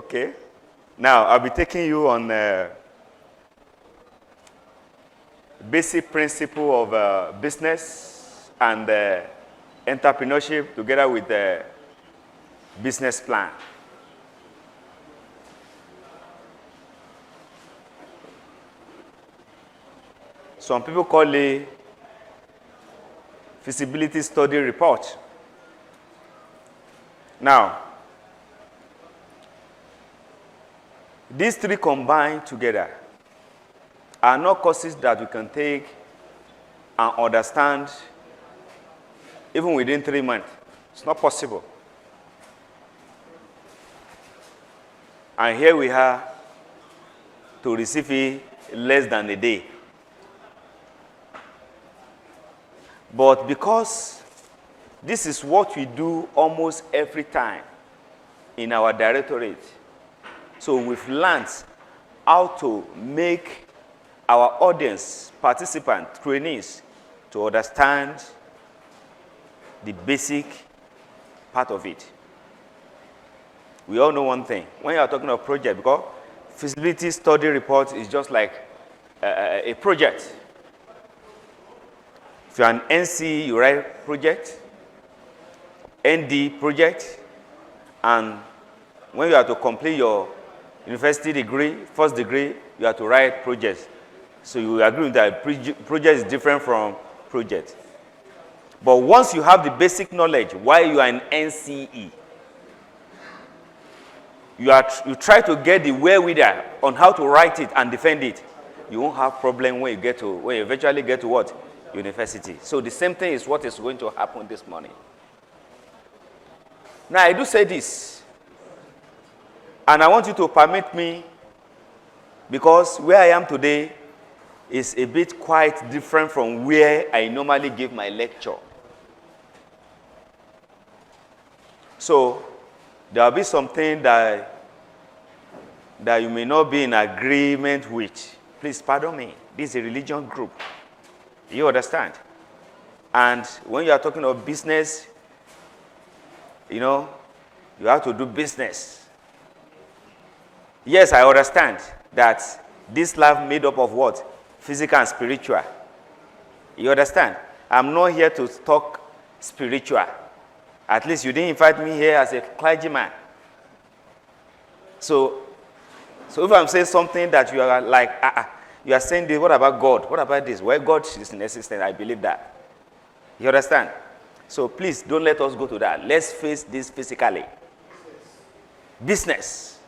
Okay. Now, I'll be taking you on basic principle of business and entrepreneurship together with the business plan. Some people call it feasibility study report. Now, these three combined together are not courses that we can take and understand even within 3 months. It's not possible. And here we are to receive it less than a day. But because this is what we do almost every time in our directorate, so we've learned how to make our audience, participants, trainees, to understand the basic part of it. We all know one thing. When you are talking about project, because feasibility study report is just like a project. If you're an NC, you write project, ND project, and when you have to complete your university degree, first degree, you have to write projects. So you agree with that project is different from project. But once you have the basic knowledge, while you are in NCE, you try to get the wherewithal on how to write it and defend it. You won't have problem when you eventually get to what? University. So the same thing is what is going to happen this morning. Now I do say this, and I want you to permit me, because where I am today is a bit quite different from where I normally give my lecture. So there will be something that you may not be in agreement with. Please pardon me. This is a religion group. You understand? And when you are talking about business, you have to do business. Yes, I understand that this life made up of what? Physical and spiritual. You understand? I'm not here to talk spiritual. At least you didn't invite me here as a clergyman. So if I'm saying something that you are like, you are saying this, what about God? What about this? Well, God is in existence. I believe that. You understand? So please don't let us go to that. Let's face this physically. Business.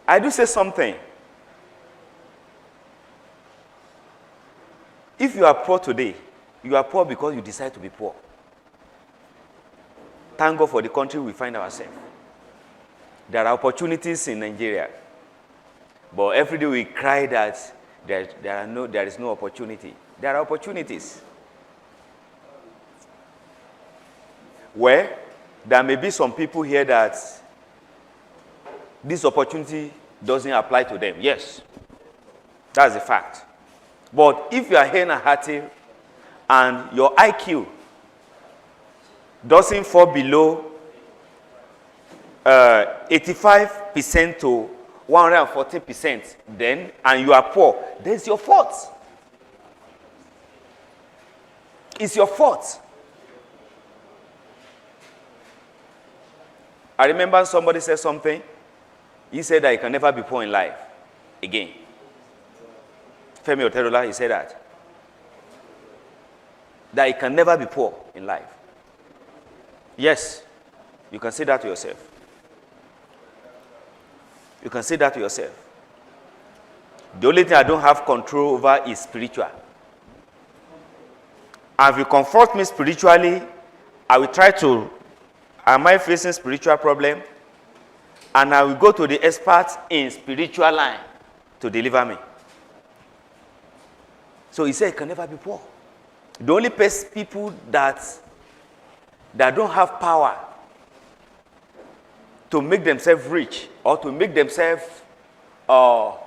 I do say something. If you are poor today, you are poor because you decide to be poor. Thank God for the country we find ourselves. There are opportunities in Nigeria, but every day we cry that there is no opportunity. There are opportunities. Where there may be some people here that this opportunity doesn't apply to them. Yes, that's a fact. But if you are here in a hearty and your IQ doesn't fall below 85% to 140%, then, and you are poor, then it's your fault. It's your fault. I remember somebody said something. He said that you can never be poor in life again. Femi Otedola, he said that. That you can never be poor in life. Yes, you can say that to yourself. You can say that to yourself. The only thing I don't have control over is spiritual. And if you comfort me spiritually, I will try to, am I facing spiritual problem? And I will go to the experts in spiritual line to deliver me. So he said, it can never be poor. The only people that don't have power to make themselves rich or to make themselves or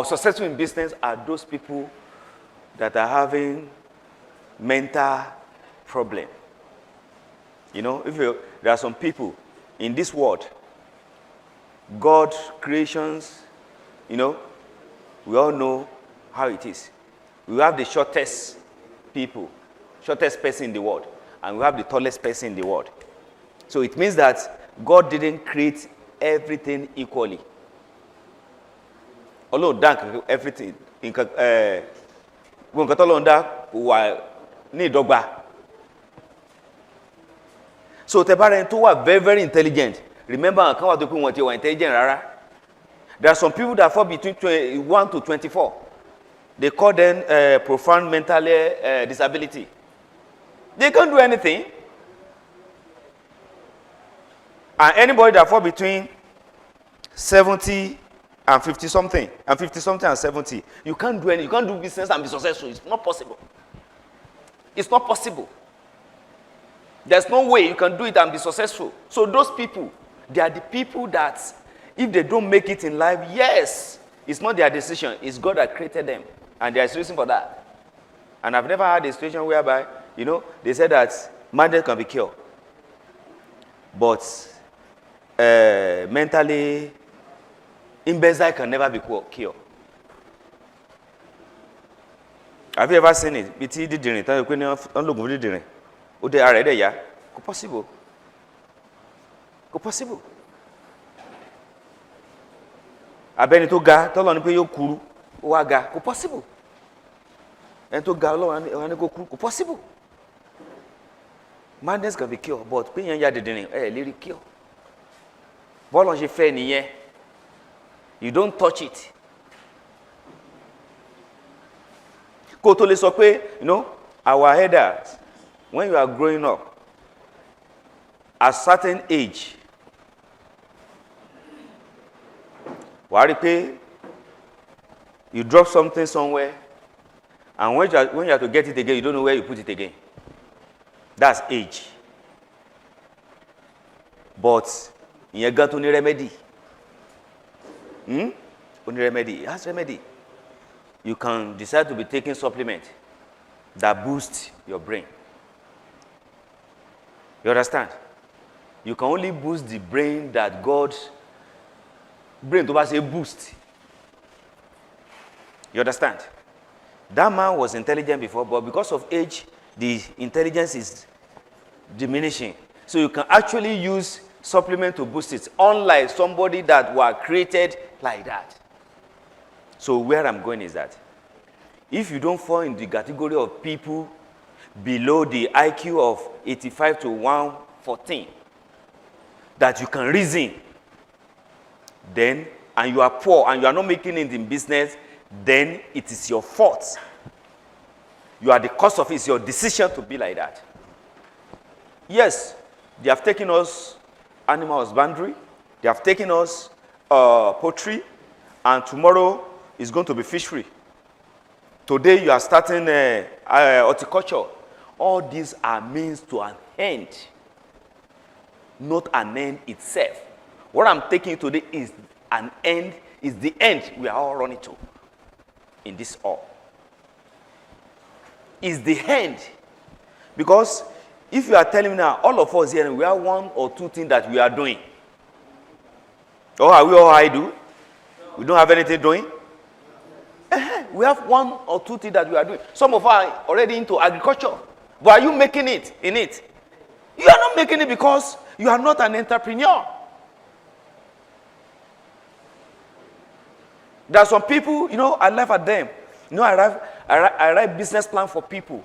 successful in business are those people that are having mental problem. There are some people, in this world, God creations, we all know how it is. We have the shortest person in the world, and we have the tallest person in the world. So it means that God didn't create everything equally. Although everything so Tebaren too are very, very intelligent. Remember, intelligent. There are some people that fall between 21 to 24. They call them profound mental disability. They can't do anything. And anybody that fall between 70 and 50 something, and 50 something and 70, you can't do anything. You can't do business and be successful. It's not possible. It's not possible. There's no way you can do it and be successful. So those people, they are the people that, if they don't make it in life, yes, it's not their decision. It's God that created them. And there's a reason for that. And I've never had a situation whereby, they said that madness can be cured. But mentally, imbecile can never be cured. Have you ever seen it? BT did it. Possible. Possible. Abẹ́ni tó ga tọ́lọ́ ní pé yóò kúrú ó wá ga kò possible. Ẹni tó ga Ọlọ́run ní kó kúrú kò possible. Madness can be cured, but pé yẹn ya dìndìnrín lérí cure. Bọ́ọ̀lù ṣe fẹ́ nìyẹn. You don't touch it. Kó tó lè sọ pé, our elders, when you are growing up, at certain age, wàá rí pé you drop something somewhere, and when you have to get it again, you don't know where you put it again. That's age. But ìyẹn gan tó ní remedy. Ó ní remedy. It has remedy. You can decide to be taking supplement that boost your brain. You understand? You can only boost the brain that God brain to say boost. You understand? That man was intelligent before, but because of age, the intelligence is diminishing. So you can actually use supplement to boost it, unlike somebody that were created like that. So where I'm going is that if you don't fall in the category of people below the IQ of 85 to 114, that you can reason, then, and you are poor and you are not making it in business, then it is your fault. You are the cause of it. It's your decision to be like that. Yes, they have taken us animal husbandry, they have taken us poultry, and tomorrow is going to be fishery. Today you are starting horticulture. All these are means to an end, not an end itself. What I'm taking today is an end, is the end we are all running to in this all. Is the end. Because if you are telling me now, all of us here, we have one or two things that we are doing. Or are we all idle? We don't have anything doing? We have one or two things that we are doing. Some of us are already into agriculture. But are you making it in it? You are not making it because you are not an entrepreneur. There are some people, I laugh at them. I write business plan for people.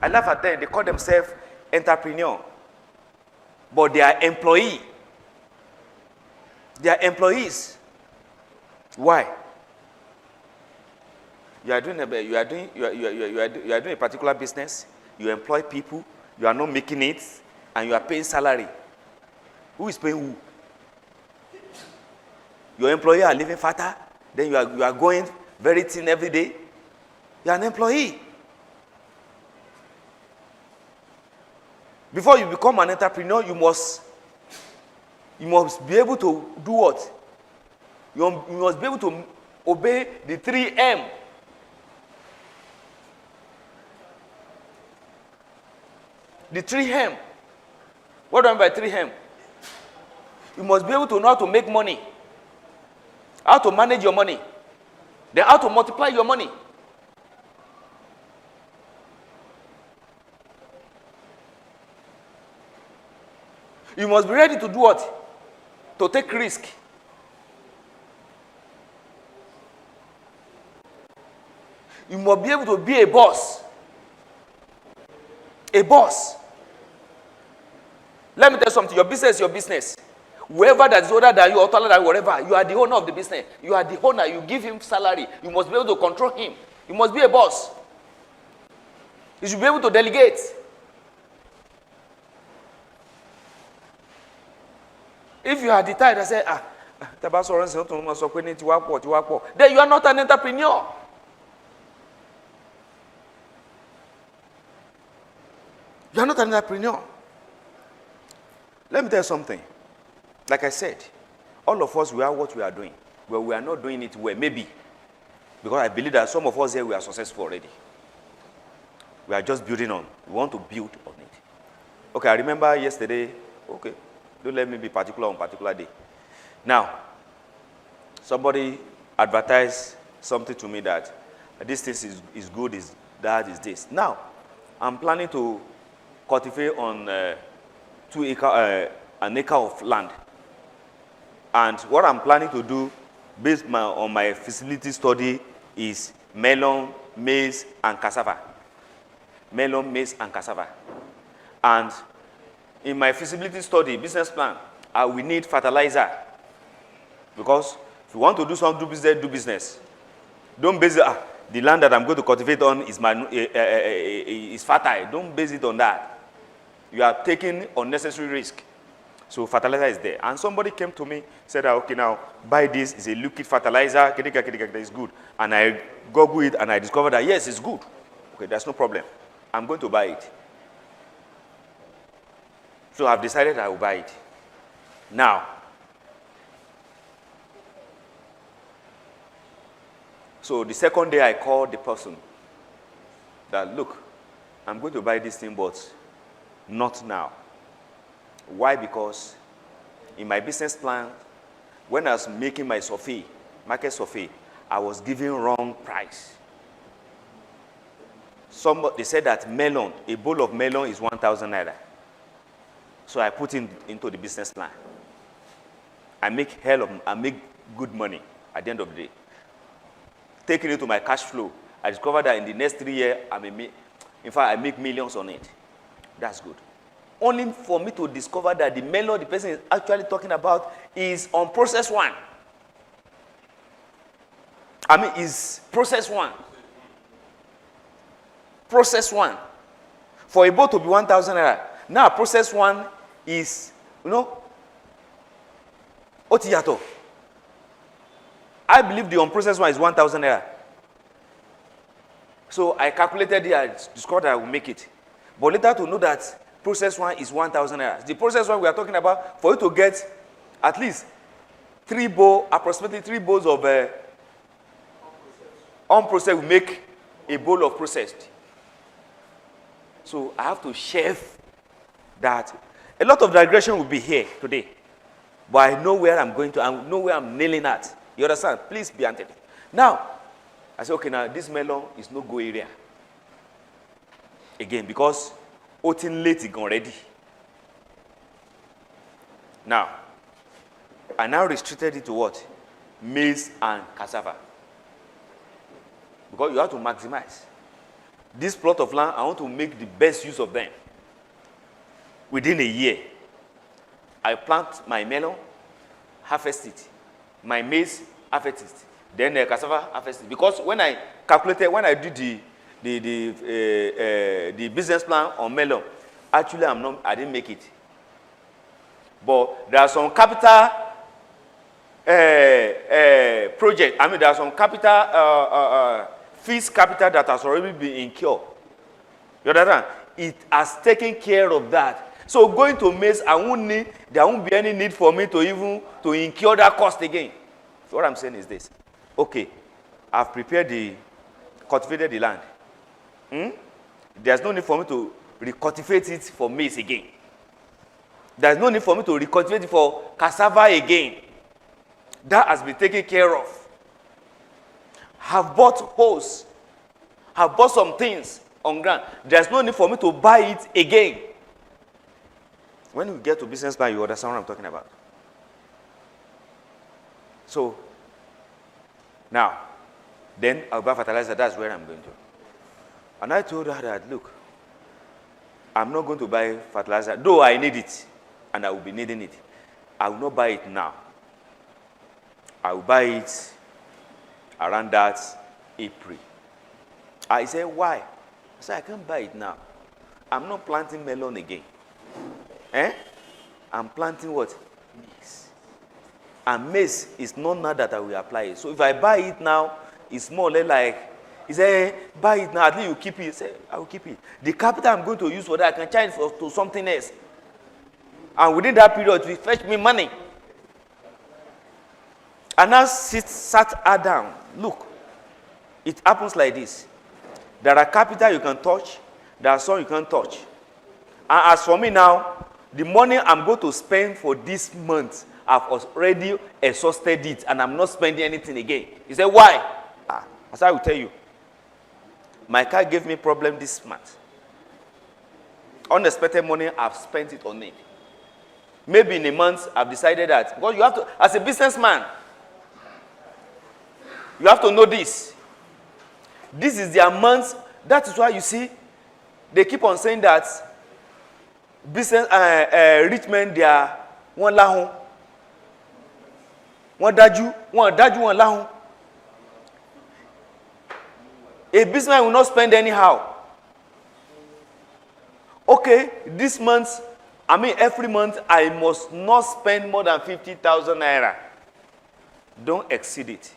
I laugh at them. They call themselves entrepreneur. But they are employee. They are employees. Why? You are doing a particular business. You employ people. You are not making it, and you are paying salary. Who is paying who? Your employee are living fatter. Then you are going very thin every day. You are an employee. Before you become an entrepreneur, you must be able to do what? You must be able to obey the 3M. The 3M. What do I mean by 3M? You must be able to know how to make money, how to manage your money, then how to multiply your money. You must be ready to do what? To take risk. You must be able to be a boss. A boss. Let me tell you something. Your business is your business. Whoever that is older than you or taller than you, whatever, you are the owner of the business. You are the owner. You give him salary. You must be able to control him. You must be a boss. You should be able to delegate. If you are the type that say, then you are not an entrepreneur. You are not an entrepreneur. Let me tell you something. Like I said, all of us, we are what we are doing. But we are not doing it well, maybe. Because I believe that some of us here, we are successful already. We are just building on. We want to build on it. Okay, I remember yesterday, okay, don't let me be particular on particular day. Now, somebody advertised something to me that this thing is good, is that, is this. Now, I'm planning to cultivate on an acre of land. And what I'm planning to do, based on my feasibility study, is melon, maize, and cassava. Melon, maize, and cassava. And in my feasibility study, business plan, I will need fertilizer. Because if you want to do something, do business. Don't base it, the land that I'm going to cultivate on is fertile. Don't base it on that. You are taking unnecessary risk. So fertilizer is there. And somebody came to me, said, okay, now, buy this. It's a liquid fertilizer. It's good. And I Googled it, and I discovered that, yes, it's good. Okay, that's no problem. I'm going to buy it. So I've decided I will buy it. Now, so the second day I called the person that, look, I'm going to buy this thing, but not now. Why? Because in my business plan, when I was making my survey, market survey, I was giving wrong price. They said that melon, a bowl of melon is 1,000 naira. So I put it into the business plan. I make good money at the end of the day. Taking it to my cash flow, I discovered that in the next 3 years, I make millions on it. That's good. Only for me to discover that the melon the person is actually talking about is on process 1. Is process 1. Process 1. For a boat to be 1,000 naira. Now, process 1 is, otiyato. I believe the unprocessed one is 1,000 naira. So I calculated it, I discovered that I will make it. But later to know that processed one is 1,000 naira. The processed one we are talking about, for you to get at least approximately 3 bowls of unprocessed will make a bowl of processed. So I have to shave that. A lot of digression will be here today. But I know where I'm going to, I know where I'm nailing at. You understand? Please be attentive. Now, I said, okay, now this melon is no go area. Again, because oating late is already. Now, I now restricted it to what? Maize and cassava. Because you have to maximize. This plot of land, I want to make the best use of them. Within a year, I plant my melon, harvest it. My maize, harvest it. Then the cassava, harvest it. Because when I calculated, when I did the business plan on melon, actually I didn't make it. But there are some capital project. There are some capital fees capital that has already been incurred. You understand? It has taken care of that. So going to maize, there won't be any need for me to incur that cost again. So what I'm saying is this. Okay, I've cultivated the land. There's no need for me to recultivate it for maize again. There's no need for me to recultivate it for cassava again. That has been taken care of. Have bought hoes. Have bought some things on ground. There's no need for me to buy it again. When you get to business plan, you understand what I'm talking about. So, now, then I'll buy fertilizer. That's where I'm going to. And I told her that, look, I'm not going to buy fertilizer, though I need it, and I will be needing it. I will not buy it now. I will buy it around that April. I said, why? I said, I can't buy it now. I'm not planting melon again. I'm planting what? Maize. And maize is not now that I will apply it. So if I buy it now, it's more or less like, he said, buy it now, at least you keep it. He said, I will keep it. The capital I'm going to use for that, I can charge it to something else. And within that period, it will fetch me money. And now sat her down. Look, it happens like this. There are capital you can touch. There are some you can't touch. And as for me now, the money I'm going to spend for this month, I've already exhausted it, and I'm not spending anything again. He said, why? As I will tell you. My car gave me problem this month. Unexpected money, I've spent it on it. Maybe in a month, I've decided that. Because you have to, as a businessman, you have to know this. This is the amount. That is why you see, they keep on saying that business, rich men, they are one lahun, one daju, one lahun. A businessman will not spend anyhow. Okay, this month, every month, I must not spend more than 50,000 naira. Don't exceed it.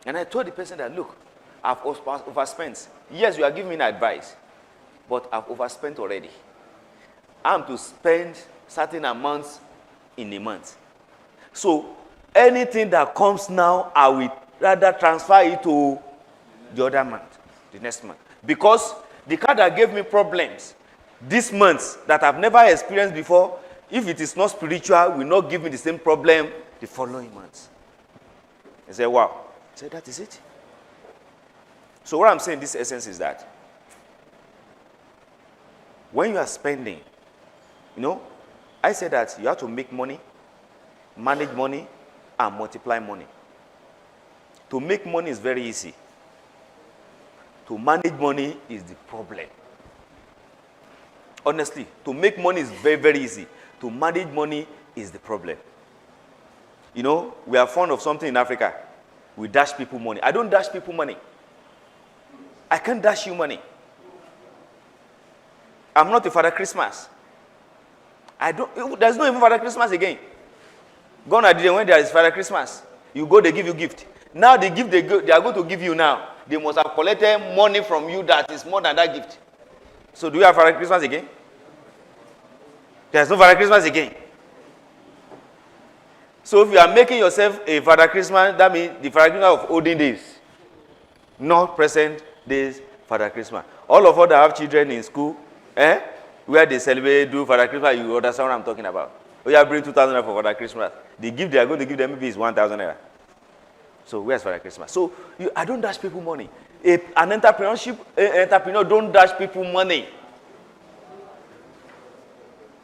And I told the person that, look, I've overspent. Yes, you are giving me advice, but I've overspent already. I'm to spend certain amounts in a month. So anything that comes now, I will rather transfer it to the other month, the next month. Because the card that gave me problems this month that I've never experienced before, if it is not spiritual, will not give me the same problem the following month. I said, wow. I said, that is it. So what I'm saying in this essence is that when you are spending, I said that you have to make money, manage money, and multiply money. To make money is very easy. To manage money is the problem. Honestly, to make money is very, very easy. To manage money is the problem. We are fond of something in Africa. We dash people money. I don't dash people money. I can't dash you money. I'm not a Father Christmas. There's no even Father Christmas again. Gone are the days when there is Father Christmas. You go, they give you gift. Now the gift they are going to give you now, they must have collected money from you that is more than that gift. So do you have Father Christmas again? There's no Father Christmas again. So if you are making yourself a Father Christmas, that means the Father Christmas of olden days, not present days Father Christmas. All of us that have children in school, where they celebrate, do Father Christmas, you understand what I'm talking about. We are bring 2,000 naira for Father Christmas. The gift they are going to give them maybe is 1,000 naira. So where's Father Christmas? So I don't dash people money. An entrepreneur don't dash people money.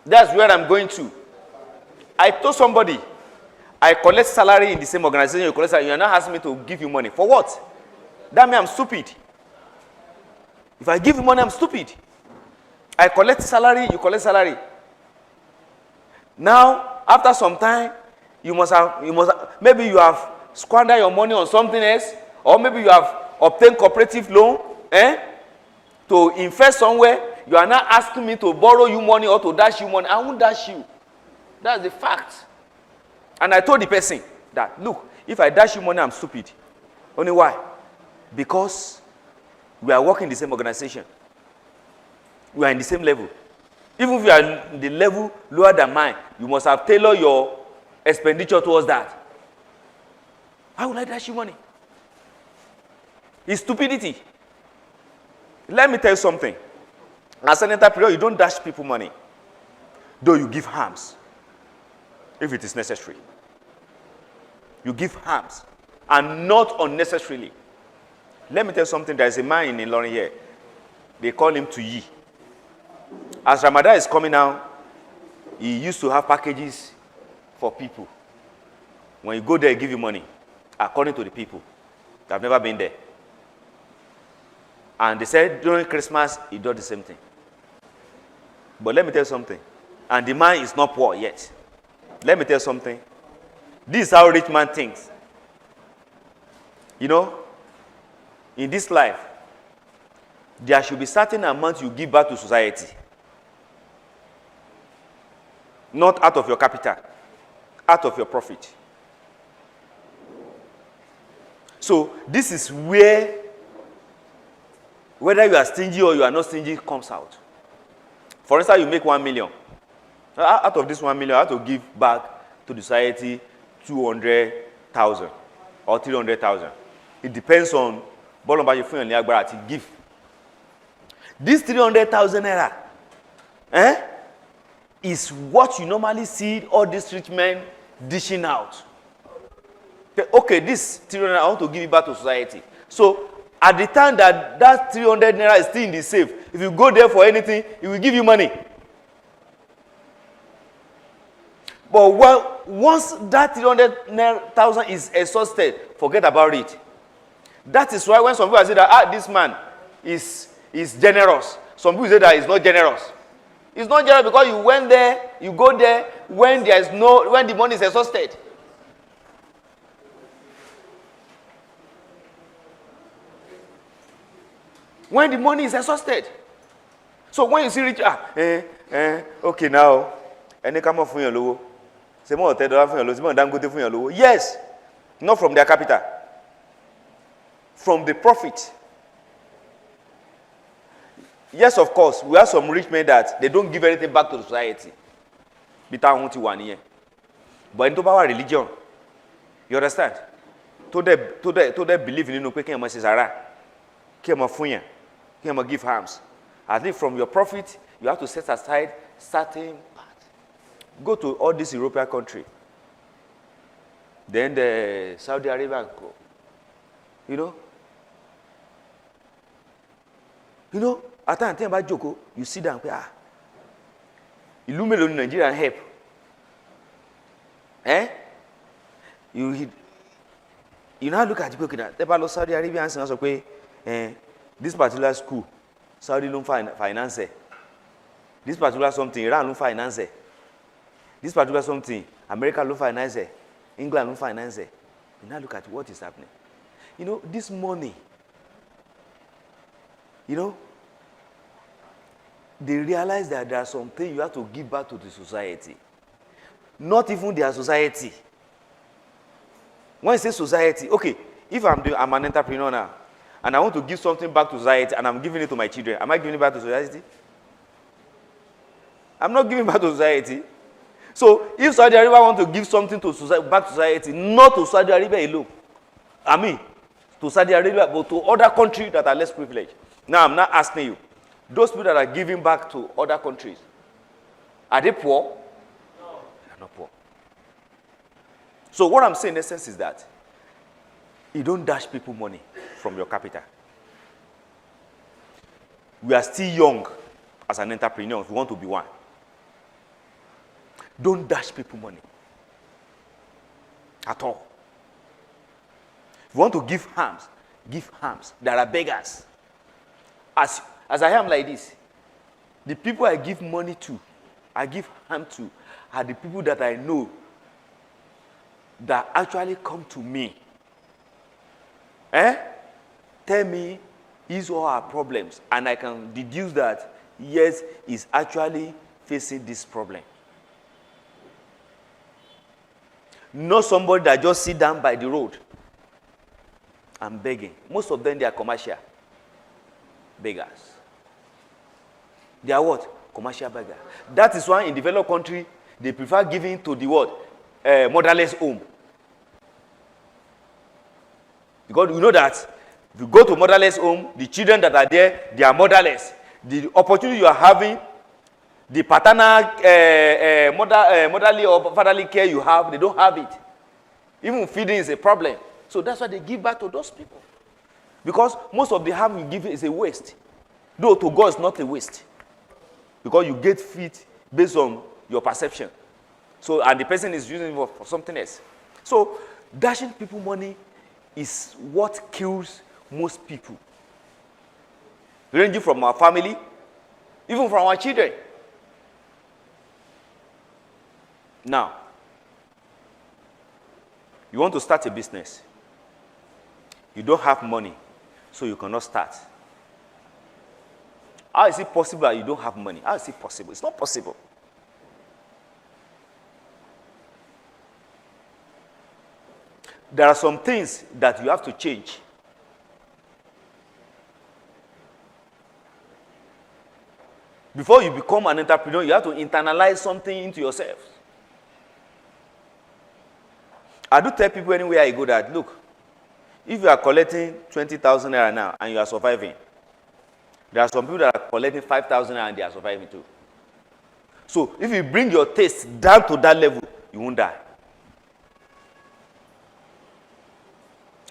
That's where I'm going to. I told somebody, I collect salary in the same organization you collect salary. You are not asking me to give you money. For what? That means I'm stupid. If I give you money, I'm stupid. I collect salary, you collect salary. Now, after some time, maybe you have squandered your money on something else, or maybe you have obtained cooperative loan, to invest somewhere. You are not asking me to borrow you money or to dash you money. I won't dash you. That's the fact. And I told the person that, look, if I dash you money, I'm stupid. Only why? Because we are working in the same organization. We are in the same level. Even if you are in the level lower than mine, you must have tailored your expenditure towards that. Why would I dash you money? It's stupidity. Let me tell you something. As an entrepreneur, you don't dash people money, though you give harms if it is necessary. You give harms, and not unnecessarily. Let me tell you something. There is a man in Ilorin here. They call him Tuyi. As Ramadan is coming now, he used to have packages for people. When you go there, he give you money, according to the people. I've never been there. And they said during Christmas, he does the same thing. But let me tell you something. And the man is not poor yet. Let me tell you something. This is how rich man thinks. You know, in this life, there should be certain amount you give back to society. Not out of your capital, out of your profit. So this is where, whether you are stingy or you are not stingy, comes out. For instance, you make 1 million. Out of this 1 million, I have to give back to the society 200,000 or 300,000. It depends on Bolomba you feel to give. This 300,000 naira, is what you normally see all these rich men dishing out. Okay, this 300 naira I want to give it back to society. So at the time that 300 naira is still in the safe, if you go there for anything, it will give you money. But once that 300,000 is exhausted, forget about it. That is why when some people say that this man is generous, some people say that he's not generous. It's not generous because you went there, you go there when the money is exhausted. When the money is exhausted. So when you see rich, okay now, any come off for your logo. Say more $10 for your logo, don't go for your logo. Yes, not from their capital, from the profit. Yes, of course, we have some rich men that they don't give anything back to society. But in our religion, you understand? To they believe in give harms. I think from your profit, you have to set aside certain part. Go to all these European countries. Then the Saudi Arabia go. You know, at the time about Joko, you sit down, Illumelo Nigerian help. You now look at the Saudi Arabians and also this particular school, Saudi don't finance it. This particular something, Iran don't finance it. This particular something, America don't finance it. England don't finance it. You now look at what is happening. You know, this money, they realize that there are some things you have to give back to the society. Not even their society. When I say society, okay, if I'm an entrepreneur now, and I want to give something back to society, and I'm giving it to my children, am I giving it back to society? I'm not giving back to society. So if Saudi Arabia want to give something to society, back to society, not to Saudi Arabia alone, to Saudi Arabia, but to other countries that are less privileged. Now I'm not asking you, those people that are giving back to other countries, are they poor? No. They're not poor. So what I'm saying in essence is that you don't dash people money from your capital. We are still young as an entrepreneur if you want to be one. Don't dash people money at all. If you want to give harms, give harms. There are beggars. As I am like this, the people I give money to, I give harm to, are the people that I know that actually come to me. Tell me his or her problems, and I can deduce that, yes, he's actually facing this problem. Not somebody that just sit down by the road and begging. Most of them, they are commercial beggars. They are what? Commercial beggars. That is why in developed country, they prefer giving to the what? Motherless home. Because you know that if you go to motherless home, the children that are there, they are motherless. The opportunity you are having, the paternal, motherly or fatherly care you have, they don't have it. Even feeding is a problem. So that's why they give back to those people. Because most of the harm you give is a waste. Though to God it's not a waste. Because you get fit based on your perception. So, and the person is using it for something else. So, dashing people money is what kills most people. Ranging from our family, even from our children. Now, you want to start a business. You don't have money, so you cannot start. How is it possible that you don't have money? How is it possible? It's not possible. There are some things that you have to change. Before you become an entrepreneur, you have to internalize something into yourself. I do tell people anywhere I go that, look, if you are collecting 20,000 naira now and you are surviving, there are some people that are collecting 5,000 naira and they are surviving too. So if you bring your taste down to that level, you won't die.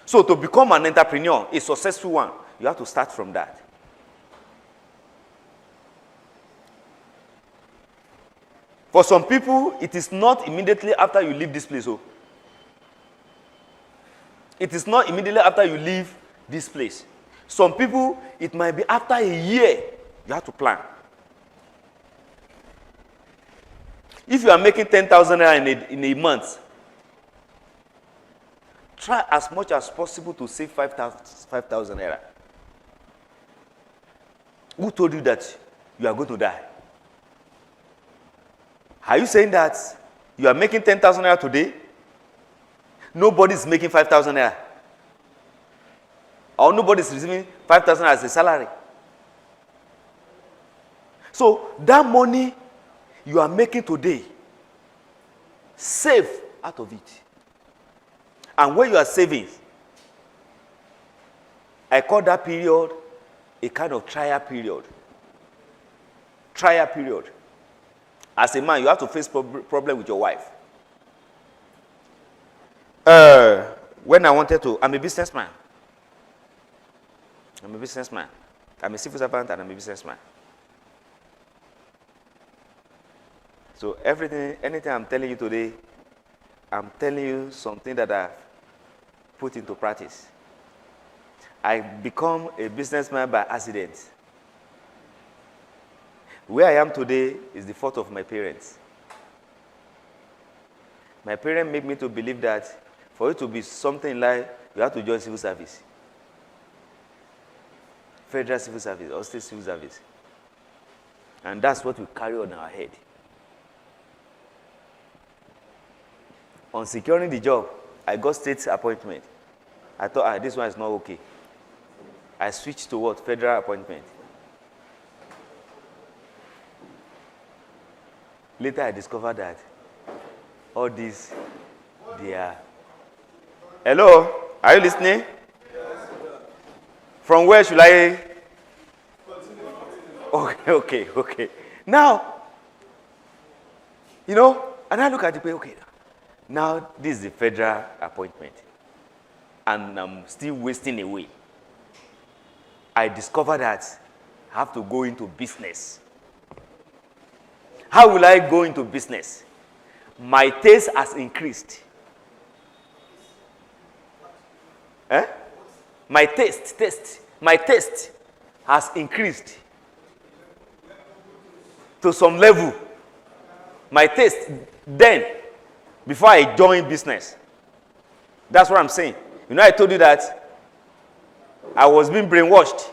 So to become an entrepreneur, a successful one, you have to start from that. For some people, it is not immediately after you leave this place. Oh. It is not immediately after you leave this place. Some people, it might be after a year, you have to plan. If you are making 10,000 naira in a month, try as much as possible to save 5,000 naira. Who told you that you are going to die? Are you saying that you are making 10,000 naira today? Nobody is making 5,000 naira. Or nobody is receiving 5,000 as a salary. So that money you are making today, save out of it. And when you are saving, I call that period a kind of trial period. Trial period. As a man, you have to face problem with your wife. When I wanted to, I'm a businessman. I'm a businessman. I'm a civil servant and I'm a businessman. So anything I'm telling you today, I'm telling you something that I've put into practice. I become a businessman by accident. Where I am today is the fault of my parents. My parents made me to believe that for you to be something in life, you have to join civil service. Federal civil service or state civil service. And that's what we carry on our head. On securing the job, I got state appointment. I thought, this one is not okay. I switched to what? Federal appointment. Later, I discovered that all these, they are. Hello? Are you listening? Yes, from where should I? Okay. Now, and I look at the pay, okay. Now, this is the federal appointment. And I'm still wasting away. I discovered that I have to go into business. How will I go into business? My taste has increased. My taste has increased to some level. My taste then, before I joined business. That's what I'm saying. I told you that I was being brainwashed.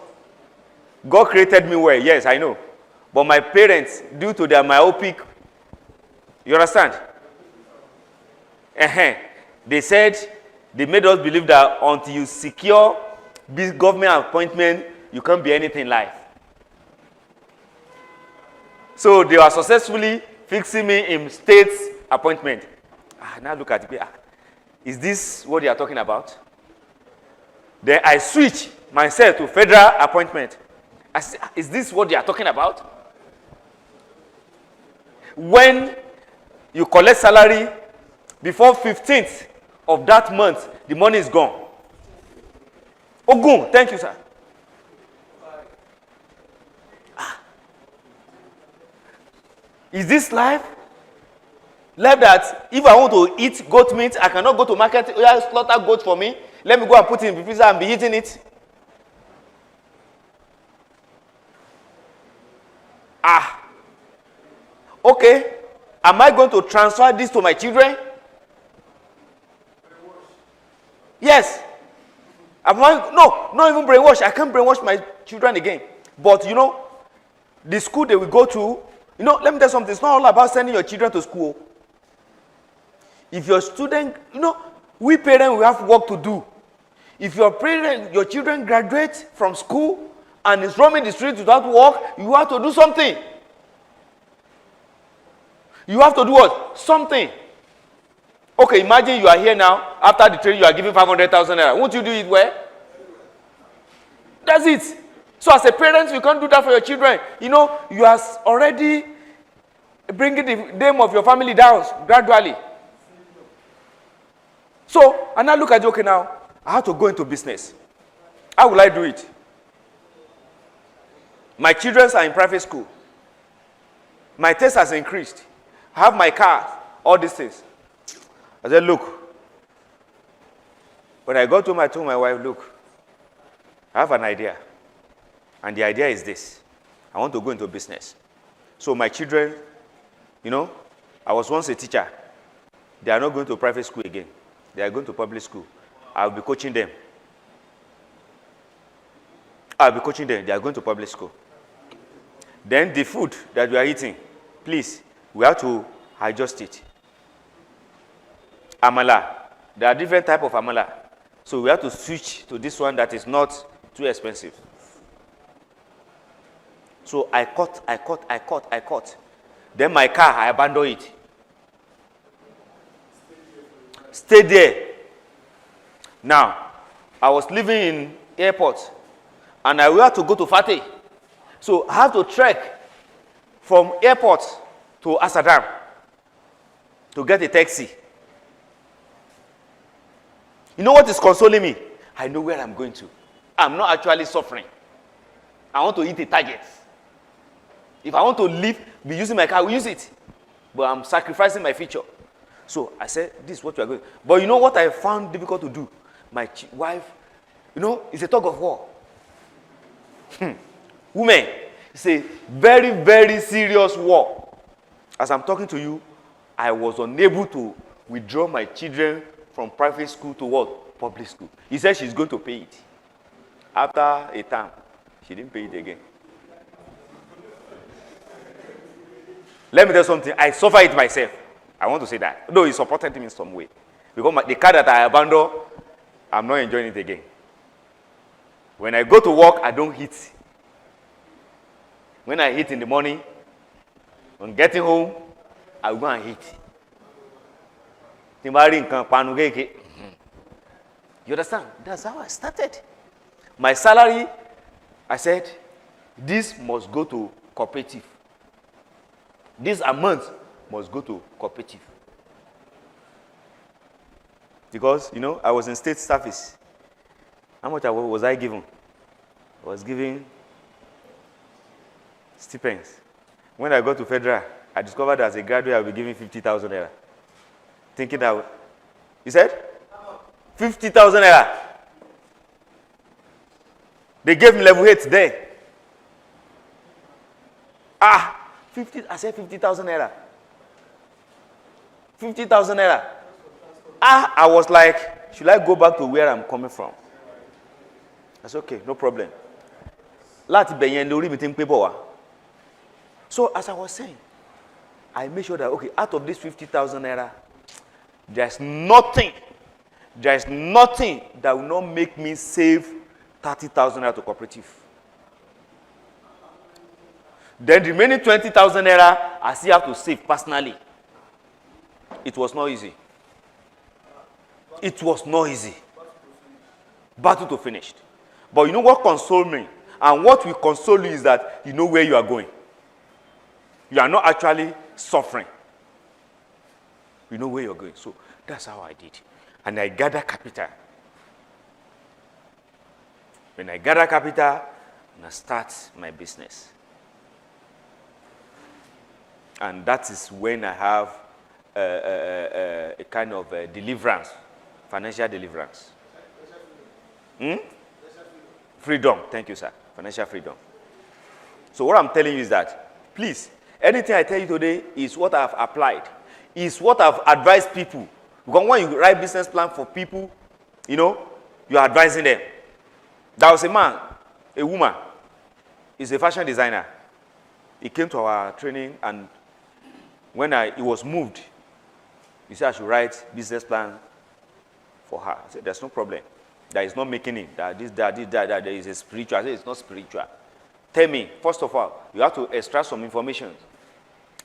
God created me well, yes, I know. But my parents, due to their myopic, you understand? They said, they made us believe that until you secure this government appointment, you can't be anything in life. So they were successfully fixing me in state appointment. Now look at it. Is this what they are talking about? Then I switch myself to federal appointment. I said, is this what they are talking about? When you collect salary, before 15th of that month, the money is gone. Ogun, thank you, sir. Is this life? Life that if I want to eat goat meat, I cannot go to market, slaughter goat for me. Let me go and put it in the freezer and be eating it. Okay. Am I going to transfer this to my children? Yes. No, not even brainwash. I can't brainwash my children again. But you know, the school they will go to, you know, let me tell you something. It's not all about sending your children to school. If your student, you know, we parents, we have work to do. If your children graduate from school and is roaming the streets without work, you have to do something. You have to do what? Something. Okay, imagine you are here now. After the training, you are giving 500,000 naira. Won't you do it well? That's it. So as a parent, you can't do that for your children. You know, you are already bringing the name of your family down gradually. So, and now look at you, okay, now, I have to go into business. How will I do it? My children are in private school. My taste has increased. I have my car, all these things. I said, look. When I got home, I told my wife, look, I have an idea. And the idea is this. I want to go into business. So my children, you know, I was once a teacher. They are not going to private school again. They are going to public school. I'll be coaching them. I'll be coaching them. They are going to public school. Then the food that we are eating, please, we have to adjust it. Amala. There are different types of amala. So we have to switch to this one that is not too expensive. So I cut. Then my car, I abandoned it. Stay there. Now, I was living in airport, and I had to go to Fateh. So I have to trek from airport to Asadam to get a taxi. You know what is consoling me? I know where I'm going to. I'm not actually suffering. I want to hit a target. If I want to live, be using my car, I will use it. But I'm sacrificing my future. So I said, this is what we are going to do. But you know what I found difficult to do? My wife, you know, it's a tug of war. Women, it's a very, very serious war. As I'm talking to you, I was unable to withdraw my children from private school to what? Public school. He said she's going to pay it. After a time, she didn't pay it again. Let me tell you something. I suffer it myself. I want to say that. Though he supported me in some way. Because the car that I abandoned, I'm not enjoying it again. When I go to work, I don't hit. When I hit in the morning, on getting home, I will go and hit. You understand? That's how I started. My salary, I said, this must go to cooperative. This amount must go to cooperative. Because, you know, I was in state service. How much was I given? I was given stipends. When I got to federal, I discovered that as a graduate, I would be given 50,000 naira. Thinking that, you said? 50,000 naira. They gave me level 8 there. 50, I said 50,000 naira. 50,000 naira. I was like, should I go back to where I'm coming from? I said, okay, no problem. So as I was saying, I made sure that, okay, out of this 50,000 naira, there's nothing that will not make me save 30,000 naira to cooperative. Then the remaining 20,000 naira, I still have to save personally. It was not easy. It was not easy. Battle to finished. But you know what consoled me? And what will console you is that you know where you are going. You are not actually suffering. You know where you're going. So that's how I did. And I gather capital. When I gather capital, and I start my business. And that is when I have a kind of deliverance, financial deliverance. Freedom. Thank you, sir. Financial freedom. So what I'm telling you is that, please, anything I tell you today is what I've applied, is what I've advised people. Because when you write business plan for people, you know, you're advising them. There was a man, a woman, he's a fashion designer. He came to our training, and when he was moved, he said I should write business plan for her. I said, there's no problem. That is not making it. That there is a spiritual. I said, it's not spiritual. Tell me, first of all, you have to extract some information.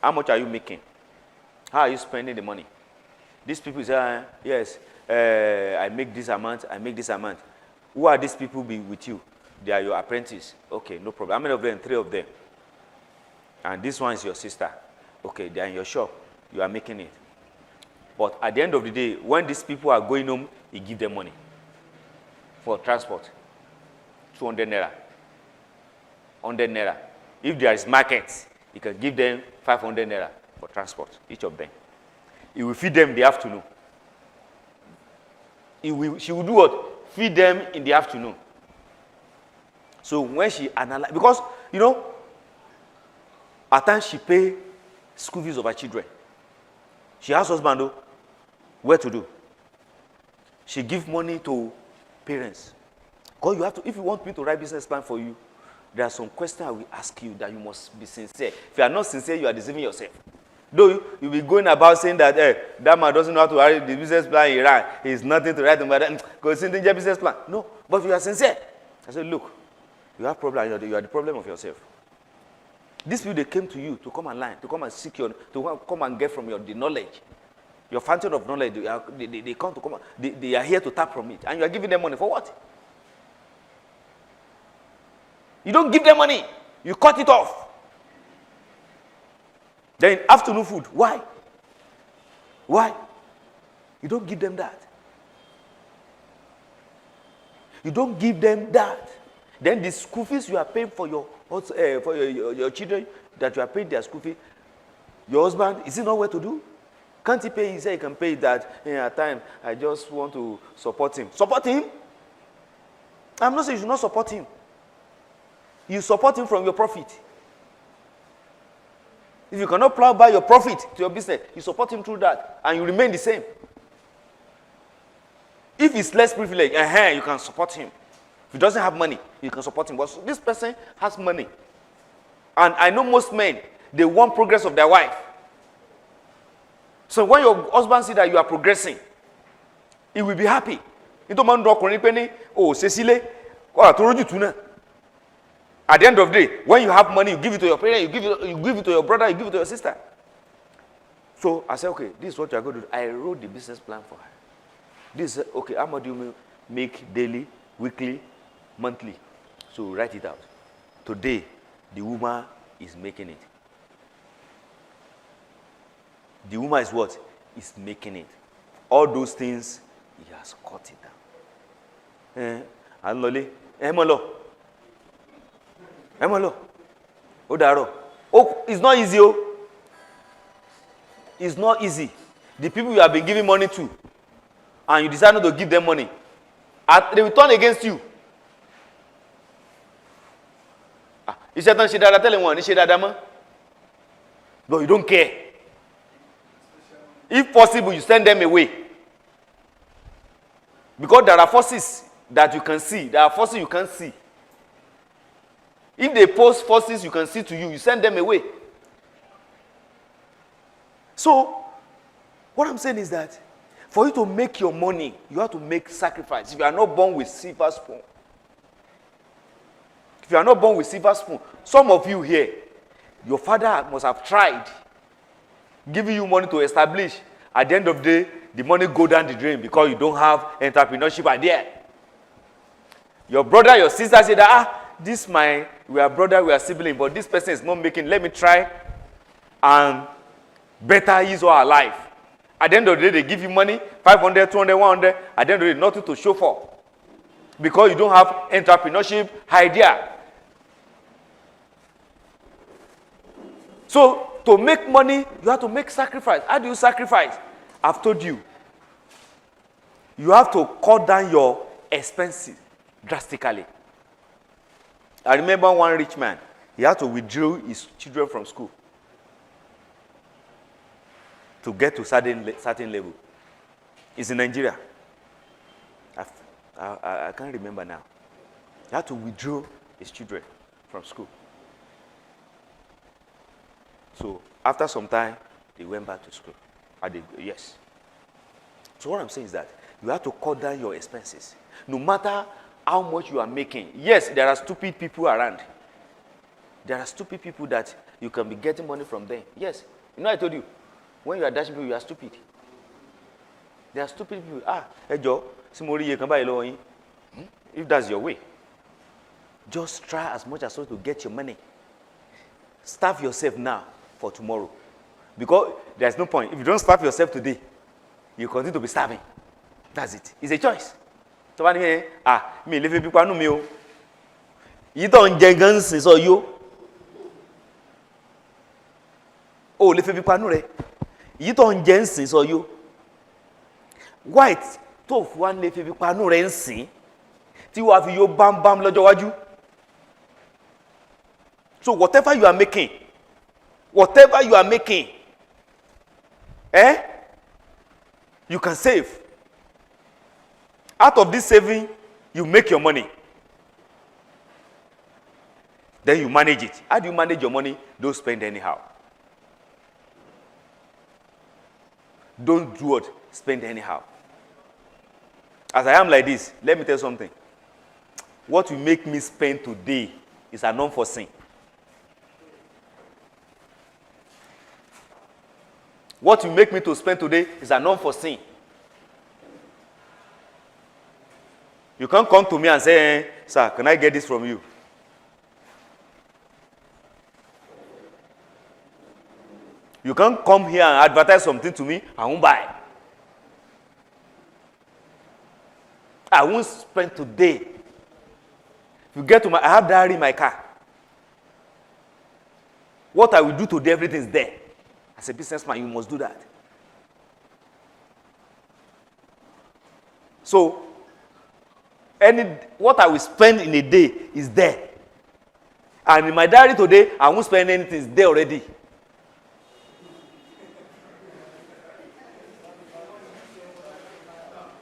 How much are you making? How are you spending the money? These people say, yes, I make this amount, I make this amount. Who are these people be with you? They are your apprentice. Okay, no problem. How many of them? 3 of them. And this one is your sister. Okay, they are in your shop. You are making it. But at the end of the day, when these people are going home, you give them money for transport. 200 naira. 100 naira. If there is market, you can give them 500 naira for transport, each of them. You will feed them in the afternoon. She will do what? Feed them in the afternoon. So when she analyze, because, you know, at times she pay school fees of her children. She has husband, though, where to do. She give money to parents. Because you have to, if you want me to write business plan for you, there are some questions I will ask you that you must be sincere. If you are not sincere, you are deceiving yourself. Though you'll be going about saying that, that man doesn't know how to write the business plan he ran. He's nothing to write about that. Because it's a business plan. No, but if you are sincere, I said, look, you have problem. You are the problem of yourself. These people, they came to you to come and learn, to come and seek your, to come and get from the knowledge. Your fountain of knowledge, they come to come, they are here to tap from it. And you are giving them money for what? You don't give them money. You cut it off. Then afternoon food. Why? Why? You don't give them that. You don't give them that. Then the school fees you are paying for your children, that you are paying their school fee, your husband, is he not where to do? Can't he pay? He said he can pay that. At time, I just want to support him. Support him? I'm not saying you should not support him. You support him from your profit. If you cannot plow by your profit to your business, you support him through that, and you remain the same. If it's less privilege, you can support him. If he doesn't have money, you can support him. But this person has money. And I know most men, they want progress of their wife. So when your husband sees that you are progressing, he will be happy. At the end of the day, when you have money, you give it to your parents, you give it to your brother, you give it to your sister. So I said, okay, this is what you are going to do. I wrote the business plan for her. This is, okay, how much do you make daily, weekly, monthly? So write it out. Today, the woman is making it. The woman is what? Is making it. All those things, he has cut it down. Oh, it's not easy. Oh. It's not easy. The people you have been giving money to, and you decide not to give them money, they will turn against you. No, you don't care. If possible, you send them away. Because there are forces that you can see. There are forces you can't see. If they post forces you can see to you, you send them away. So, what I'm saying is that for you to make your money, you have to make sacrifice. If you are not born with silver spoon, if you are not born with silver spoon, some of you here, your father must have tried giving you money to establish. At the end of the day, the money go down the drain because you don't have entrepreneurship idea. Your brother, your sister say that, we are brother, we are sibling, but this person is not making, let me try and better his or her life. At the end of the day, they give you money, 500, 200, 100. At the end of the day, nothing to show for. Because you don't have entrepreneurship idea. So, to make money, you have to make sacrifice. How do you sacrifice? I've told you. You have to cut down your expenses drastically. I remember one rich man. He had to withdraw his children from school to get to certain level. It's in Nigeria. I can't remember now. He had to withdraw his children from school. So after some time, they went back to school. Yes. So what I'm saying is that you have to cut down your expenses. No matter how much you are making. Yes, there are stupid people around. There are stupid people that you can be getting money from them. Yes. You know I told you, when you are dashing people, you are stupid. There are stupid people. Hey Joe, if that's your way, just try as much as possible to get your money. Starve yourself now for tomorrow. Because there's no point. If you don't starve yourself today, you continue to be starving. That's it. It's a choice. So, me live people no me. You don't jengens so you. Oh, live people no re. You don't jengens so you. White tough one live people no re nsin. Ti wa fi yo bam bam lọ́jọ́ wájú. So whatever you are making, you can save. Out of this saving, you make your money. Then you manage it. How do you manage your money? Don't spend anyhow. Don't do what? Spend anyhow. As I am like this, let me tell you something. What will make me spend today is an unforeseen. What will make me to spend today is an unforeseen. You can't come to me and say, sir, can I get this from you? You can't come here and advertise something to me, I won't buy. I won't spend today. If you get to I have diary in my car. What I will do today, everything is there. As a businessman, you must do that. So, what I will spend in a day is there. And in my diary today, I won't spend anything, it's there already.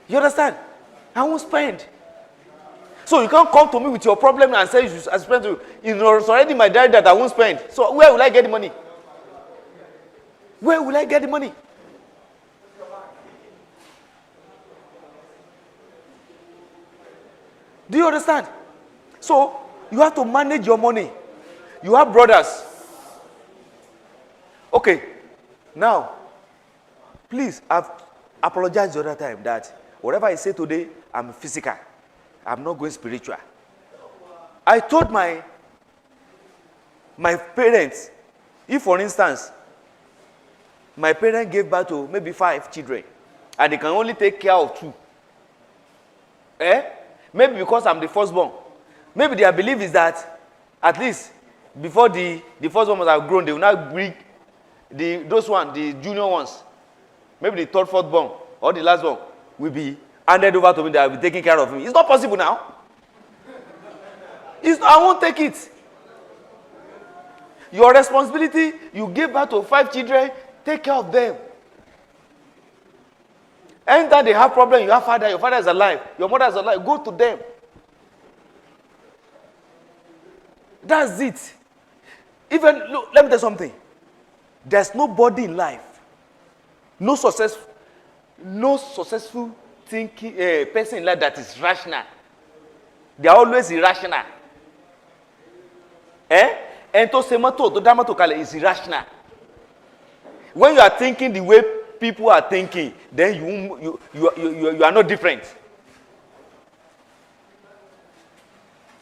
You understand? I won't spend. So you can't come to me with your problem and say you should spend. It's already in my diary that I won't spend. So where will I get the money? Where will I get the money? Do you understand? So you have to manage your money. You have brothers. Okay. Now, please, I've apologized the other time that whatever I say today, I'm physical. I'm not going spiritual. I told my parents, if for instance, my parents gave birth to maybe 5 children, and they can only take care of 2. Maybe because I'm the firstborn. Maybe their belief is that at least before the firstborn must have grown, they will not bring the junior ones. Maybe the third, fourth born, or the last one will be handed over to me, that I will be taking care of me. It's not possible now. I won't take it. Your responsibility, you give birth to 5 children, take care of them. Anytime they have problem, you have father, your father is alive, your mother is alive, go to them. That's it. Even, look, let me tell you something. There's nobody in life, no successful thinking person in life that is rational. They are always irrational. And to say is irrational. When you are thinking the way people are thinking, then you are not different.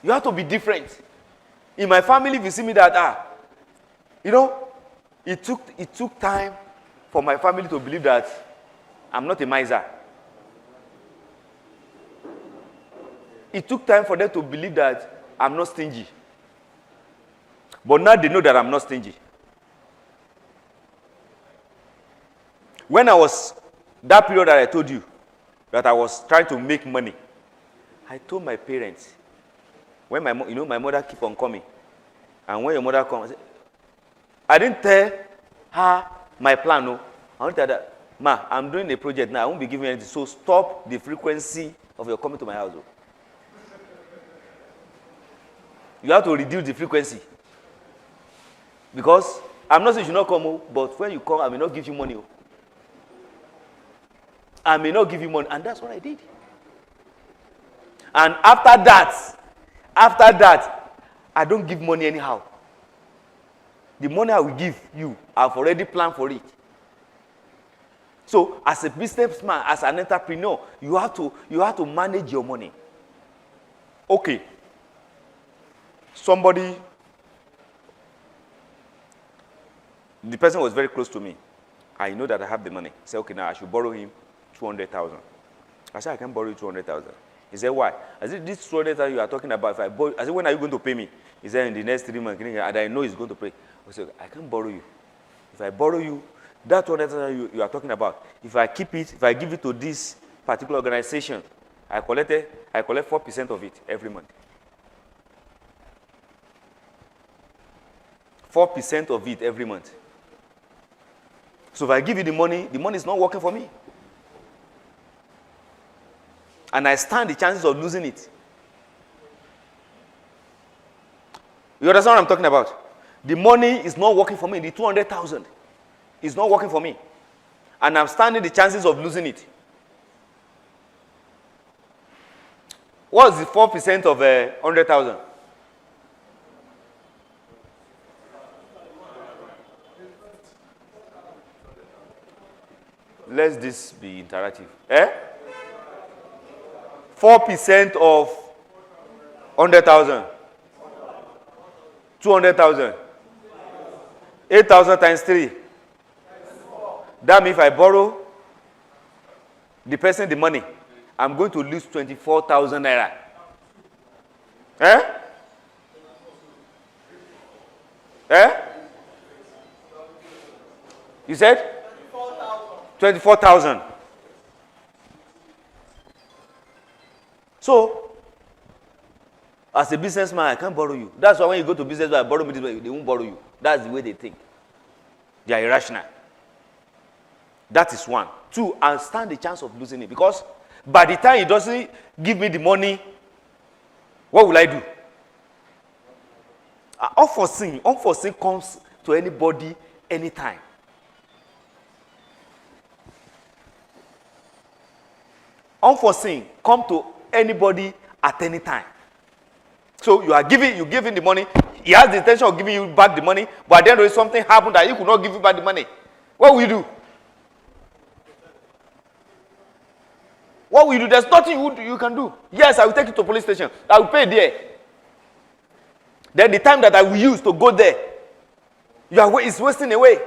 You have to be different. In my family, if you see me that, it took time for my family to believe that I'm not a miser. It took time for them to believe that I'm not stingy. But now they know that I'm not stingy. When I was, that period that I told you, that I was trying to make money, I told my parents, when my mother keep on coming, and when your mother comes, I didn't tell her my plan, no. I want to tell her, Ma, I'm doing a project now, I won't be giving you anything, so stop the frequency of your coming to my house. Oh. You have to reduce the frequency. Because I'm not saying you should not come, but when you come, I may not give you money. I may not give you money, and that's what I did. And after that, I don't give money anyhow. The money I will give you, I've already planned for it. So, as a businessman, as an entrepreneur, you have to manage your money. Okay. Somebody, the person was very close to me. I know that I have the money. He said, okay, now I should borrow him 200,000. I said, I can't borrow you 200,000. He said, why? I said, this 200,000 you are talking about, if I borrow, I said, when are you going to pay me? He said, in the next 3 months, and I know he's going to pay. I said, I can't borrow you. If I borrow you, that 200,000 you are talking about, if I keep it, if I give it to this particular organization, I collect 4% of it every month. 4% of it every month. So if I give you the money is not working for me. And I stand the chances of losing it. You understand what I'm talking about? The money is not working for me. The 200,000 is not working for me. And I'm standing the chances of losing it. What's the 4% of 100,000? Let this be interactive. 4% of 100,000. 200,000. 8,000 times 3. That means if I borrow the person the money, I'm going to lose 24,000 naira. You said? 24,000. So, as a businessman, I can't borrow you. That's why when you go to business, I borrow me this way, they won't borrow you. That's the way they think. They are irrational. That is one. Two, I'll stand the chance of losing it. Because by the time he doesn't give me the money, what will I do? Unforeseen comes to anybody anytime. Unforeseen come to anybody at any time. So you give him the money. He has the intention of giving you back the money, but at the end of it, something happened that he could not give you back the money. What will you do? What will you do? There's nothing you can do. Yes, I will take you to police station. I will pay there. Then the time that I will use to go there, it's wasting away.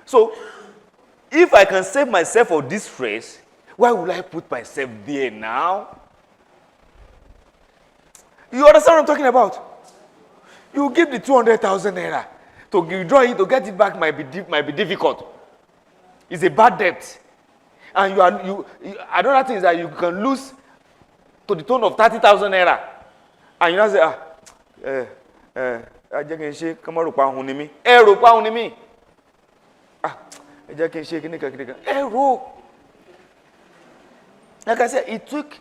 So, if I can save myself for this phrase, why would I put myself there now? You understand what I'm talking about? You give the 200,000 naira to withdraw it, to get it back might be difficult. It's a bad debt, and another thing is that you can lose to the tune of 30,000 naira, and you now say, like I said, it took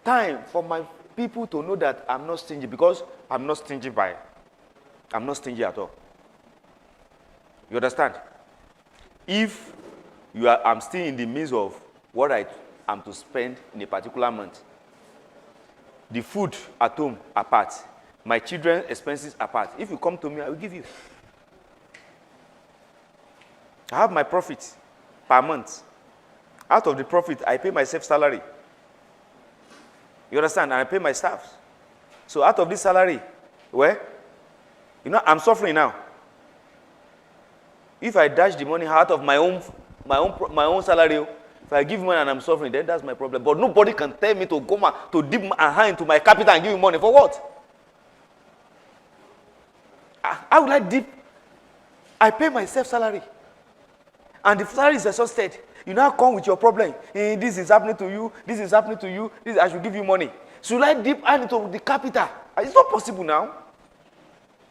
time for my people to know that I'm not stingy, because I'm not stingy at all. You understand? If I'm still in the midst of what I am to spend in a particular month, the food at home apart, my children's expenses apart, if you come to me, I will give you. I have my profit per month. Out of the profit, I pay myself salary. You understand? And I pay my staff. So out of this salary, well, I'm suffering now. If I dash the money out of my own salary, if I give money and I'm suffering, then that's my problem. But nobody can tell me to go to dip a hand into my capital and give me money. For what? How would I dip? I pay myself salary. And the salary is exhausted. You now come with your problem. This is happening to you. This is happening to you. I should give you money. Should I dip hand into the capital? It's not possible now.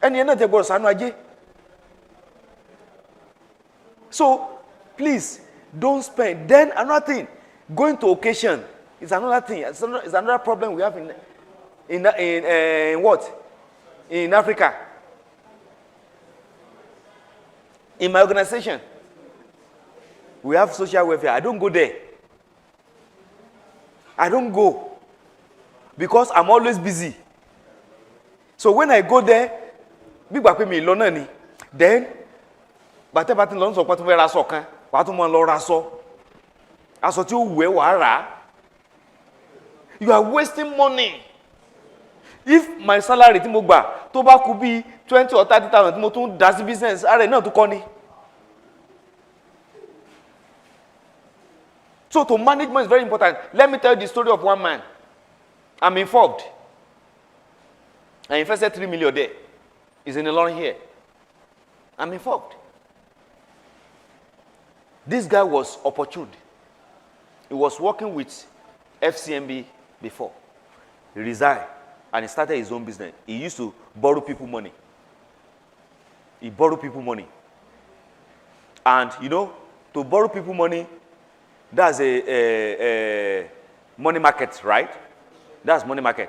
And you're not able to. So, please, don't spend. Then another thing, going to occasion is another thing. It's another problem we have in what? In Africa. In my organization, we have social welfare. I don't go there. I don't go because I'm always busy. So when I go there, big back me alone. Then, but loans of what we are soccer, what we are you are wasting money. If my salary could be 20 or 30,000, that's the business. I don't know to call. So to management is very important. Let me tell you the story of one man. I'm informed. I invested 3 million there. It's in the loan here. I'm informed. This guy was opportune. He was working with FCMB before. He resigned and he started his own business. He used to borrow people money. He borrowed people money. And to borrow people money, that's a money market, right? That's money market.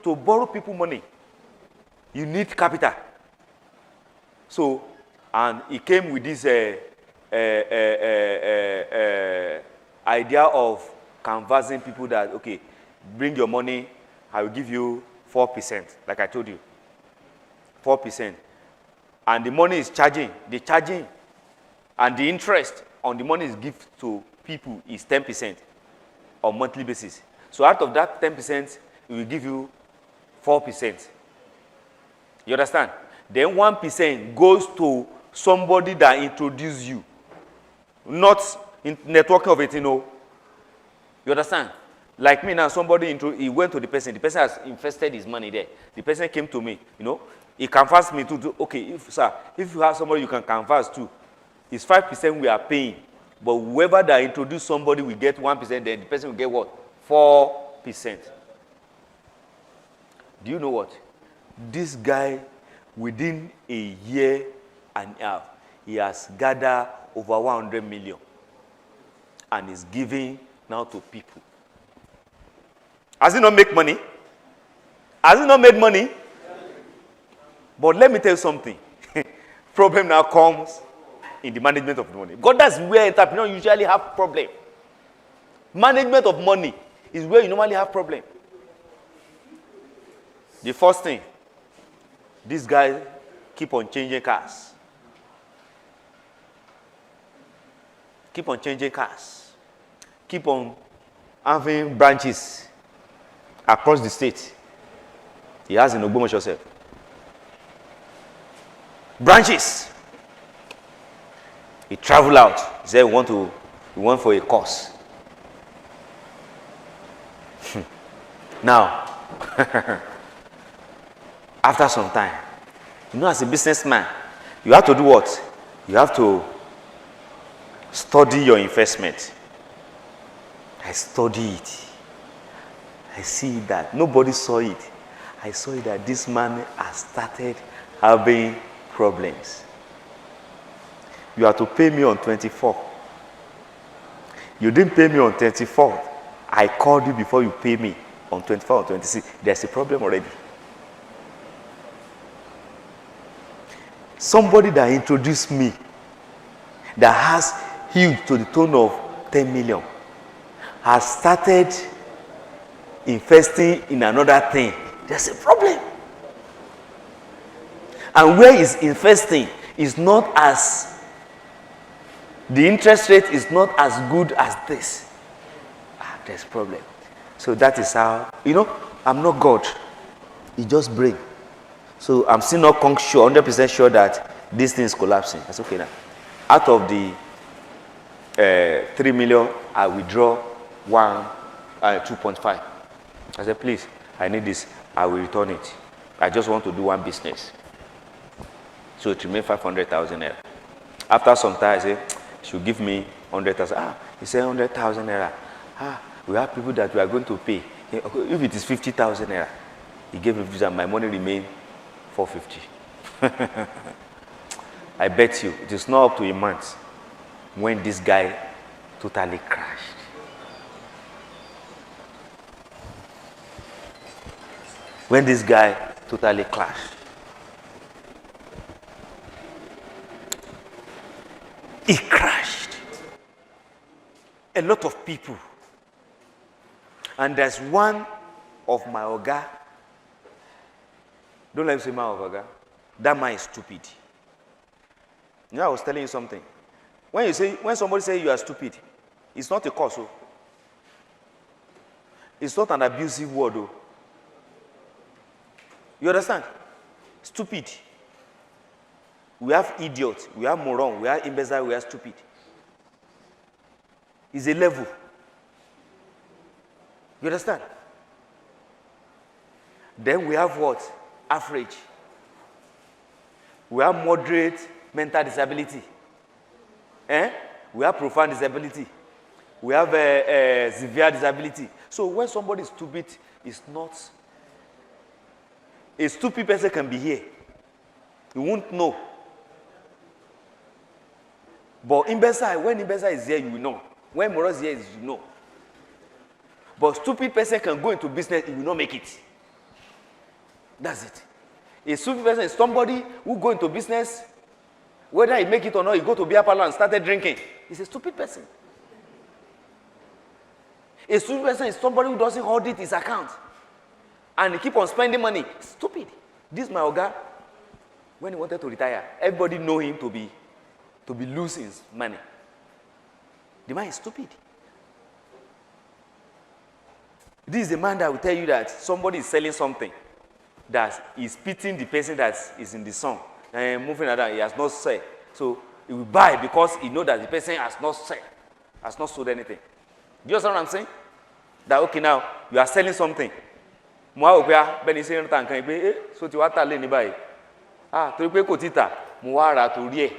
To borrow people money, you need capital. So, and he came with this idea of canvassing people that, okay, bring your money, I will give you 4%, like I told you. 4%. And the money is charging. The charging and the interest on the money is given to people is 10% on monthly basis. So out of that 10%, it will give you 4%. You understand? Then 1% goes to somebody that introduced you. Not in networking of it, You understand? Like me now, he went to the person has invested his money there. The person came to me, he canvassed me to do, okay, if you have somebody you can canvass to, it's 5% we are paying. But whoever that introduced somebody will get 1%, then the person will get what? 4%. Do you know what? This guy, within a year and a half, he has gathered over 100 million and is giving now to people. Has he not make money? Has he not made money? But let me tell you something. Problem now comes in the management of the money. God, that's where entrepreneurs usually have problem. Management of money is where you normally have problem. The first thing, this guy keep on changing cars. Keep on changing cars. Keep on having branches across the state. He has in Ogbomoso yourself. Branches. He travel out. He said he went for a course. Now, after some time, as a businessman, you have to do what? You have to study your investment. I study it. I see that nobody saw it. I saw it that this man has started having problems. You have to pay me on 24th. You didn't pay me on 24th. I called you before you pay me on 24th or 26th. There's a problem already. Somebody that introduced me that has huge to the tune of 10 million has started investing in another thing. There's a problem. And where he's investing is not as, the interest rate is not as good as this. There's a problem. So that is how, I'm not God. it just break. So I'm still not 100% sure that this thing is collapsing. I said, okay now. Out of the 3 million, I withdraw 2.5. I said, please, I need this. I will return it. I just want to do one business. So it remained 500,000 naira. After some time, I said, she'll give me 100,000. He said 100,000 naira. We have people that we are going to pay. If it is 50,000 naira, he gave me 50,000. My money remained 450. I bet you, it is not up to a month when this guy totally crashed. When this guy totally crashed. He crashed. A lot of people. And there's one of my oga. Don't let me say my oga. That man is stupid. You know, I was telling you something. When somebody says you are stupid, it's not a curse. It's not an abusive word. You understand? Stupid. We have idiot, we have moron, we have imbecile, we have stupid. It's a level. You understand? Then we have what? Average. We have moderate mental disability. We have profound disability. We have severe disability. So when somebody is stupid, it's not. A stupid person can be here. You won't know. But imbecile, when imbecile is here, you will know. When moron is here, you know. But stupid person can go into business, he will not make it. That's it. A stupid person is somebody who go into business, whether he make it or not, he go to beer parlor and started drinking. He's a stupid person. A stupid person is somebody who doesn't audit his account. And he keep on spending money. Stupid. This my oga, when he wanted to retire, everybody know him to be losing his money. The man is stupid. This is the man that will tell you that somebody is selling something that is pitying the person that is in the song and moving around. He has not sold. So he will buy because he knows that the person has not sold anything. Do you understand what I'm saying? That okay, now you are selling something. Moi au père ben ici on kan pe so ti wa ta le ni báyìí. Torí pé kò ti tà, mo wá ra torí ẹ̀.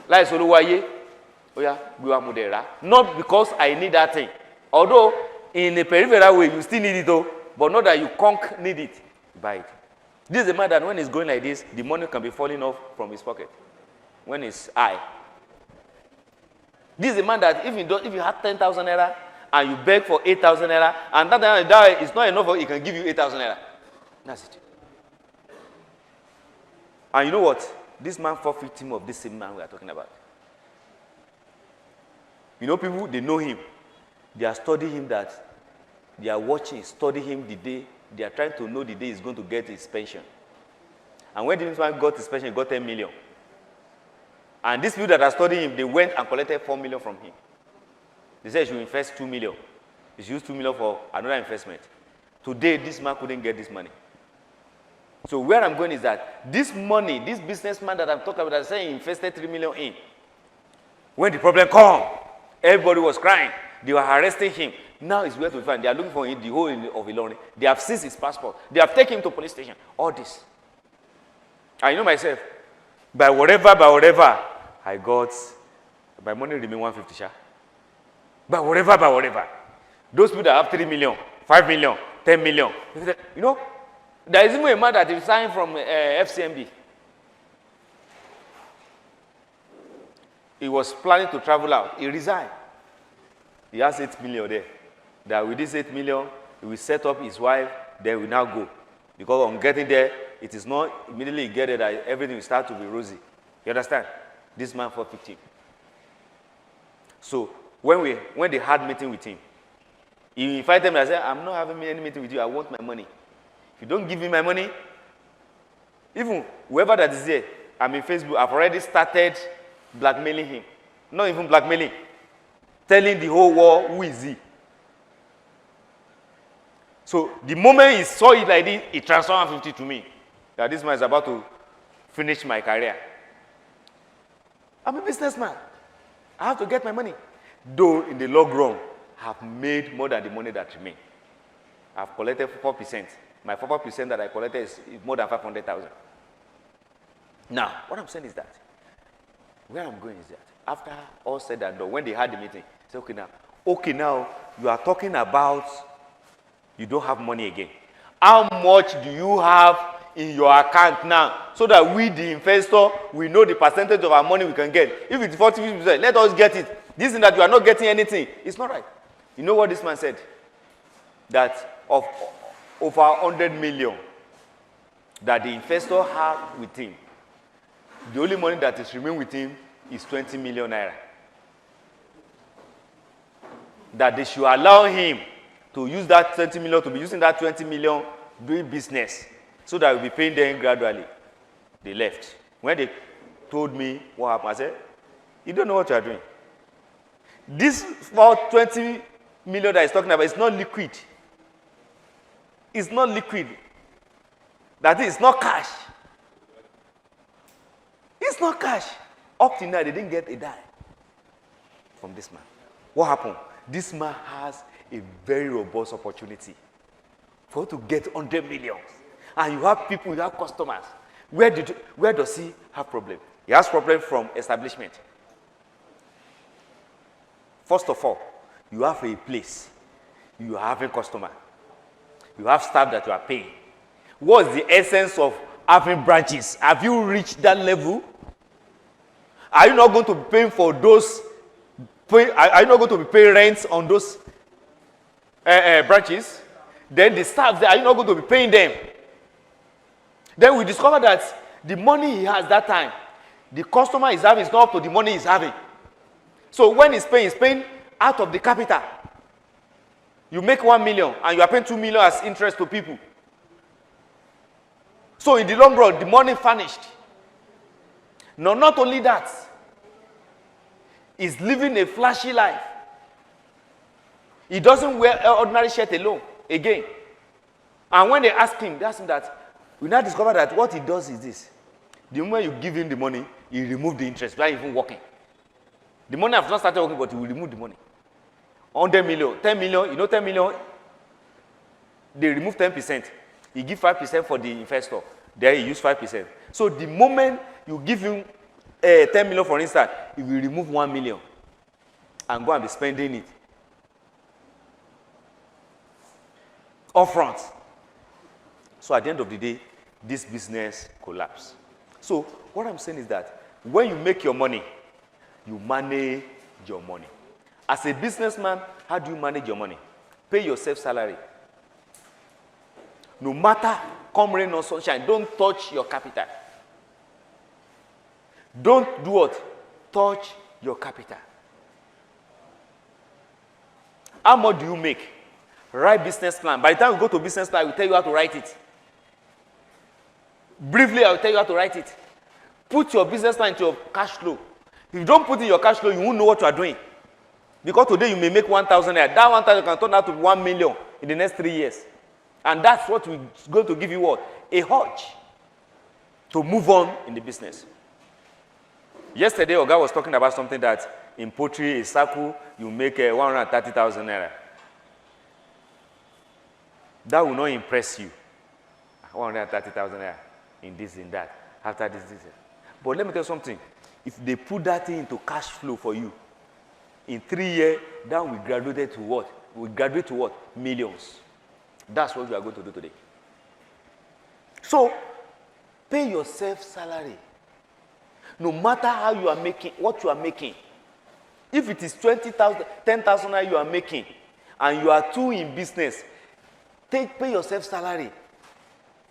Láì solo wáyé. Oya, gbe wa mo de ra. Not because I need that thing. Although in a peripheral way you still need it though, but not that you conk need it. Buy it. This is a man that when he's going like this, the money can be falling off from his pocket. When it's high. This is a man that if you have 10,000 naira and you beg for 8,000 naira, and that is not enough for he can give you 8,000 naira. That's it. And you know what? This man fell victim of this same man we are talking about. You know, people, they know him. They are studying him that they are watching, studying him the day. They are trying to know the day he's going to get his pension. And when this man got his pension, he got 10 million. And these people that are studying him, they went and collected 4 million from him. They said he should invest 2 million. He should use 2 million for another investment. Today, this man couldn't get this money. So where I'm going is that this money, this businessman that I'm talking about, that saying he invested 3 million in, when the problem come, everybody was crying. They were arresting him. Now it's where to find. They are looking for him, the whole of Ilorin. They have seized his passport. They have taken him to police station. All this. I know myself. By whatever, I got, my money remain 150, sha. By whatever. Those people that have 3 million, 5 million, 10 million. You know, there is even a man that is signed from FCMB. He was planning to travel out. He resigned. He has 8 million there. That with this 8 million, he will set up his wife, then we now go. Because on getting there, it is not immediately you get it that everything will start to be rosy. You understand? This man for 15. So when they had meeting with him, he invited me and said, I'm not having any meeting with you, I want my money. If you don't give me my money, even whoever that is there, I'm in Facebook, I've already started blackmailing him. Not even blackmailing. Telling the whole world who is he. So the moment he saw it like this, he transferred 150 to me. That this man is about to finish my career. I'm a businessman. I have to get my money. Though in the long run, I have made more than the money that remains. I've collected 4%. My 4% that I collected is more than 500,000. Now, what I'm saying is that, where I'm going is that, after all said and done, when they had the meeting, they said, okay, now, you are talking about you don't have money again. How much do you have in your account now? So that we, the investor, we know the percentage of our money we can get. If it's 40%, let us get it. This is that you are not getting anything. It's not right. You know what this man said? That of over 100 million that the investor had with him, the only money that is remaining with him is 20 million naira. That they should allow him to use that 20 million, to be using that 20 million doing business, so that we'll be paying them gradually. They left. When they told me what happened, I said, you don't know what you are doing. This about 20 million that he's talking about is not liquid. It's not liquid. That is, it's not cash. It's not cash. Up till now, they didn't get a dime from this man. What happened? This man has a very robust opportunity for you to get 100 million. And you have people, you have customers. Where does he have problem? He has problem from establishment. First of all, you have a place. You are having customer. You have staff that you are paying. What's the essence of having branches? Have you reached that level? Are you not going to be paying for those? Are you not going to be paying rents on those branches? Then the staff there, are you not going to be paying them? Then we discover that the money he has that time, the customer is having is not up to the money he's having. So when he's paying out of the capital. You make 1 million and you are paying 2 million as interest to people. So in the long run, the money vanished. No, not only that, he's living a flashy life. He doesn't wear ordinary shirt alone again. And when they ask him that, we now discover that what he does is this. The moment you give him the money, he remove the interest without even working. The money has not started working, but he will remove the money. 100 million, 10 million, you know 10 million, they remove 10%. He give 5% for the investor. There he use 5%. So the moment you give him 10 million, for instance, he will remove 1 million and go and be spending it upfront. So at the end of the day, this business collapsed. So what I'm saying is that when you make your money, you manage your money. As a businessman, how do you manage your money? Pay yourself salary. No matter come rain or sunshine, don't touch your capital. Don't do what? Touch your capital. How much do you make? Write business plan. By the time you go to business plan, I will tell you how to write it. Briefly, I will tell you how to write it. Put your business plan into your cash flow. If you don't put in your cash flow, you won't know what you are doing. Because today you may make 1,000 naira. That 1,000 can turn out to 1 million in the next 3 years. And that's what we're going to give you what? A urge to move on in the business. Yesterday, Oga was talking about something that in poultry, a circle, you make 130,000 naira. That will not impress you. 130,000 naira in this, in that, after this. But let me tell you something. If they put that into cash flow for you, in 3 years, that will graduate to what? We graduate to what? Millions. That's what we are going to do today. So, pay yourself salary. No matter how you are making, what you are making. If it is 20,000, 10,000 you are making, and you are two in business, pay yourself salary.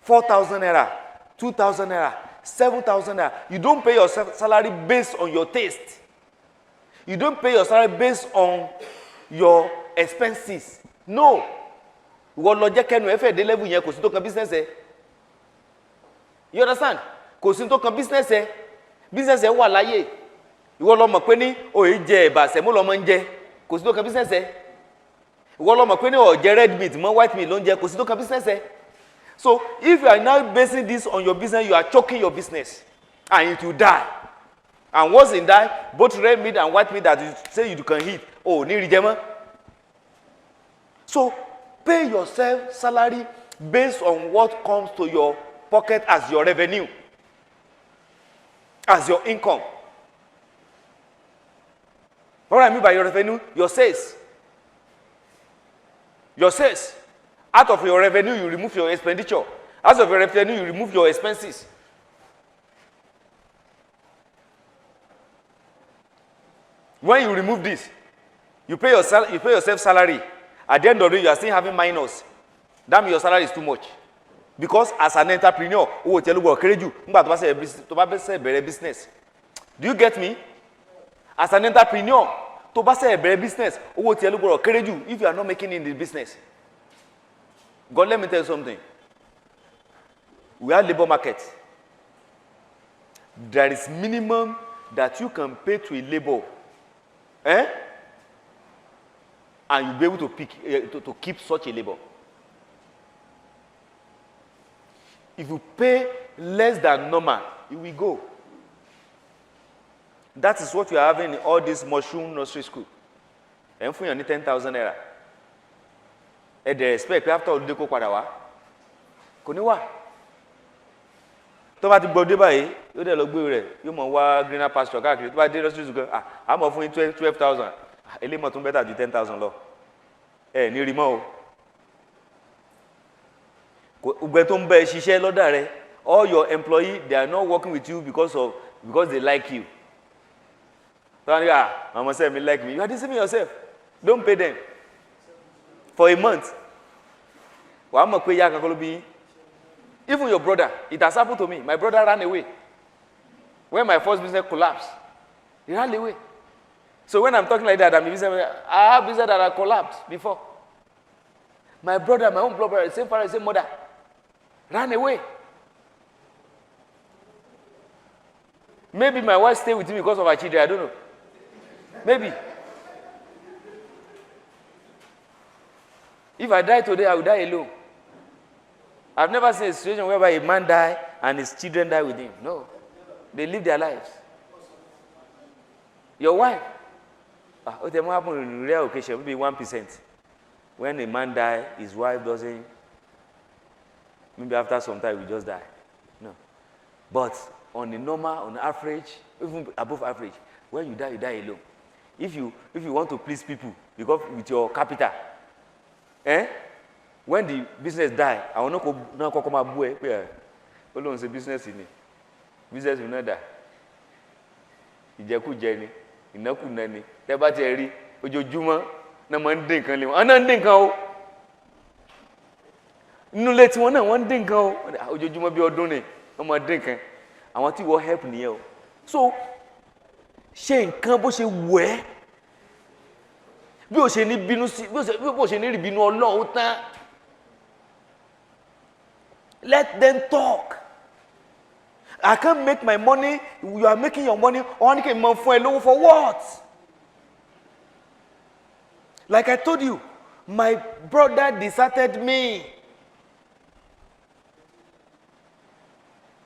4,000 naira, 2,000 naira, 7,000 naira. You don't pay yourself salary based on your taste. You don't pay your salary based on your expenses. No. You understand? Business. Business wà láyé. Ìwọ ló mọ̀ pé ní o yìí jẹ ẹ̀bà sẹ̀mú ló mọ̀ ń jẹ. Kò sí tó kan business. Wọ́n lọ́mọ pé ní ọ̀jẹ̀ red meat mọ́ white meat ló ń jẹ kò sí tó kan business ẹ. So if you are now basing this on your business, you are choking your business and it will die. And once it die, both red meat and white meat that you say you can eat, oh, ní rí jẹ mọ́. So pay yourself salary based on what comes to your pocket as your revenue, as your income. What I mean by your revenue, your sales. Your sales. Out of your revenue, you remove your expenditure. Out of your revenue, you remove your expenses. When you remove this, you pay yourself salary. At the end of the day, you are still having minus. That means your salary is too much. Because as an entrepreneur, business. Do you get me? As an entrepreneur, to buy a business, if you are not making it in the business. God, let me tell you something. We are labor market. There is minimum that you can pay to a labor. And you'll be able to keep such a labor. If you pay less than normal, it will go. That is what we are having in all this mushroom nursery school. And for you need 10,000 naira. And they expect after all the go kwadawa. Koniwa. Tó bá ti gbọ́ dé báyìí, yóò dé lọ gbé rẹ̀, yóò mọ̀ wá greener pasture káàkiri. Tó bá dé nursery school, I'm offering 12,000. Elémọ̀ tún better ju 10,000 lọ. Ní rí mọ́ o. Ugbe tó ń bẹ ṣiṣẹ́ lọ́dà rẹ̀, all your employees, they are not working with you because they like you. Mama said, me like me. You are deceiving yourself. Don't pay them. For a month. Even your brother, it has happened to me. My brother ran away. When my first business collapsed, he ran away. So when I'm talking like that, I have business that I collapsed before. My brother, my own brother, same father, same mother, ran away. Maybe my wife stayed with me because of her children, I don't know. Maybe. If I die today, I will die alone. I've never seen a situation whereby a man die and his children die with him. No. They live their lives. Your wife. What happen in rare occasion? Maybe 1%. When a man die, his wife doesn't. Maybe after some time, we just die. No. But on the normal, on average, even above average, when you die alone. If you want to please people, because with your capital, when the business die, I will not come up with a business in it. Business will not die. Ìjẹkú jẹ ni, ìnákùná ni, tẹ́ bá ti rí ojoojúmọ́ náà máa ń dín nǹkan lé wọn. Àná ń dín nǹkan o. Nínú ilé tí wọ́n náà wọ́n ń dín nǹkan o. Ojoojúmọ́ bí ọdún ni, wọ́n máa dín nǹkan. Àwọn tí wọ́n help nìyẹn o. So, ṣe nǹkan bó ṣe wù ẹ́. Bí o ṣe ní bínú sí, bí o ṣe ní rí bínú Ọlọ́run tán. Let them talk. I can't make my money. You are making your money. Only can man for what? Like I told you, my brother deserted me.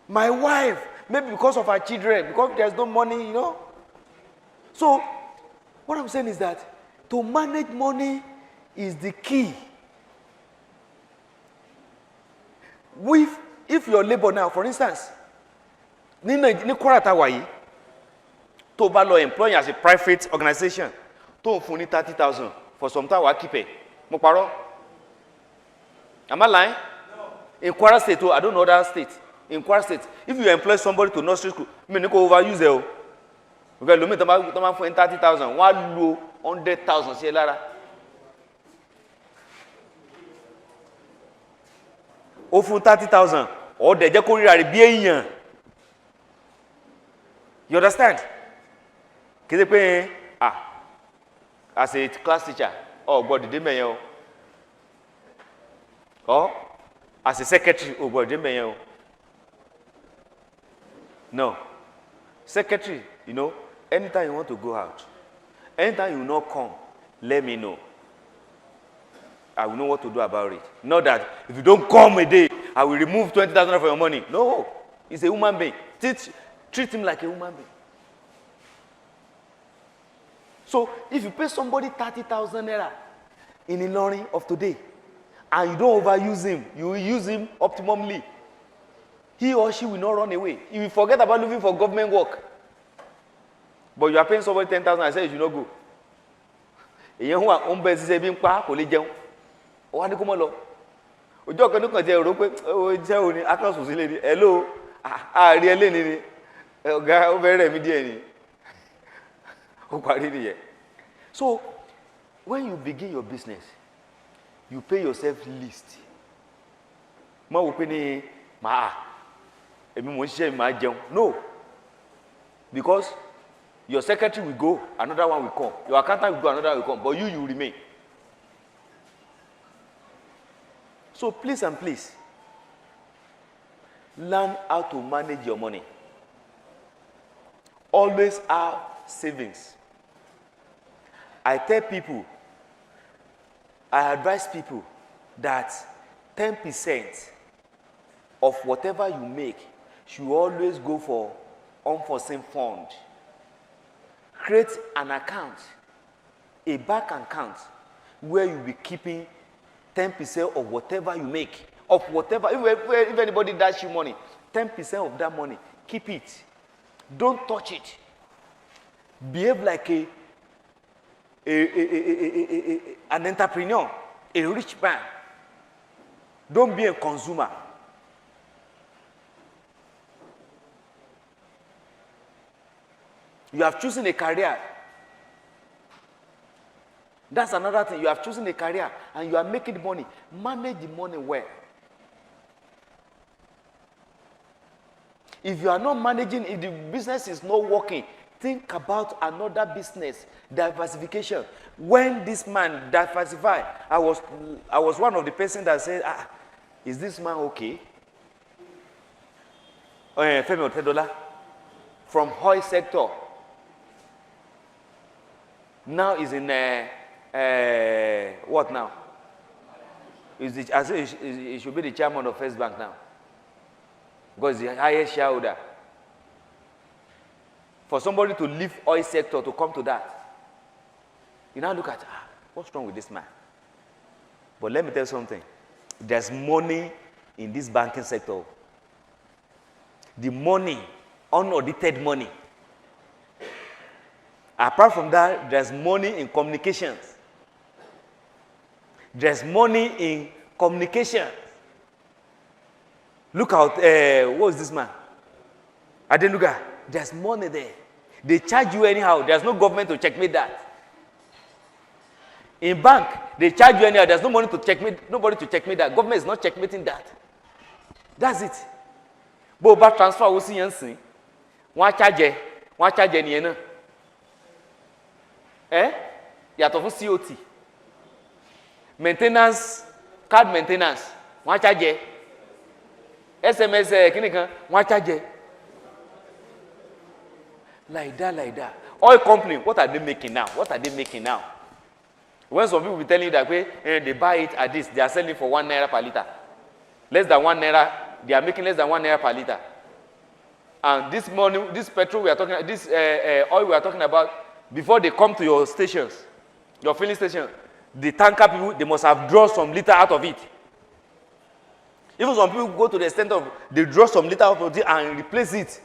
My wife, maybe because of her children, because there's no money, So, what I'm saying is that to manage money is the key. If your labor now, for instance, ní Kwarata wáyé, tó bá lọ employ as a private organization, tó ń fún ní 30,000 for some time, wàá keep it. Mo parọ́? Am I lying? No. In Kwara State, I don't know other state. In Kwara State, if you employ somebody to nursery school, you can overuse it. Because you make 30,000, one low 100,000 sí lára. Ó fún 30,000, or they just call it bí èèyàn. You understand? Kì í ṣe pé as a class teacher, God dìde mẹ́yẹn o. Or as a secretary, God dìde mẹ́yẹn o. No. Secretary, anytime you want to go out, anytime you not come, let me know. I will know what to do about it. Not that if you don't come a day, I will remove 20,000 from your money. No, he's a human being. Treat him like a human being. So if you pay somebody 30,000 naira in Ilorin of today, and you don't overuse him, you will use him optimally, he or she will not run away. You will forget about looking for government work. But you are paying somebody 10,000 and say you should not go. Èyàn wà ó ń bẹ ṣiṣẹ́ bí ń pa kò lè jẹun. Ó wá ní kó mọ́ lọ. Ọjọ́ kan ní kàn jẹ́ rò pé ó jẹ́ òní akásùn sílé ni. Hello, àárí ẹlẹ́ni ni. Ọ̀gá ó fẹ́ rẹ̀ mí díẹ̀ ni. Ó parí nìyẹn. So when you begin your business, you pay yourself least. Má wò pé ní èmi mò ń ṣiṣẹ́ mi máa jẹun. No. Because your secretary will go, another one will come. Your accountant will go, another one will come. But you remain. So please and please, learn how to manage your money. Always have savings. I tell people, I advise people that 10% of whatever you make should always go for unforeseen fund. Create an account, a bank account, where you'll be keeping 10% of whatever you make, of whatever, if anybody dash you money, 10% of that money, keep it. Don't touch it. Behave like an entrepreneur, a rich man. Don't be a consumer. You have chosen a career. That's another thing. You have chosen a career and you are making money. Manage the money well. If you are not managing, if the business is not working, think about another business, diversification. When this man diversified, I was one of the person that said, is this man okay? Femi Otedola, from oil sector. Now he's in what now? I say he should be the chairman of First Bank now, because he's the highest shareholder. For somebody to leave oil sector to come to that, you now look at what's wrong with this man? But let me tell you something. There's money in this banking sector. The money, unaudited money. Apart from that, there's money in communications. There's money in communications. Look out, what is this man? Adenuga, there's money there. They charge you anyhow. There's no government to checkmate that. In bank, they charge you anyhow. There's no money to checkmate, nobody to checkmate that. Government is not checkmating that. That's it. But about transfer, we see yansin. One charge any na. Yàtọ̀ fún COT. Maintenance, card maintenance, wọ́n charge. SMS kíni kan, wọ́n charge. Like that. Oil company, what are they making now? When some people be telling you that they buy it at this, they are selling for 1 naira per liter. Less than 1 naira, they are making less than 1 naira per liter. And this money, this petrol we are talking about, this oil we are talking about, before they come to your stations, your filling station, the tanker people, they must have drawn some liter out of it. Even some people go to the extent of they draw some liter out of it and replace it.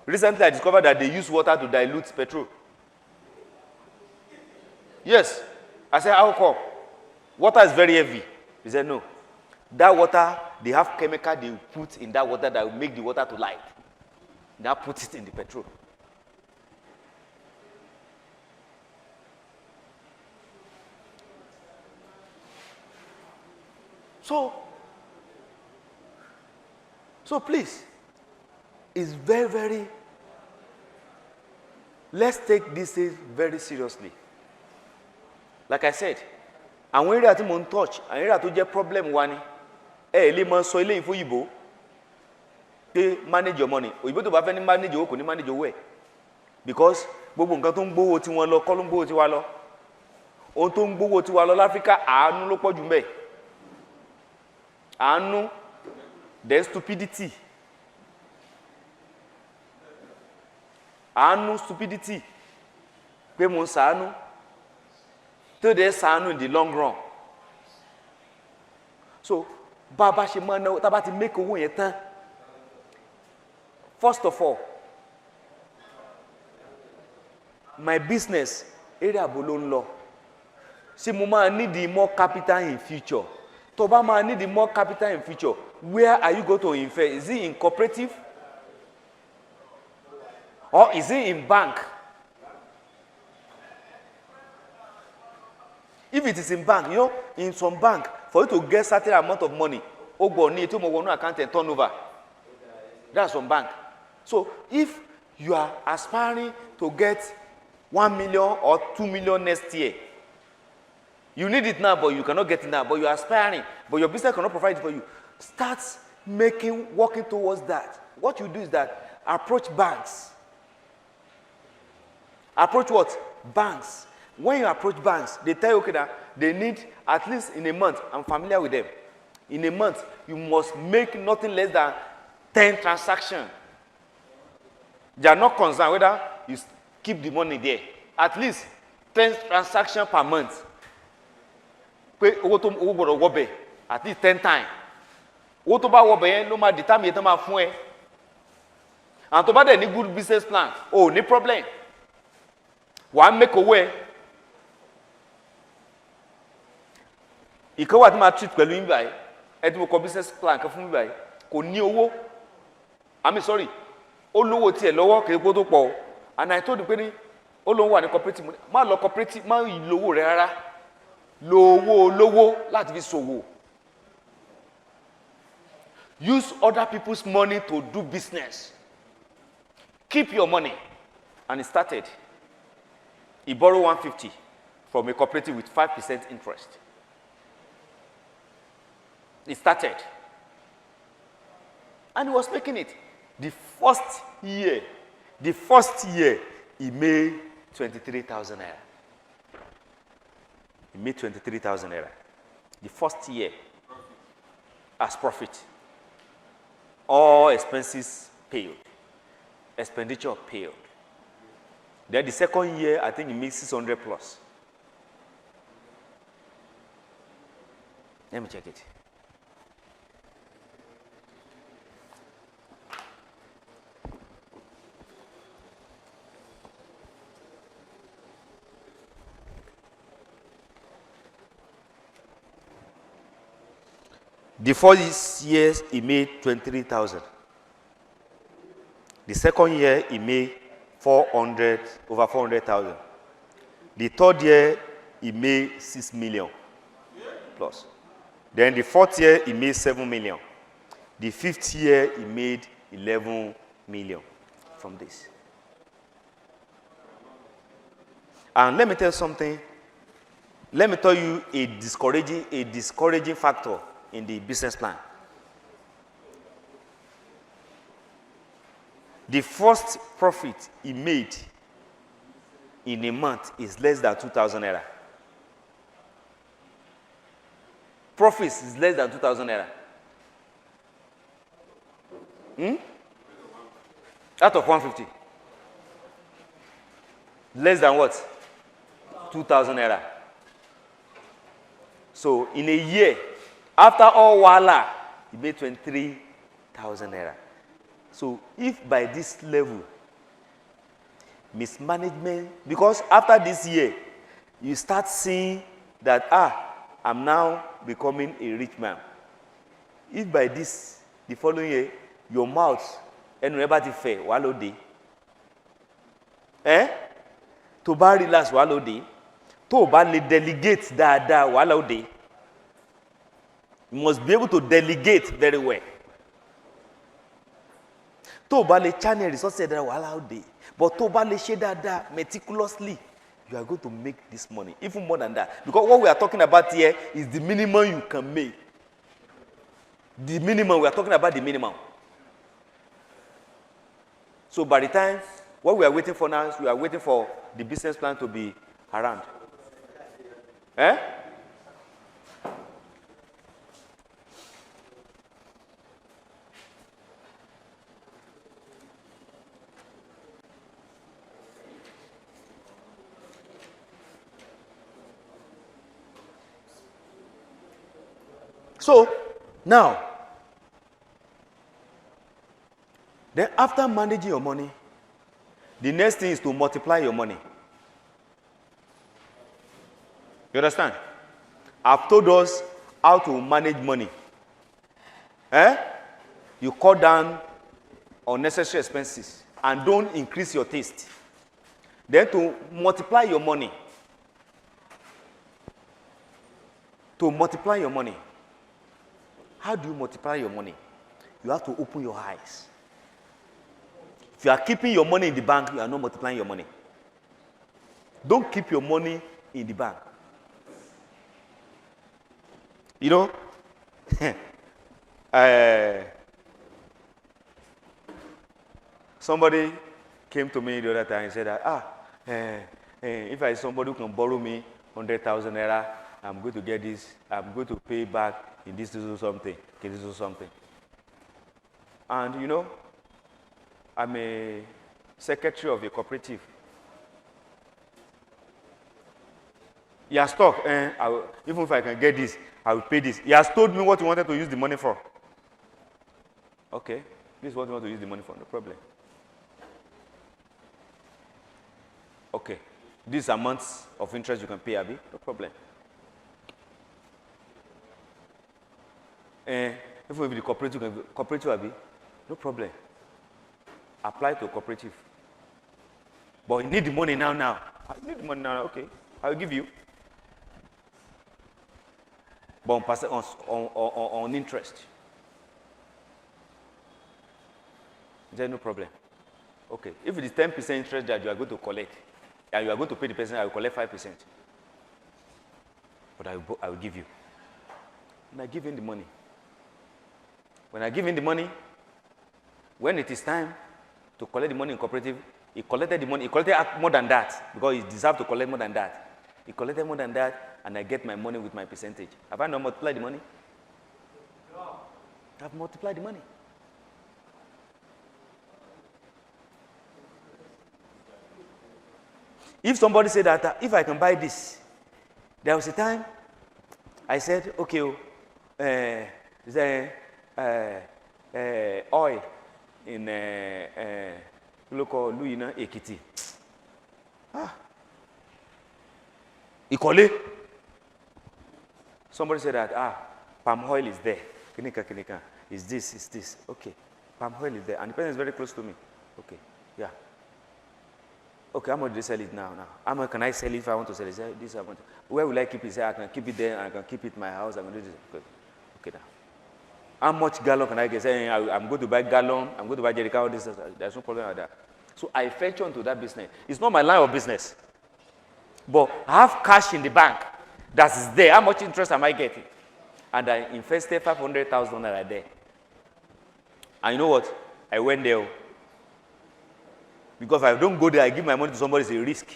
Recently, I discovered that they use water to dilute petrol. Yes. I said, how come? Water is very heavy. He said, no. That water, they have chemical they put in that water that will make the water to light. Now put it in the petrol. So please, it's very, let's take this thing very seriously. Like I said, àwọn area tí mo ń touch, àwọn area tó jẹ́ problem wa ni. Lè mọ sọ ilé ìfún òyìnbó pé manage your money. Òyìnbó tó bá fẹ́ ní manage owó kò ní manage owó ẹ̀. Because gbogbo nǹkan tó ń gbówó tí wọ́n lọ kọ́ ló ń gbówó tí wá lọ. ohun tó ń gbówó tiwa lọ láfíríkà àánú ló pọ̀ jù ńbẹ̀. Àánú, then stupidity. Àánú, stupidity. Pé mo ń ṣàánú. Tó dẹ̀ ṣàánú in the long run. So, bàbá ṣe máa náwó, tá bá ti make owó yẹn tán. First of all, my business area bo ló ń lọ. Ṣé mo máa need more capital in future? Tó bá máa need more capital in future, where are you going to invest? Is it in cooperative? Or is it in bank? If it is in bank, you know, in some bank, for you to get certain amount of money, ogbo ní ètò mo wọnú account and turnover. That's some bank. So if you are aspiring to get 1 million or 2 million next year, you need it now, but you cannot get it now, but you are aspiring, but your business cannot provide it for you. Start working towards that. What you do is that approach banks. Approach what? Banks. When you approach banks, they tell you, okay, that they need at least in a month. I'm familiar with them. In a month, you must make nothing less than 10 transactions. They are not concerned whether you keep the money there. At least 10 transactions per month. At least 10 times. What about no matter determine it fún ẹ. And to buy any good business plan, oh, no problem. Wàá make away. Ìkọ́ wà tí máa treat pẹ̀lú yín báyìí, ẹ tí mo kọ business plan kan fún mi báyìí, kò ní owó. Sorry, ó lówó tiẹ̀ lọ́wọ́ kì í kó tó pọ̀. And I told him pé ní ó lóun wà ní cooperative, má lọ cooperative, má lówó rẹ̀ rárá. Lówó láti fi ṣòwò. Use other people's money to do business. Keep your money. And he started. He borrowed 150 from a cooperative with 5% interest. He started. And he was making it. The first year, he made 23,000 naira. He made 23,000 naira. The first year as profit. All expenses paid. Expenditure paid. Then the second year, I think he made 600 plus. Let me check it. The first year, he made 23,000. The second year, he made over 400,000. The third year, he made 6 million plus. Then the fourth year, he made 7 million. The fifth year, he made 11 million from this. And let me tell you something. Let me tell you a discouraging factor in the business plan. The first profit he made in a month is less than 2,000 naira. Profits is less than 2,000 naira. Out of 150. Less than what? 2,000 naira. So in a year, after all wala, he made 23,000 naira. So if by this level, mismanagement, because after this year, you start seeing that, I'm now becoming a rich man. If by this, the following year, your mouth, and nobody fair, wallow day. To ba relax, wallow day. To ba le delegate da, wallow day. You must be able to delegate very well. To ba le channel resources that wallow day. But to ba le share da meticulously, you are going to make this money, even more than that. Because what we are talking about here is the minimum you can make. The minimum, we are talking about the minimum. So by the time, what we are waiting for now is we are waiting for the business plan to be around. Eh? So, now, then after managing your money, the next thing is to multiply your money. You understand? I've told us how to manage money. You cut down unnecessary expenses and don't increase your taste. Then to multiply your money. To multiply your money. How do you multiply your money? You have to open your eyes. If you are keeping your money in the bank, you are not multiplying your money. Don't keep your money in the bank. You know, somebody came to me the other time and said that, if I somebody who can borrow me 100,000 naira, I'm going to get this, I'm going to pay back in this to do something, in this to do something. And you know, I'm a secretary of a cooperative. He has talked, even if I can get this, I will pay this. He has told me what he wanted to use the money for. Okay, this is what you want to use the money for, no problem. Okay, this amounts of interest you can pay, Abi, no problem. If we be the cooperative, Abi, no problem. Apply to a cooperative. But you need the money now. I need the money now, okay, I will give you. But on interest. There's no problem. Okay. If it is 10% interest that you are going to collect, and you are going to pay the person, I will collect 5%. But I will give you. And I give him the money. When I give him the money, when it is time to collect the money in cooperative, he collected the money. He collected more than that because he deserved to collect more than that. He collected more than that, and I get my money with my percentage. Have I not multiplied the money? No. I've multiplied the money. If somebody said that, if I can buy this, there was a time I said, okay, oil in local Louina Ekiti. Ikole. Somebody said that, palm oil is there. Kinika. Is this. Okay. Palm oil is there. And the person is very close to me. Okay. Yeah. Okay, how much do you sell it now? How much can I sell it if I want to sell it? Say, this I want to. Where will I keep it? Say, I can keep it there and I can keep it in my house. I'm going to do this. Okay, now. How much gallon can I get? Say, I'm going to buy gallon. I'm going to buy jerrycan. All this. There's no problem with that. So I venture into that business. It's not my line of business. But I have cash in the bank that is there. How much interest am I getting? And I invested 500,000 naira there. And you know what? I went there. Because if I don't go there, I give my money to somebody, it's a risk.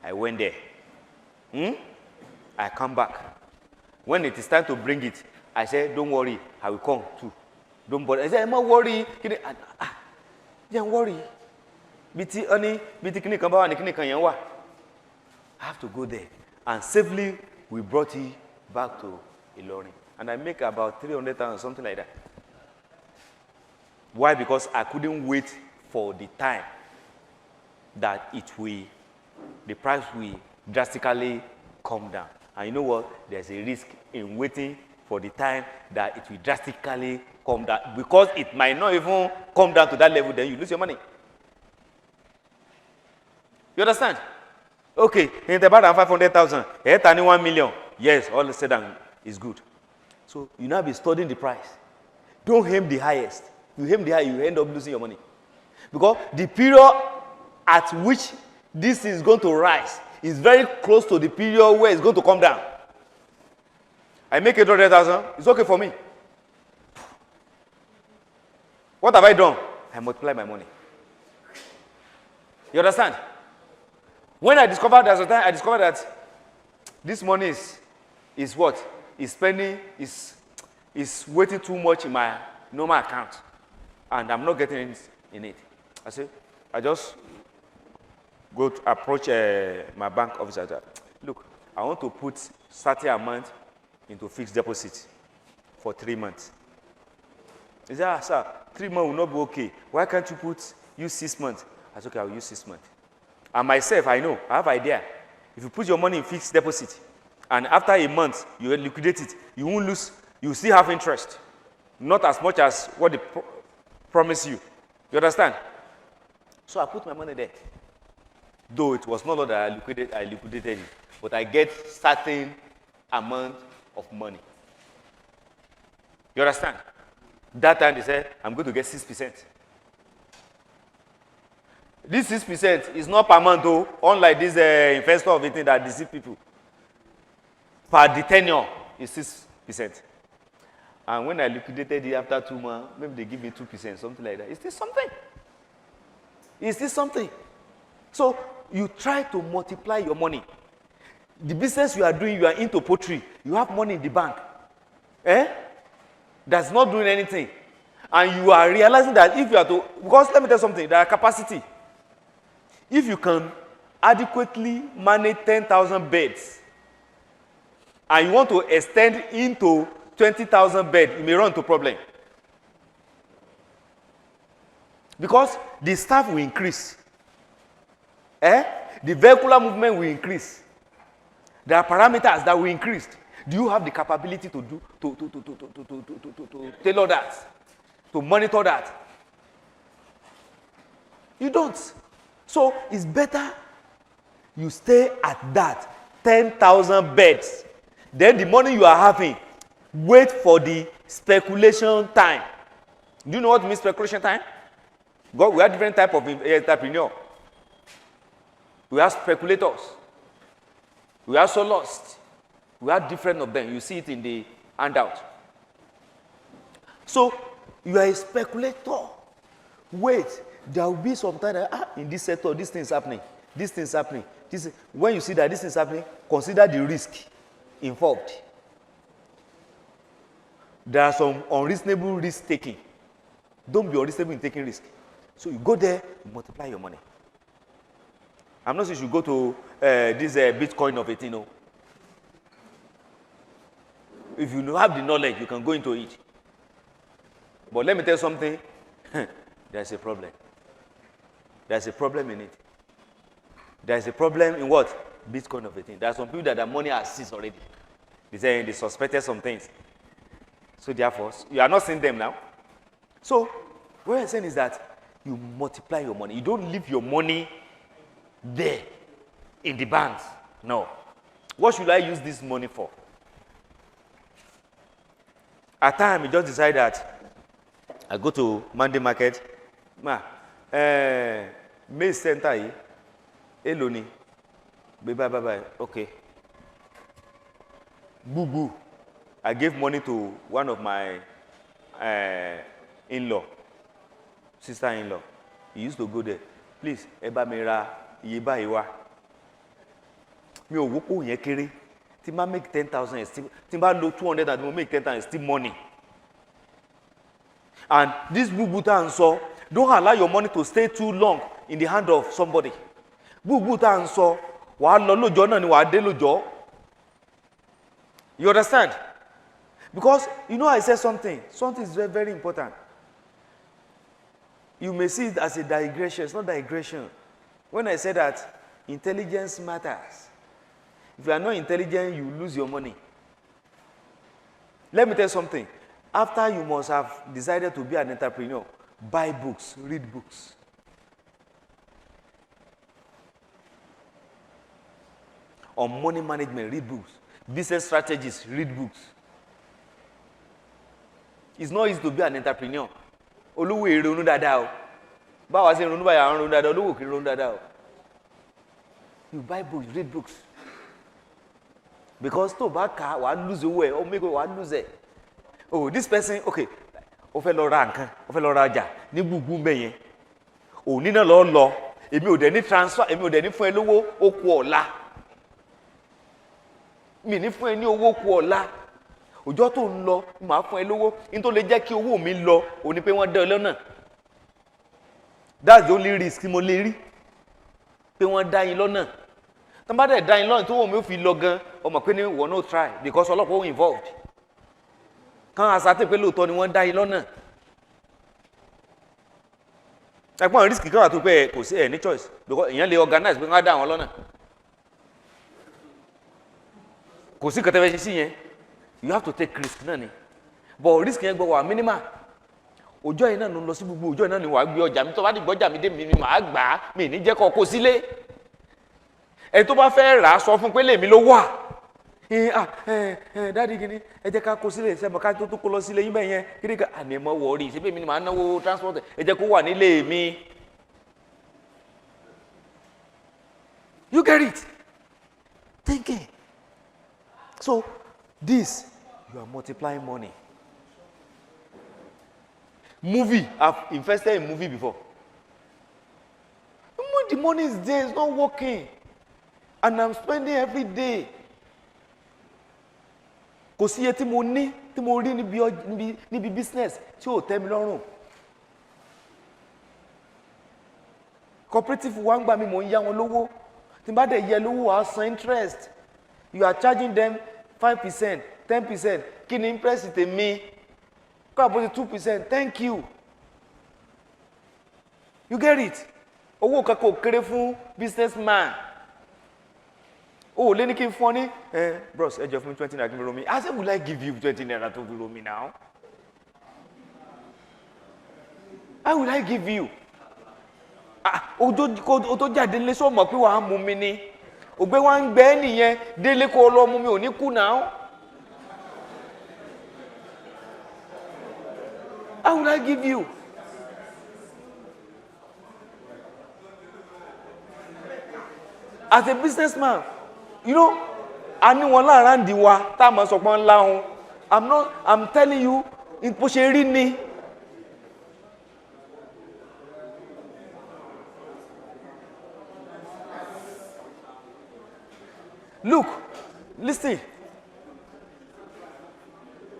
I went there. I come back. When it is time to bring it, I say, don't worry, I will come too. Don't bother. I say, I'm not worried. Don't worry. I have to go there. And safely, we brought it back to Ilorin. And I make about 300,000, something like that. Why? Because I couldn't wait for the time that the price will drastically come down. And you know what? There's a risk in waiting for the time that it will drastically come down. Because it might not even come down to that level, then you lose your money. You understand? Okay, in about 500,000, 1 million. Yes, all said and is good. So you now be studying the price. Don't aim the highest. You aim the high, you end up losing your money. Because the period at which this is going to rise is very close to the period where it's going to come down. I make 800,000, it's okay for me. What have I done? I multiply my money. You understand? When I discovered that this money is what? Is spending, is waiting too much in my normal account. And I'm not getting anything in it. I say, I just go to approach my bank officer. Look, I want to put certain amount into fixed deposit for 3 months. He said, sir, 3 months will not be okay. Why can't you use 6 months? I said, okay, I'll use 6 months. And myself, I know, I have idea. If you put your money in fixed deposit, and after a month, you liquidate it, you won't lose, you still have interest. Not as much as what they promise you. You understand? So I put my money there. Though it was not that I liquidated it, but I get certain amount of money. You understand? That time they said, I'm going to get 6%. This 6% is not per month, though, unlike this investor of it that deceive people. Per the tenure is 6%. And when I liquidated it after 2 months, maybe they give me 2%, something like that. Is this something? Is this something? So you try to multiply your money. The business you are doing, you are into poultry. You have money in the bank. That's not doing anything. And you are realizing that if you are to, because let me tell you something, there are capacity. If you can adequately manage 10,000 beds, and you want to extend into 20,000 beds, you may run into problem. Because the staff will increase. The vehicular movement will increase. There are parameters that will increase. Do you have the capability to do to tailor that? To monitor that? You don't. So it's better you stay at that 10,000 beds. Then the money you are having, wait for the speculation time. Do you know what means speculation time? God, we have different type of entrepreneur. We have speculators. We have so lost. We have different of them. You see it in the handout. So you are a speculator. Wait, there will be some time that in this sector, this thing is happening. This thing is happening. When you see that this thing is happening, consider the risk involved. There are some unreasonable risk taking. Don't be unreasonable in taking risk. So you go there, you multiply your money. I'm not saying you should go to this Bitcoin of it, you know. If you have the knowledge, you can go into it. But let me tell you something. There's a problem. There's a problem in it. There's a problem in what? Bitcoin of a thing. There are some people that their money has ceased already. They suspected some things. So therefore, you are not seeing them now. So what I'm saying is that you multiply your money. You don't leave your money there in the banks. No. What should I use this money for? At times, I just decide that I go to Monday market. May center, Eloni. Bye. Okay. Boo. I gave money to one of my in-law, sister-in-law. He used to go there. Please, Eba Mera, Yeba Iwa. Me o wopo yen kere. Timba make 10,000 still. Timba low 200 and will make 10,000 still money. And this bubuta and so, don't allow your money to stay too long in the hand of somebody. Bubuta and so, wa lo jo ni wa de lojo. You understand? Because, you know, I said something. Something is very, very important. You may see it as a digression. It's not digression. When I say that intelligence matters. If you are not intelligent, you lose your money. Let me tell you something. After you must have decided to be an entrepreneur, buy books, read books. On money management, read books. Business strategies, read books. It's not easy to be an entrepreneur. Olúwo ìrònú dáadáa o. Báwa ṣe ìrònú báyà ìrònú dáadáa, olúwo kì í ìrònú dáadáa o. You buy books, read books. Because tó bá kà wàá lose owó ẹ̀, ó make wàá lose ẹ̀. Oh, this person, okay, ó fẹ́ lọ ra nǹkan, ó fẹ́ lọ ra ọjà ní gbùngbùn bẹ́ẹ̀ yẹn. Òní náà lọ, èmi ò dẹ̀ ní transfer, èmi ò dẹ̀ ní fún ẹ lówó, ó kù ọ̀la. mi ní fún ẹ ní owó kù ọ̀la ọjọ́ tó ń lọ màá fún ẹ lówó ní tó lè jẹ́ kí owó mi lọ ò ní pé wọ́n dá ẹ lọ́nà. That's the only risk mo lè rí pé wọ́n dá yín lọ́nà. Tán bá dẹ̀ dá yín lọ́nà tó wọ́n mi ò fi lọ gan ọmọ pé ní wọ́n no try because ọlọ́pàá ó involved. Kán asàtì pé lóòótọ́ ni wọ́n dá yín lọ́nà. Ẹ̀gbọ́n risk kan wà tó pé kò sí ẹ̀ ní choice because èèyàn lè organize pé wọ́n á dá wọn lọ́nà. Kò sí kẹtẹ́fẹ́ ṣe sí yẹn you have to take risk náà ni but risk yẹn gbọ́ wà minimal. Ọjọ́ yìí náà ló ń lọ sí gbogbo ọjọ́ yìí náà ni wàá gbé ọjà mi tó bá di gbọ́jà mi dé mi màá gbà á mi ní jẹ́ kó kó sílé. Ẹni tó bá fẹ́ rà á sọ fún pé lèmi ló wà. Dáàdi kìíní ẹ jẹ́ ká kó sílé ṣe mọ̀ ká tó kó lọ sílé yín bẹ́ẹ̀ yẹn kí ni ká àní mọ̀ wọ̀ọ́rì ṣé bẹ́ẹ̀ mi ni màá náwó transport ẹ jẹ́ kó wà nílé mi. You get it? Thinking. So this you are multiplying money. Movie, I've invested in movie before. The money is there, it's not working. And I'm spending every day. Kò sí iye tí mo rí níbi business tí ò tẹ́ mi lọ́rùn. Cooperative wa ń gbà mí mò ń yá wọn lówó. Tí n bá dẹ̀ yẹ lówó wàá san interest. You are charging them 5%, 10%. Kí ni interest tèmi? Kọ́ àbójú 2%. Thank you. You get it? Owó kankan ò kéré fún businessman. Lé ní kí n fún ọ ní bros ẹ jọ fún mi 20 naira kí n fi romi. I said will I give you 20 naira to fi romi now? How will I give you? O tó jáde lé sọ mọ̀ pé wàá mú mi ni. Ògbé wa ń gbẹ́ nìyẹn délé kó lọ mú mi ò ní kú náà. How will I give you? As a businessman, you know, anyone around the wa, tá ma sọ pé ńlá hun. I'm telling you, bó ṣe rí ni. Look, listen.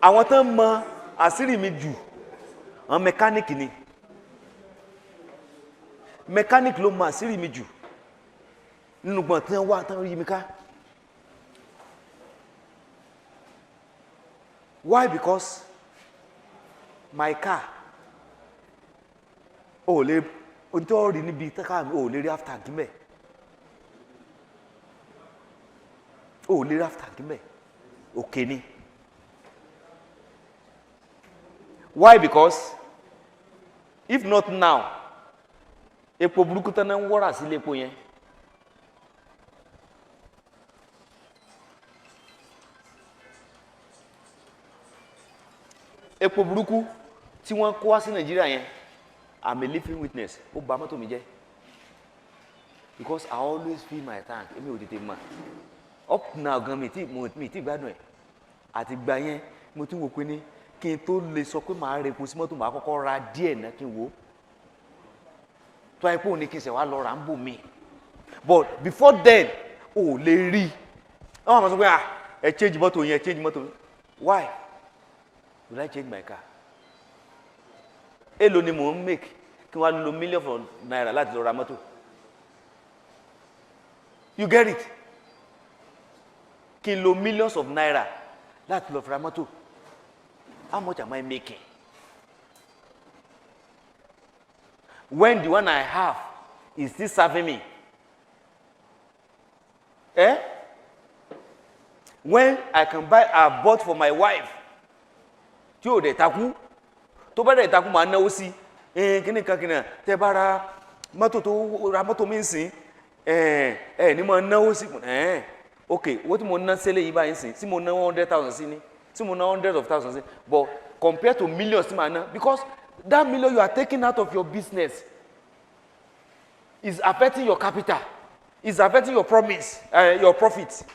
Àwọn tán mọ àṣírí mi jù, àwọn mechanic ni. Mechanic ló mọ àṣírí mi jù. Nínú gbọ̀n tí wọ́n wá tán rí mi ká. Why? Because my car ohun tó rí níbi car mi lè rí half tank mẹ́. Lè rí half tank mẹ́. Òkè ni. Why? Because if not now, epo burúkú tán náà ń wọ́rà sílé epo yẹn. Epo burúkú tí wọ́n kó wá sí Nàìjíríà yẹn, I'm a living witness. Ó bà mọ́tò mi jẹ́. Because I always fill my tank. Èmi ò tètè mọ̀. Up now gan mi tí gbádùn ẹ̀. Àti gbà yẹn mo tún wò pé ní kí n tó lè sọ pé màá repo sí mọ́tò màá kọ́kọ́ ra díẹ̀ náà kí n wò. Tó àìpé òní kí n ṣe wá lọ rà ń bò mí. But before then, lè rí. Àwọn àmọ́ sọ pé ẹ change mọ́tò yẹn, change mọ́tò. Why? Will I change my car? Èló ni mò ń make kí wọ́n lo millions of naira láti lọ ra mọ́tò. You get it? Kí n lo millions of naira láti lọ ra mọ́tò. How much am I making? When the one I have is still serving me? When I can buy a boat for my wife, tí ò dẹ̀ takú, tó bá dẹ̀ takú máa náwó sí, kíní tẹ́ bá ra mọ́tò mi ń sìn, ní máa náwó sí, okay, owó tí mo ná sílé yìí báyìí sìn, tí mo ná 100,000 sí ní, tí mo ná hundreds of thousands sí, but compared to millions tí máa ná, because that million you are taking out of your business is affecting your capital, is affecting your your profit.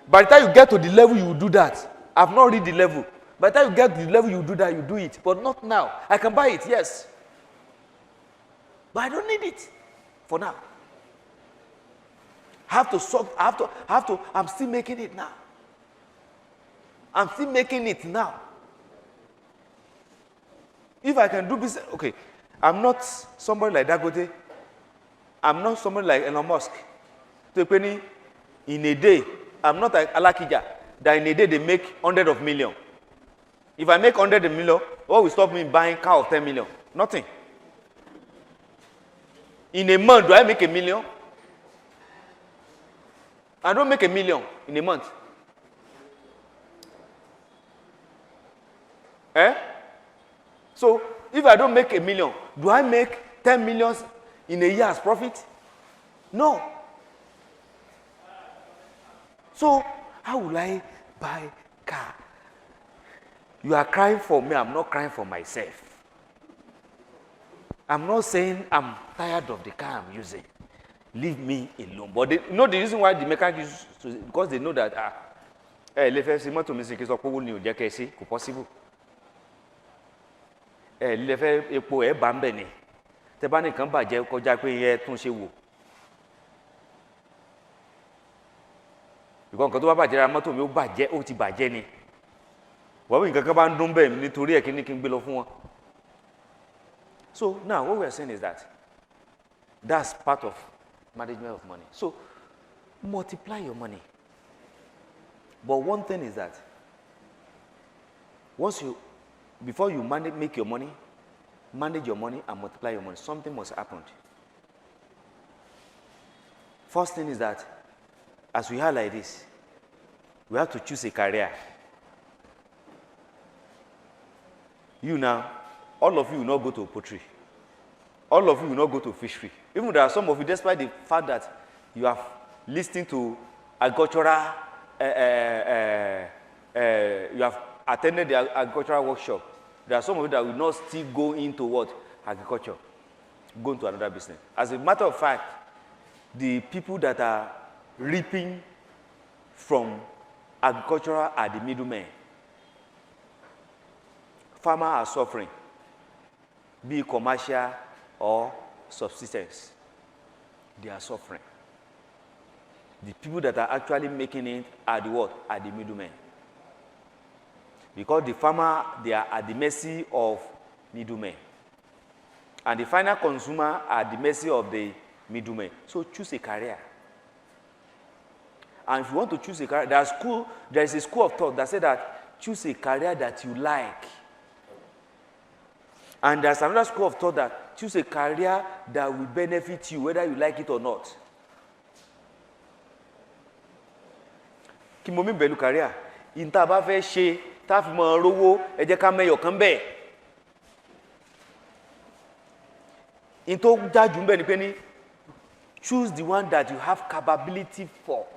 By the time you get to the level you will do that. I've not reached the level. By the time you get to the level you do that, you do it. But not now. I can buy it, yes. But I don't need it for now. have to solve, I'm still making it now. I'm still making it now. If I can do business, okay, I'm not somebody like Dagote. I'm not somebody like Elon Musk. In a day, I'm not like Alakija, that in a day they make 100 of million. If I make 100 million, what will stop me buying car of 10 million? Nothing. In a month, do I make $1 million? I don't make $1 million in a month. So, if I don't make $1 million, do I make 10 millions in a year as profit? No. So, how will I buy car? You are crying for me, I'm not crying for myself. I'm not saying I'm tired of the car I'm using. Leave me alone. But the reason why the mechanic is because they know that le fẹ́ ṣe mọ́tò mi sì kí sọ pé owó ni ò jẹ́ kẹ́ ṣe kò possible. Le fẹ́ epo ẹ̀ bá ń bẹ̀ ni. Tẹ́ bá nìkan bàjẹ́ kọjá pé ẹ tún ṣe wò. Ìkọ́ nǹkan tó bá bàjẹ́ ra mọ́tò mi ó ti bàjẹ́ ni. Wọ́n bí nǹkan kan bá ń dún bẹ́ẹ̀ nítorí ẹ̀ kí ni kí n gbé lọ fún wọn. So now what we are saying is that that's part of management of money. So multiply your money. But one thing is that before you make your money, manage your money and multiply your money, something must happen. First thing is that as we are like this, we have to choose a career. You now, all of you will not go to poultry. All of you will not go to fishery. Even there are some of you, despite the fact that you have listened to agricultural, you have attended the agricultural workshop, there are some of you that will not still go into what? Agriculture. Go into another business. As a matter of fact, the people that are reaping from agricultural are the middlemen. Farmers are suffering, be it commercial or subsistence. They are suffering. The people that are actually making it are the what? Are the middlemen. Because the farmer, they are at the mercy of middlemen. And the final consumer are at the mercy of the middlemen. So choose a career. And if you want to choose a career, there is a school of thought that says that choose a career that you like. And there's another school of thought that choose a career that will benefit you, whether you like it or not. Kí mo mi bẹ̀lú career? Ìta bá fẹ́ ṣe, tá fi mọ rówó, ẹ jẹ́ ká mẹ́yọ̀ kan bẹ́ẹ̀. In tó jájú ń bẹ̀ ni pé ní choose the one that you have capability for.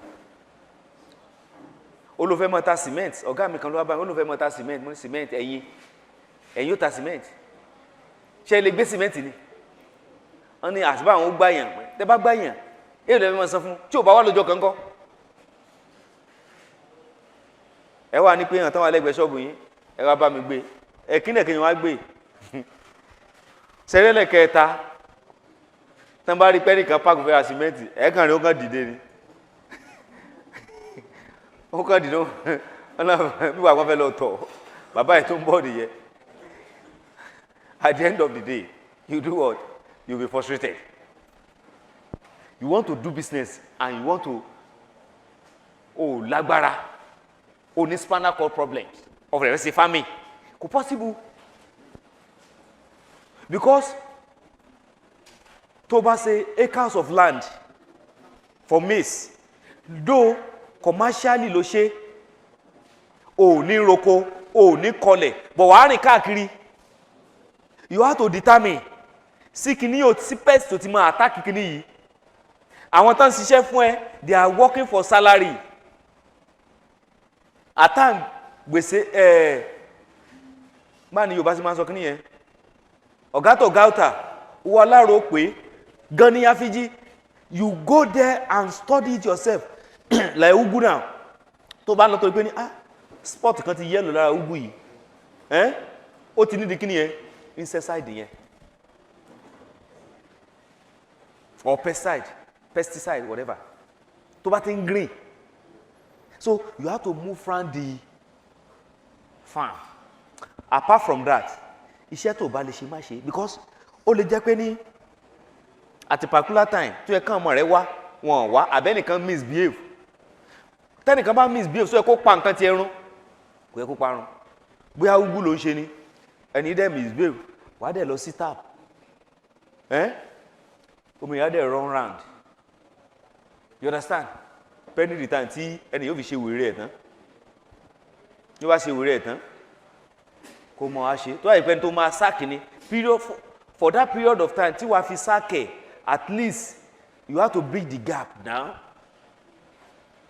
Olùfẹ́ mọ ta cement, ọ̀gá mi kan ló wá bá mi, olùfẹ́ mọ ta cement, mo ní cement ẹ̀yin ó ta cement. Ṣé lè gbé cement ni? Wọ́n ní àṣìbá àwọn ó gbàyàn, tẹ́ bá gbàyàn, èyí lè fi mọ san fún, tí ò bá wà lọ́jọ́ kan kọ́. Ẹ wà ní pé èèyàn tán wà lẹ́gbẹ̀ẹ́ ṣọ́ọ̀bù yín, ẹ wá bá mi gbé, ẹ kí nìkan wá gbé. Ṣẹlẹ̀ kẹta, tán bá rí pẹ́ẹ́nì kan pàgùn fẹ́ ra cement, ẹ kàn rí ó kàn dìde ni. Ó kàn dìde ó, bí wàá wọ́n fẹ́ lọ tọ̀, bàbá ẹ̀ tó ń bọ̀ nìyẹn. At the end of the day, you do what? You'll be frustrated. You want to do business and you want to, lágbára, ní spinal cord problems, of the family. It's possible. Because, Toba say acres of land for maize, though commercially lo ṣe, ní roko, ní kọlẹ̀, but wàá rìn káàkiri. You have to determine sí kíní yóò sí pest tó ti máa attack kíní yìí. Àwọn tán ṣiṣẹ́ fún ẹ, they are working for salary. At time gbèsè máa ní Yorùbá sí máa sọ kíní yẹn. Ọ̀gá tó gáútà, owó aláró pé gan ní Afiji, you go there and study it yourself. Like ugu now. Tó bá lọ tó pé ní spot kan ti yellow lára ugu yìí. Ó ti ní di kíní yẹn. Insecticide yẹn or pesticide, whatever. tó bá ti ń green. So you have to move around the farm. Apart from that, iṣẹ́ tó bá lè ṣe má ṣe, because ó lè jẹ́ pé ní at a particular time tó yẹ kán ọmọ rẹ wá wọn wá àbẹ́nìkan misbehave. Tẹ́nìkan bá misbehave so yẹ kó pa nǹkan ti ẹrun kò yẹ kó parun. Bóyá ugu ló ń ṣe ni ẹni dẹ́ misbehave wàá dẹ̀ lọ sí tap. Omi ìyá dẹ̀ run round. You understand? Penny the time tí ẹni yóò fi ṣe wèrè ẹ̀ tán. Yóò bá ṣe wèrè ẹ̀ tán kó mọ wá ṣe. Tó wà ìpẹ́ni tó máa sáàkì ni period for that period of time tí wàá fi sáàkì at least you have to bridge the gap now.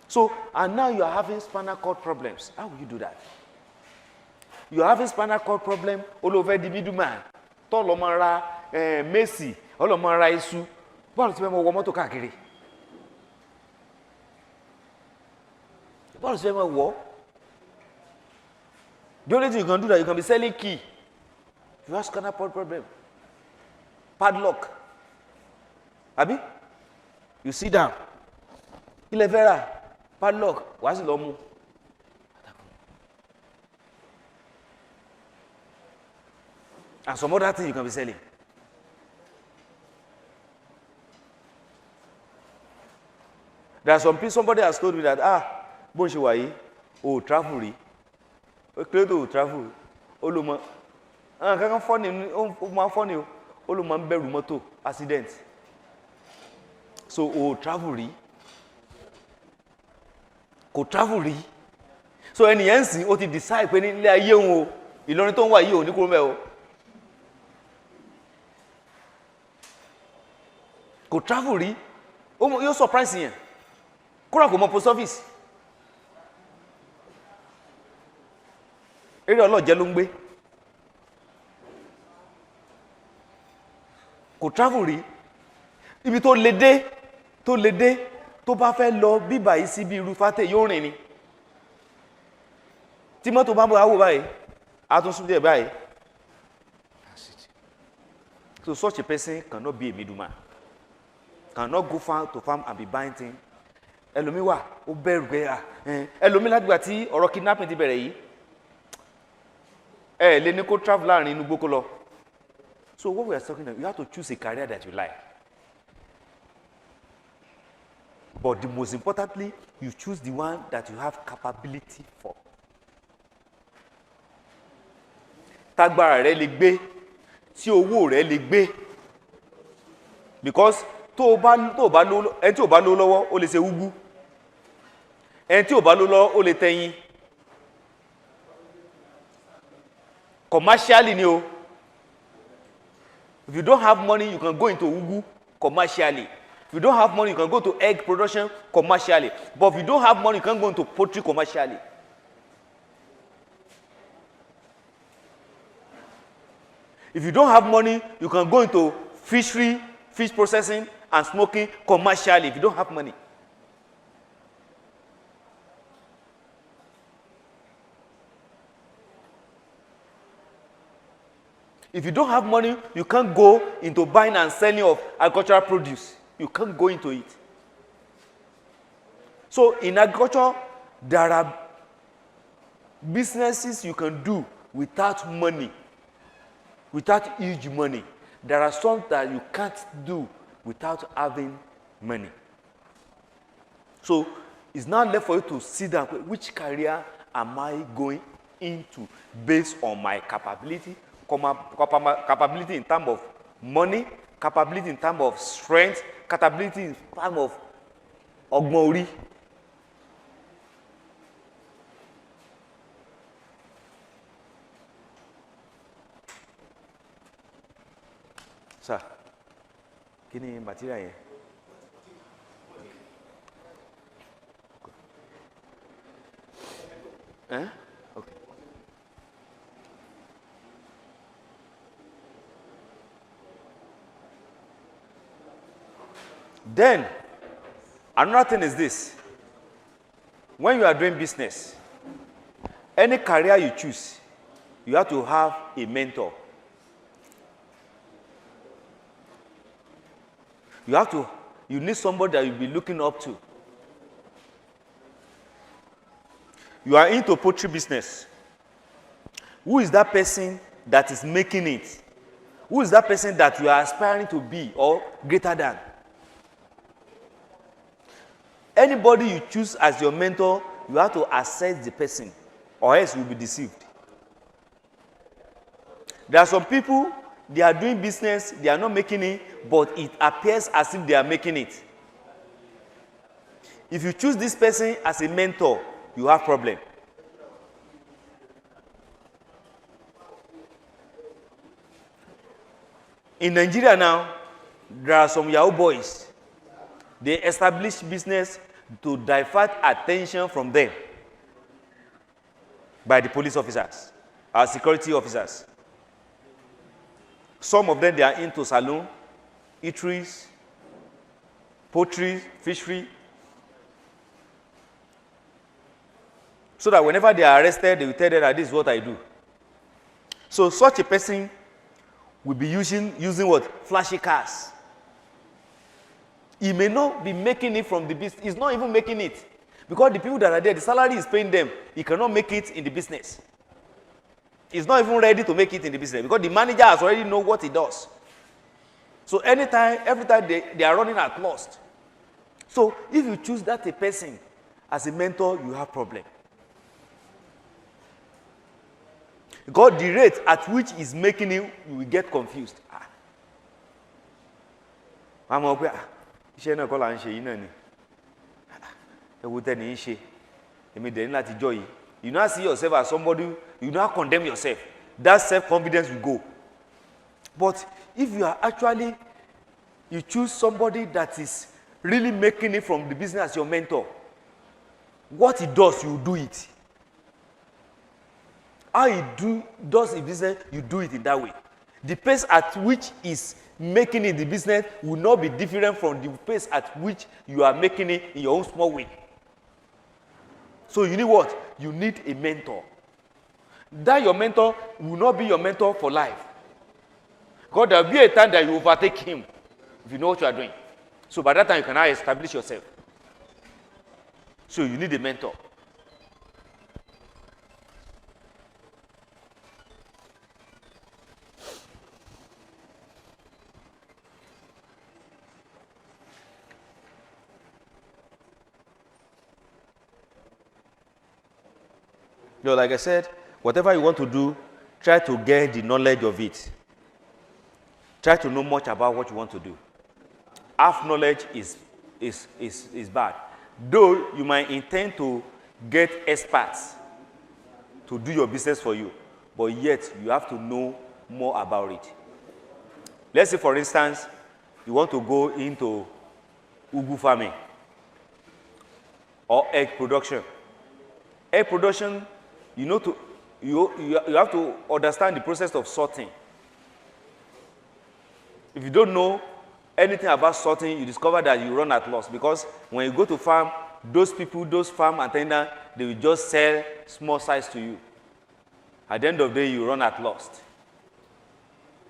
So and now you are having spinal cord problems. How will you do that? You are having spinal cord problem all over the middleman. Tó lọ máa ra Messi, ó lọ máa ra iṣu. Bọ́ọ̀lù ti fẹ́ mọ wọ mọ́tò káàkiri. Bọ́ọ̀lù ti fẹ́ mọ wọ. The only thing you can do that you can be selling key. You have spinal cord problem. Padlock. Abi? You sit down. Ilẹ̀ fẹ́ rà padlock wá sí lọ mú. And some other things you can be selling. There are some people, somebody has told me that, bó ṣe wà yìí, o travel rí. O clear to travel. O ló mọ. Kankan funny, o máa funny o. O ló máa ń bẹ̀rù mọ́tò accident. So o travel rí. Kò travel rí. So ẹni yẹn sìn ó ti decide pé ní ilé ayé òun o, Ìlọrin tó ń wà yìí ò ní kúrò mẹ́ o. Kò travel rí. Yóò surprise yẹn. Kúrò kò mọ post office. Eré ọlọ́jẹ́ ló ń gbé. Kò travel rí. Ibi tó le dé tó bá fẹ́ lọ bíbà yìí sí bí irú fátẹ̀ yóò rìn ni. Tí mọ́tò bá bọ́ àwọ̀ báyìí, a tún sún díẹ̀ báyìí. So such a person cannot be a middleman. Cannot go farm to farm and be buying things. Ẹlòmí wà ó bẹ̀rù pé ẹlòmí látìgbà tí ọ̀rọ̀ kidnapping ti bẹ̀rẹ̀ yìí lè ní kó travel láàrin inú gbókó lọ. So what we are talking about, you have to choose a career that you like. But the most importantly, you choose the one that you have capability for. Tágbára rẹ lè gbé, tí owó rẹ lè gbé. Because tó bá lówó, ẹni tí ò bá lówó lọ́wọ́ ó lè ṣe úgú. Ẹni tí ò bá lówó lọ́wọ́ ó lè tẹyin. Commercially ni o. If you don't have money, you can go into ugu commercially. If you don't have money, you can go to egg production commercially. But if you don't have money, you can go into poultry commercially. If you don't have money, you can go into fishery, fish processing and smoking commercially if you don't have money. If you don't have money, you can't go into buying and selling of agricultural produce. You can't go into it. So in agriculture, there are businesses you can do without money, without huge money. There are some that you can't do without having money. So it's now left for you to sit down. Which career am I going into based on my capability? Capability in terms of money, capability in terms of strength, capability in terms of ọgbọ́n orí. Sir, kí ni material yẹn? Okay. Then, another thing is this. When you are doing business, any career you choose, you have to have a mentor. You need somebody that you'll be looking up to. You are into poultry business. Who is that person that is making it? Who is that person that you are aspiring to be or greater than? Anybody you choose as your mentor, you have to assess the person, or else you'll be deceived. There are some people, they are doing business, they are not making it, but it appears as if they are making it. If you choose this person as a mentor, you have problem. In Nigeria now, there are some Yahoo boys. They establish business to divert attention from them by the police officers, our security officers. Some of them, they are into saloon, eateries, poultry, fishery. So that whenever they are arrested, they will tell them that this is what I do. So such a person will be using what? Flashy cars. He may not be making it from the business. He's not even making it. Because the people that are there, the salary is paying them. He cannot make it in the business. He's not even ready to make it in the business. Because the manager has already know what he does. So every time they are running at loss. So if you choose that a person as a mentor, you have problem. Because the rate at which he's making it, you will get confused. You now see yourself as somebody, you now condemn yourself. That self-confidence will go. But if you are actually, you choose somebody that is really making it from the business as your mentor, what he does, you do it. How he does the business, you do it in that way. The pace at which is making it the business will not be different from the pace at which you are making it in your own small way. So you need what? You need a mentor. That your mentor will not be your mentor for life. Because there will be a time that you overtake him if you know what you are doing. So by that time, you can now establish yourself. So you need a mentor. Like I said, whatever you want to do, try to get the knowledge of it. Try to know much about what you want to do. Half knowledge is bad. Though you might intend to get experts to do your business for you, but yet you have to know more about it. Let's say, for instance, you want to go into ugu farming or egg production. Egg production, you have to understand the process of sorting. If you don't know anything about sorting, you discover that you run at loss, because when you go to farm, those farm attendants, they will just sell small size to you. At the end of the day, you run at loss.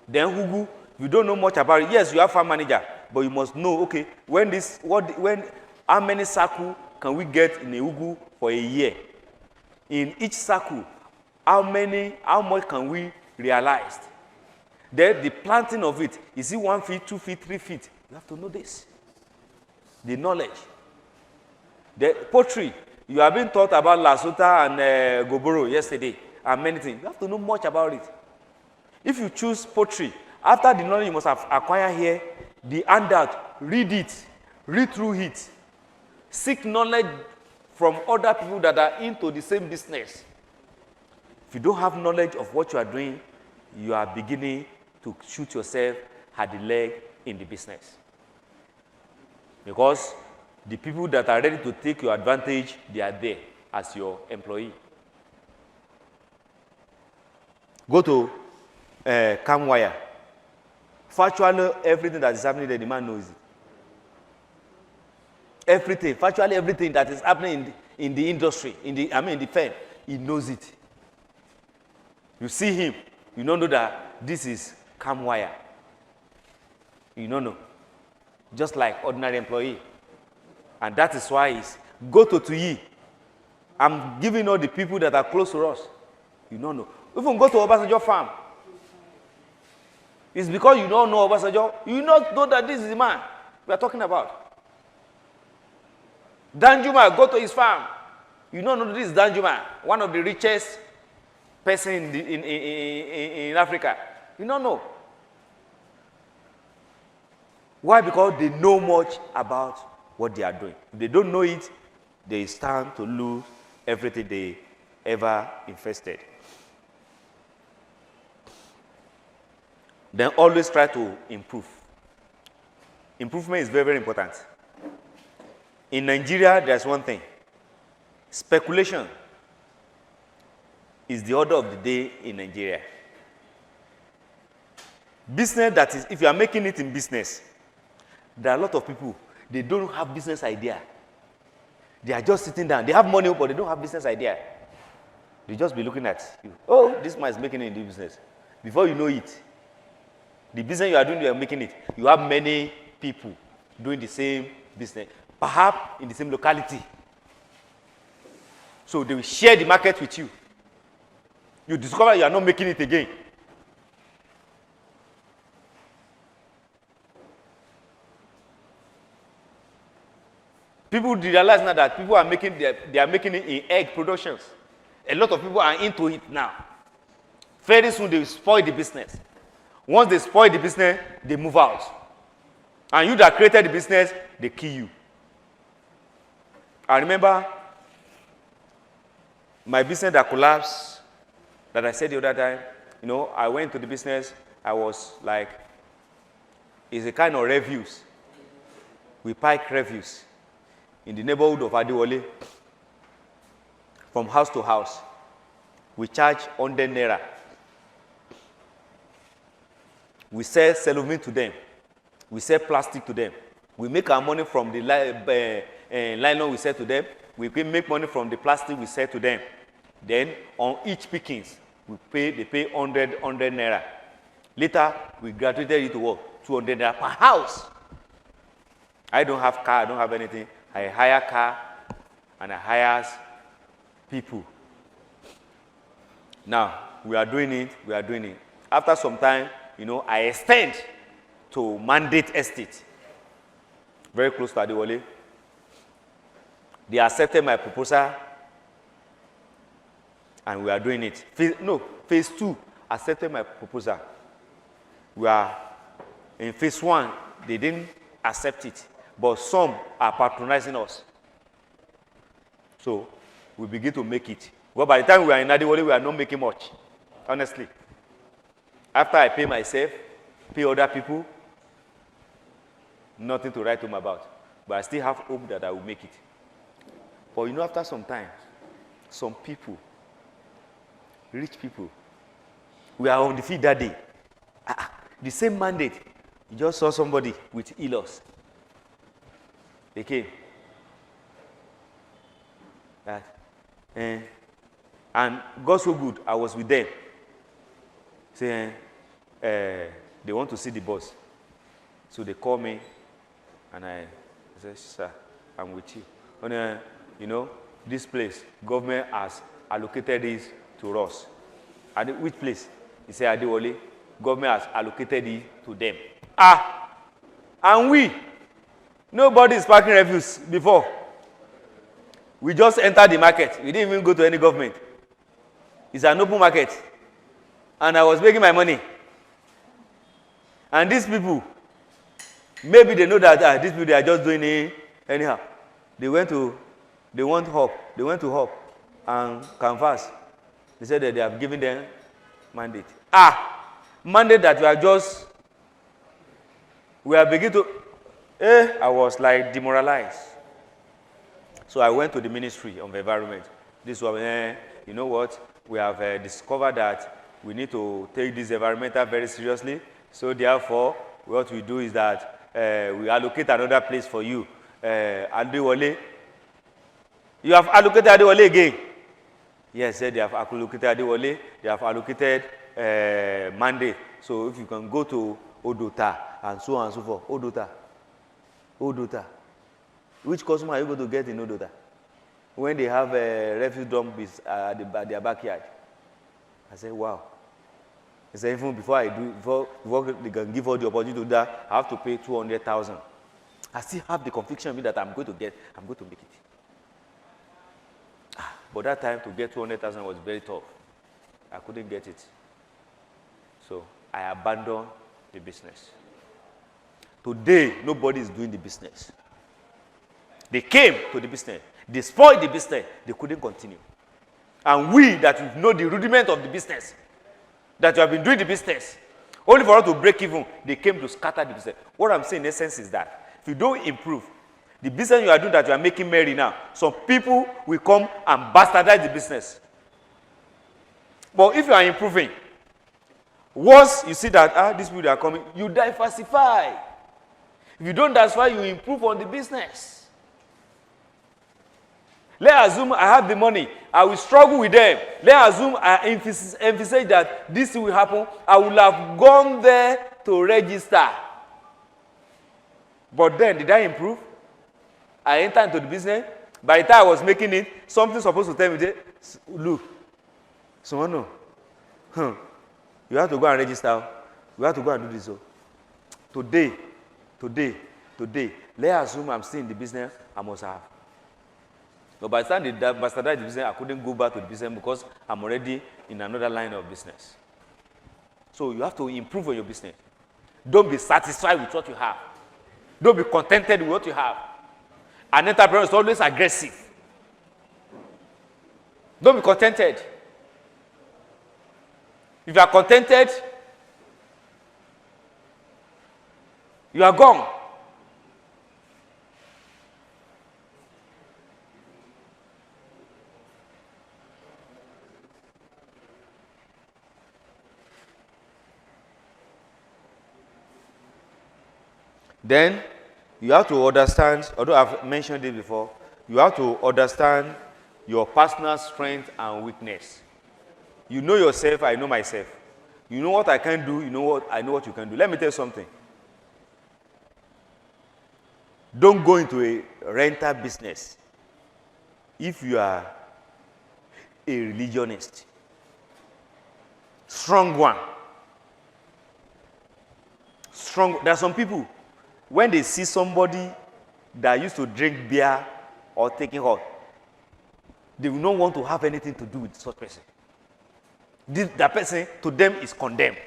Then ugu, you don't know much about it. Yes, you have farm manager, but you must know, okay, how many circle can we get in a ugu for a year? In each circle, how much can we realize? Then the planting of it, is it 1 feet, 2 feet, 3 feet? You have to know this. The knowledge. The poultry, you have been taught about Lasuta and Goboro yesterday, and many things. You have to know much about it. If you choose poultry, after the knowledge you must have acquired here, the handout, read it, read through it. Seek knowledge from other people that are into the same business. If you don't have knowledge of what you are doing, you are beginning to shoot yourself at the leg in the business. Because the people that are ready to take your advantage, they are there as your employee. Go to Camwire. Virtually everything that is happening there, the man knows it. Everything, virtually everything that is happening in the industry, in the firm, he knows it. You see him, you don't know that this is Camwire. You don't know. Just like ordinary employee. And that is why it's go to Tuyi. I'm giving all the people that are close to us. You don't know. Even go to Obasanjo farm. It's because you don't know Obasanjo. You not know that this is the man we are talking about. Danjuma, go to his farm. You don't know this is Danjuma, one of the richest person in Africa. You don't know. Why? Because they know much about what they are doing. If they don't know it, they stand to lose everything they ever invested. Then always try to improve. Improvement is very, very important. In Nigeria, there's one thing. Speculation is the order of the day in Nigeria. Business, that is, if you are making it in business, there are a lot of people, they don't have business idea. They are just sitting down. They have money, but they don't have business idea. They just be looking at you. Oh, this man is making it in the business. Before you know it, the business you are doing, you are making it. You have many people doing the same business, perhaps in the same locality. So they will share the market with you. You discover you are not making it again. People realize now that people are making they are making it in egg productions. A lot of people are into it now. Very soon they will spoil the business. Once they spoil the business, they move out. And you that created the business, they kill you. I remember my business that collapsed, that I said the other time, you know, I went to the business, I was like, it's a kind of reviews. We pike reviews in the neighborhood of Adiwole, from house to house. We charge 100 naira. We sell cellophane to them. We sell plastic to them. We make our money from the nylon we sell to them. We make money from the plastic we sell to them. Then on each pickings, they pay 100 naira. Later, we graduated it to what? 200 naira per house. I don't have car, I don't have anything. I hire car and I hire people. Now, we are doing it. After some time, you know, I extend to Mandate Estate, very close to Adiwole. They accepted my proposal, and we are doing it. Phase 2 accepted my proposal. We are in phase 1, they didn't accept it, but some are patronizing us. So we begin to make it. Well, by the time we are in Adiwole, we are not making much, honestly. After I pay myself, pay other people, nothing to write home about. But I still have hope that I will make it. But you know, after some time, some people, rich people, we are on the field that day. The same mandate, you just saw somebody with e-loss. They came. And God so good, I was with them. Saying, they want to see the boss. So they call me, and I said, sir, I'm with you. And, you know, this place, government has allocated this to us. And which place? He said, Adiwole, government has allocated it to them. And nobody is packing refuse before. We just entered the market. We didn't even go to any government. It's an open market. And I was making my money. And these people, maybe they know that these people, they are just doing it anyhow. They went to Hub and canvas. They said that they have given them mandate. Mandate that we are beginning to, I was like demoralized. So I went to the Ministry of Environment. This was, you know what, we have discovered that we need to take this environmental very seriously. So therefore, what we do is that we allocate another place for you. Adiwole. You have allocated Adiwole again? Yes, they have allocated Adiwole. They have allocated mandate. So if you can go to Odota and so on and so forth. Odota. Which customer are you going to get in Odota? when they have a refuse dump at their backyard. I said, wow. He said, even before I do, before they can give all the opportunity to that, I have to pay 200,000. I still have the conviction in me that I'm going to make it. But that time to get 200,000 was very tough. I couldn't get it. So I abandoned the business. Today, nobody is doing the business. They came to the business. They spoiled the business. They couldn't continue. And we that know the rudiment of the business, that you have been doing the business, only for us to break even, they came to scatter the business. What I'm saying in essence is that if you don't improve, the business you are doing that you are making merry now, some people will come and bastardize the business. But if you are improving, once you see that these people are coming, you diversify. If you don't diversify, you improve on the business. Let's assume I have the money. I will struggle with them. Let's assume I emphasize that this will happen. I will have gone there to register. But then, did I improve? I entered into the business. By the time I was making it, something supposed to tell me, look, someone know. You have to go and register. You have to go and do this. Today, let's assume I'm still in the business, I must have. But by the time they bastardized the business, I couldn't go back to the business because I'm already in another line of business. So you have to improve on your business. Don't be satisfied with what you have. Don't be contented with what you have. An entrepreneur is always aggressive. Don't be contented. If you are contented, you are gone. Then, you have to understand, although I've mentioned it before, you have to understand your personal strength and weakness. You know yourself, I know myself. You know what I can do, I know what you can do. Let me tell you something. Don't go into a rental business if you are a religionist. Strong one. There are some people, when they see somebody that used to drink beer or taking hot, they will not want to have anything to do with such person. That person, to them, is condemned.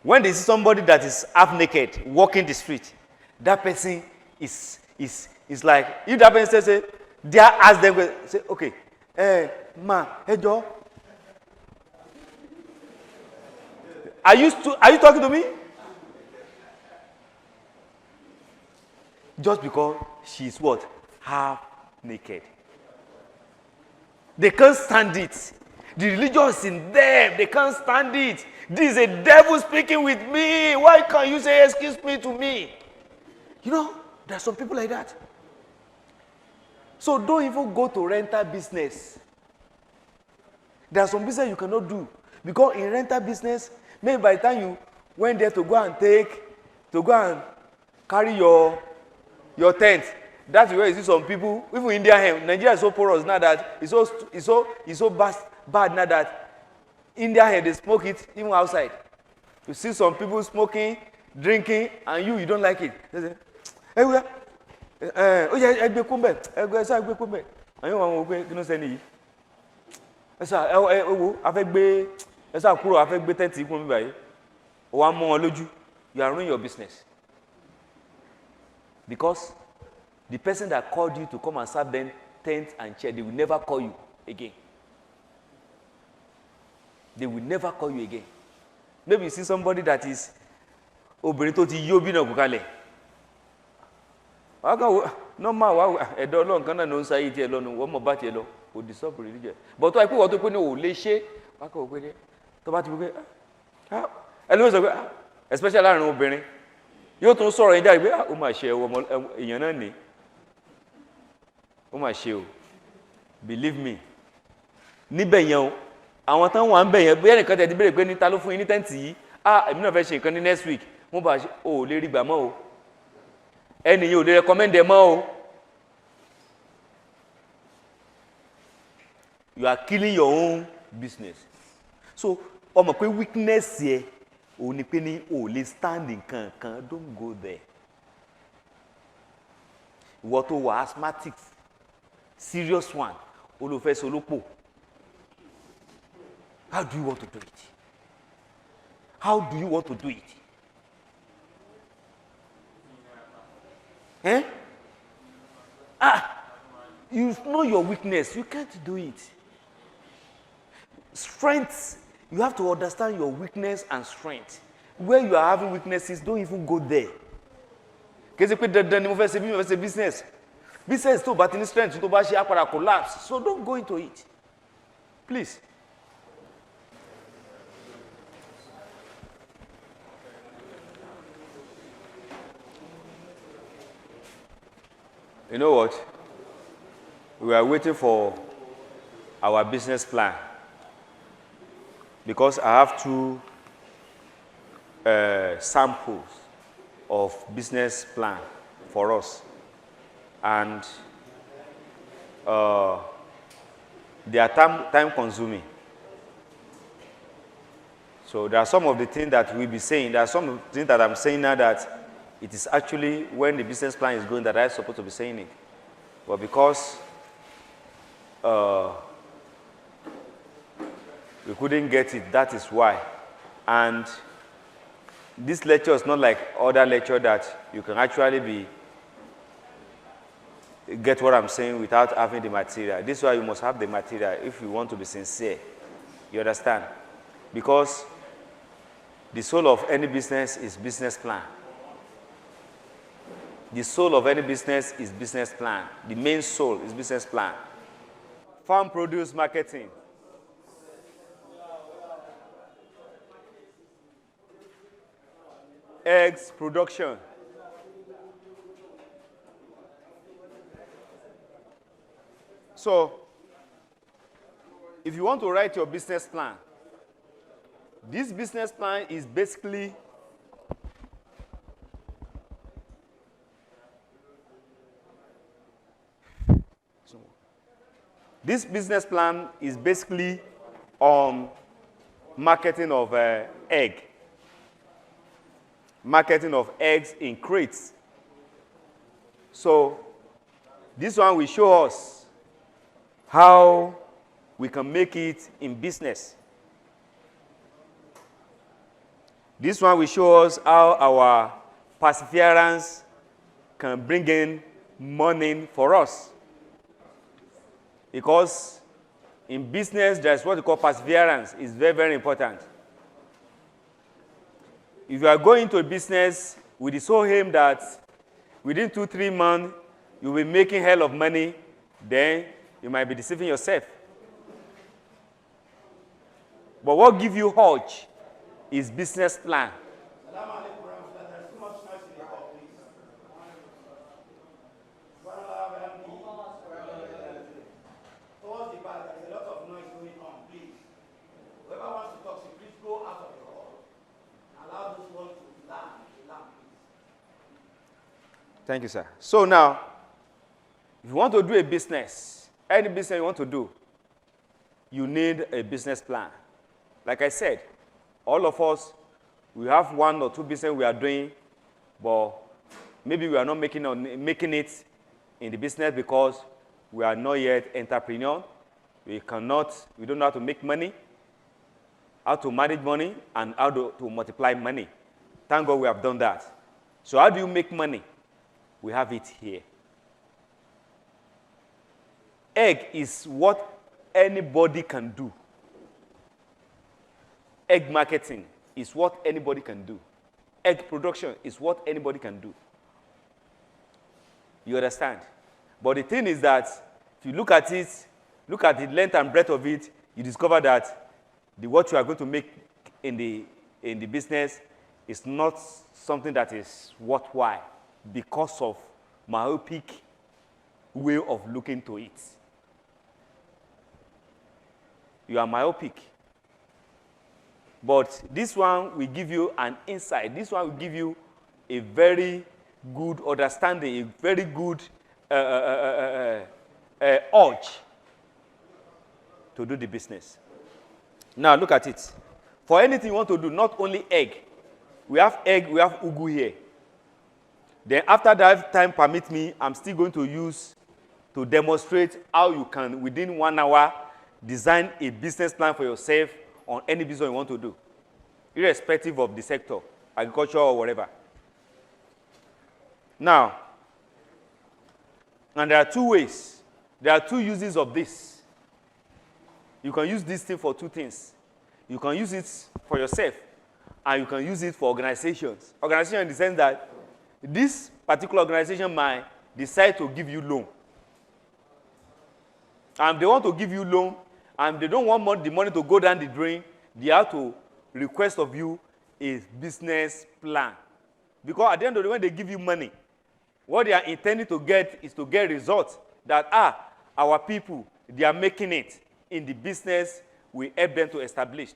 When they see somebody that is half naked, walking the street, that person is like, if that person say, they ask them, say, okay, hey, Joe, are you talking to me? Just because she's what? Half naked. They can't stand it. The religion is in them. They can't stand it. This is a devil speaking with me. Why can't you say excuse me to me? You know, there are some people like that. So don't even go to rental business. There are some business you cannot do. Because in rental business, maybe by the time you went there to go and carry your tent, that's where you see some people, even India, Nigeria is so porous now that it's so bad now that India, they smoke it even outside. You see some people smoking, drinking, and you don't like it. They say, hey, and you want to go, say, you are ruining your business. Because the person that called you to come and serve them tent and chair, they will never call you again. They will never call you again. Maybe you see somebody that is obìnrin ti yobi na kukale. Normal edo Ọlọ́run kan na no nsa yi ti e lo nu wo mo ba ti e lo o disturb religion. But to I wo to pe ni o le se wa ko pe ni to ba ti pe ẹlòmíràn sọ pé especially láàrin obìnrin yóò tún sọ̀rọ̀ yín jáde pé ó mà ṣe ọmọ èèyàn náà ní ó mà ṣe o believe me níbẹ̀ yẹn o àwọn tán wà ń bẹ̀ yẹn bóyá nìkan tẹ̀ ti béèrè pé níta ló fún yín ní tẹ́ǹtì yìí èmi náà fẹ́ ṣe nǹkan ní next week mo bá o ò lè rí gbà mọ́ o ẹni yẹn ò lè recommend ẹ mọ́ o you are killing your own business. So, my weakness here, only standing can don't go there. What was asthmatic, serious one, all of us solopo. How do you want to do it? How do you want to do it? Eh? You know your weakness. You can't do it. Strength, you have to understand your weakness and strength. Where you are having weaknesses, don't even go there. Because if business. Business too, but in strength, to collapse. So don't go into it. Please. You know what? We are waiting for our business plan because I have two samples of business plan for us, and they are time consuming. So there are some of the things that we'll be saying. There are some of the things that I'm saying now that it is actually when the business plan is going that I'm supposed to be saying it. But because we couldn't get it, that is why. And this lecture is not like other lecture that you can actually get what I'm saying without having the material. This is why you must have the material if you want to be sincere. You understand? Because the soul of any business is business plan. The soul of any business is business plan. The main soul is business plan. Farm produce marketing. Eggs production. So, if you want to write your business plan, this business plan is basically on marketing of egg. Marketing of eggs in crates. So this one will show us how we can make it in business. This one will show us how our perseverance can bring in money for us. Because in business, there's what we call perseverance. It's very, very important. If you are going to a business with the sole aim that within 2-3 months, you'll be making hell of money, then you might be deceiving yourself. But what gives you urge is business plan. Thank you, sir. So now, if you want to do a business, any business you want to do, you need a business plan. Like I said, all of us, we have 1 or 2 business we are doing, but maybe we are not making it in the business because we are not yet entrepreneur. We don't know how to make money, how to manage money, and how to multiply money. Thank God we have done that. So how do you make money? We have it here. Egg is what anybody can do. Egg marketing is what anybody can do. Egg production is what anybody can do. You understand? But the thing is that if you look at it, look at the length and breadth of it, you discover that what you are going to make in the business is not something that is worthwhile because of myopic way of looking to it. You are myopic. But this one will give you an insight. This one will give you a very good understanding, a very good urge to do the business. Now, look at it. For anything you want to do, not only egg. We have egg, we have ugu here. Then after that, time permit me, I'm still going to use to demonstrate how you can, within 1 hour, design a business plan for yourself on any business you want to do, irrespective of the sector, agriculture or whatever. Now, and there are 2 ways. There are 2 uses of this. You can use this thing for 2 things. You can use it for yourself, and you can use it for organizations. Organization in the sense that this particular organization might decide to give you loan. And they want to give you loan, and they don't want the money to go down the drain. They have to request of you a business plan. Because at the end of the day, when they give you money, what they are intending to get is to get results that, our people, they are making it in the business we help them to establish.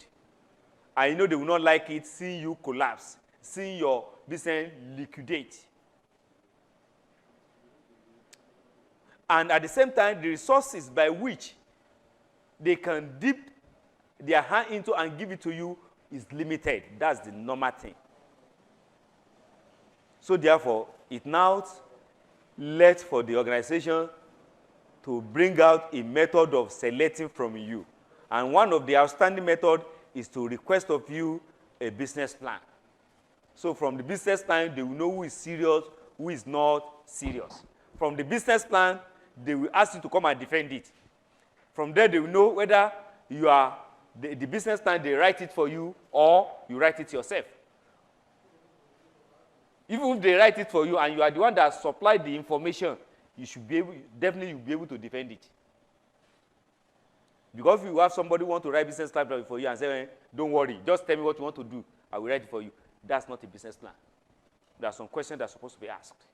I know they will not like it, seeing you collapse, seeing your business liquidate. And at the same time, the resources by which they can dip their hand into and give it to you is limited. That's the normal thing. So therefore, it now lets for the organization to bring out a method of selecting from you. And one of the outstanding methods is to request of you a business plan. So from the business plan, they will know who is serious, who is not serious. From the business plan, they will ask you to come and defend it. From there, they will know whether you are the business plan, they write it for you, or you write it yourself. Even if they write it for you and you are the one that supplied the information, you should be able, definitely you'll be able to defend it. Because if you have somebody who want to write business plan for you and say, don't worry, just tell me what you want to do, I will write it for you. That's not a business plan. There are some questions that are supposed to be asked.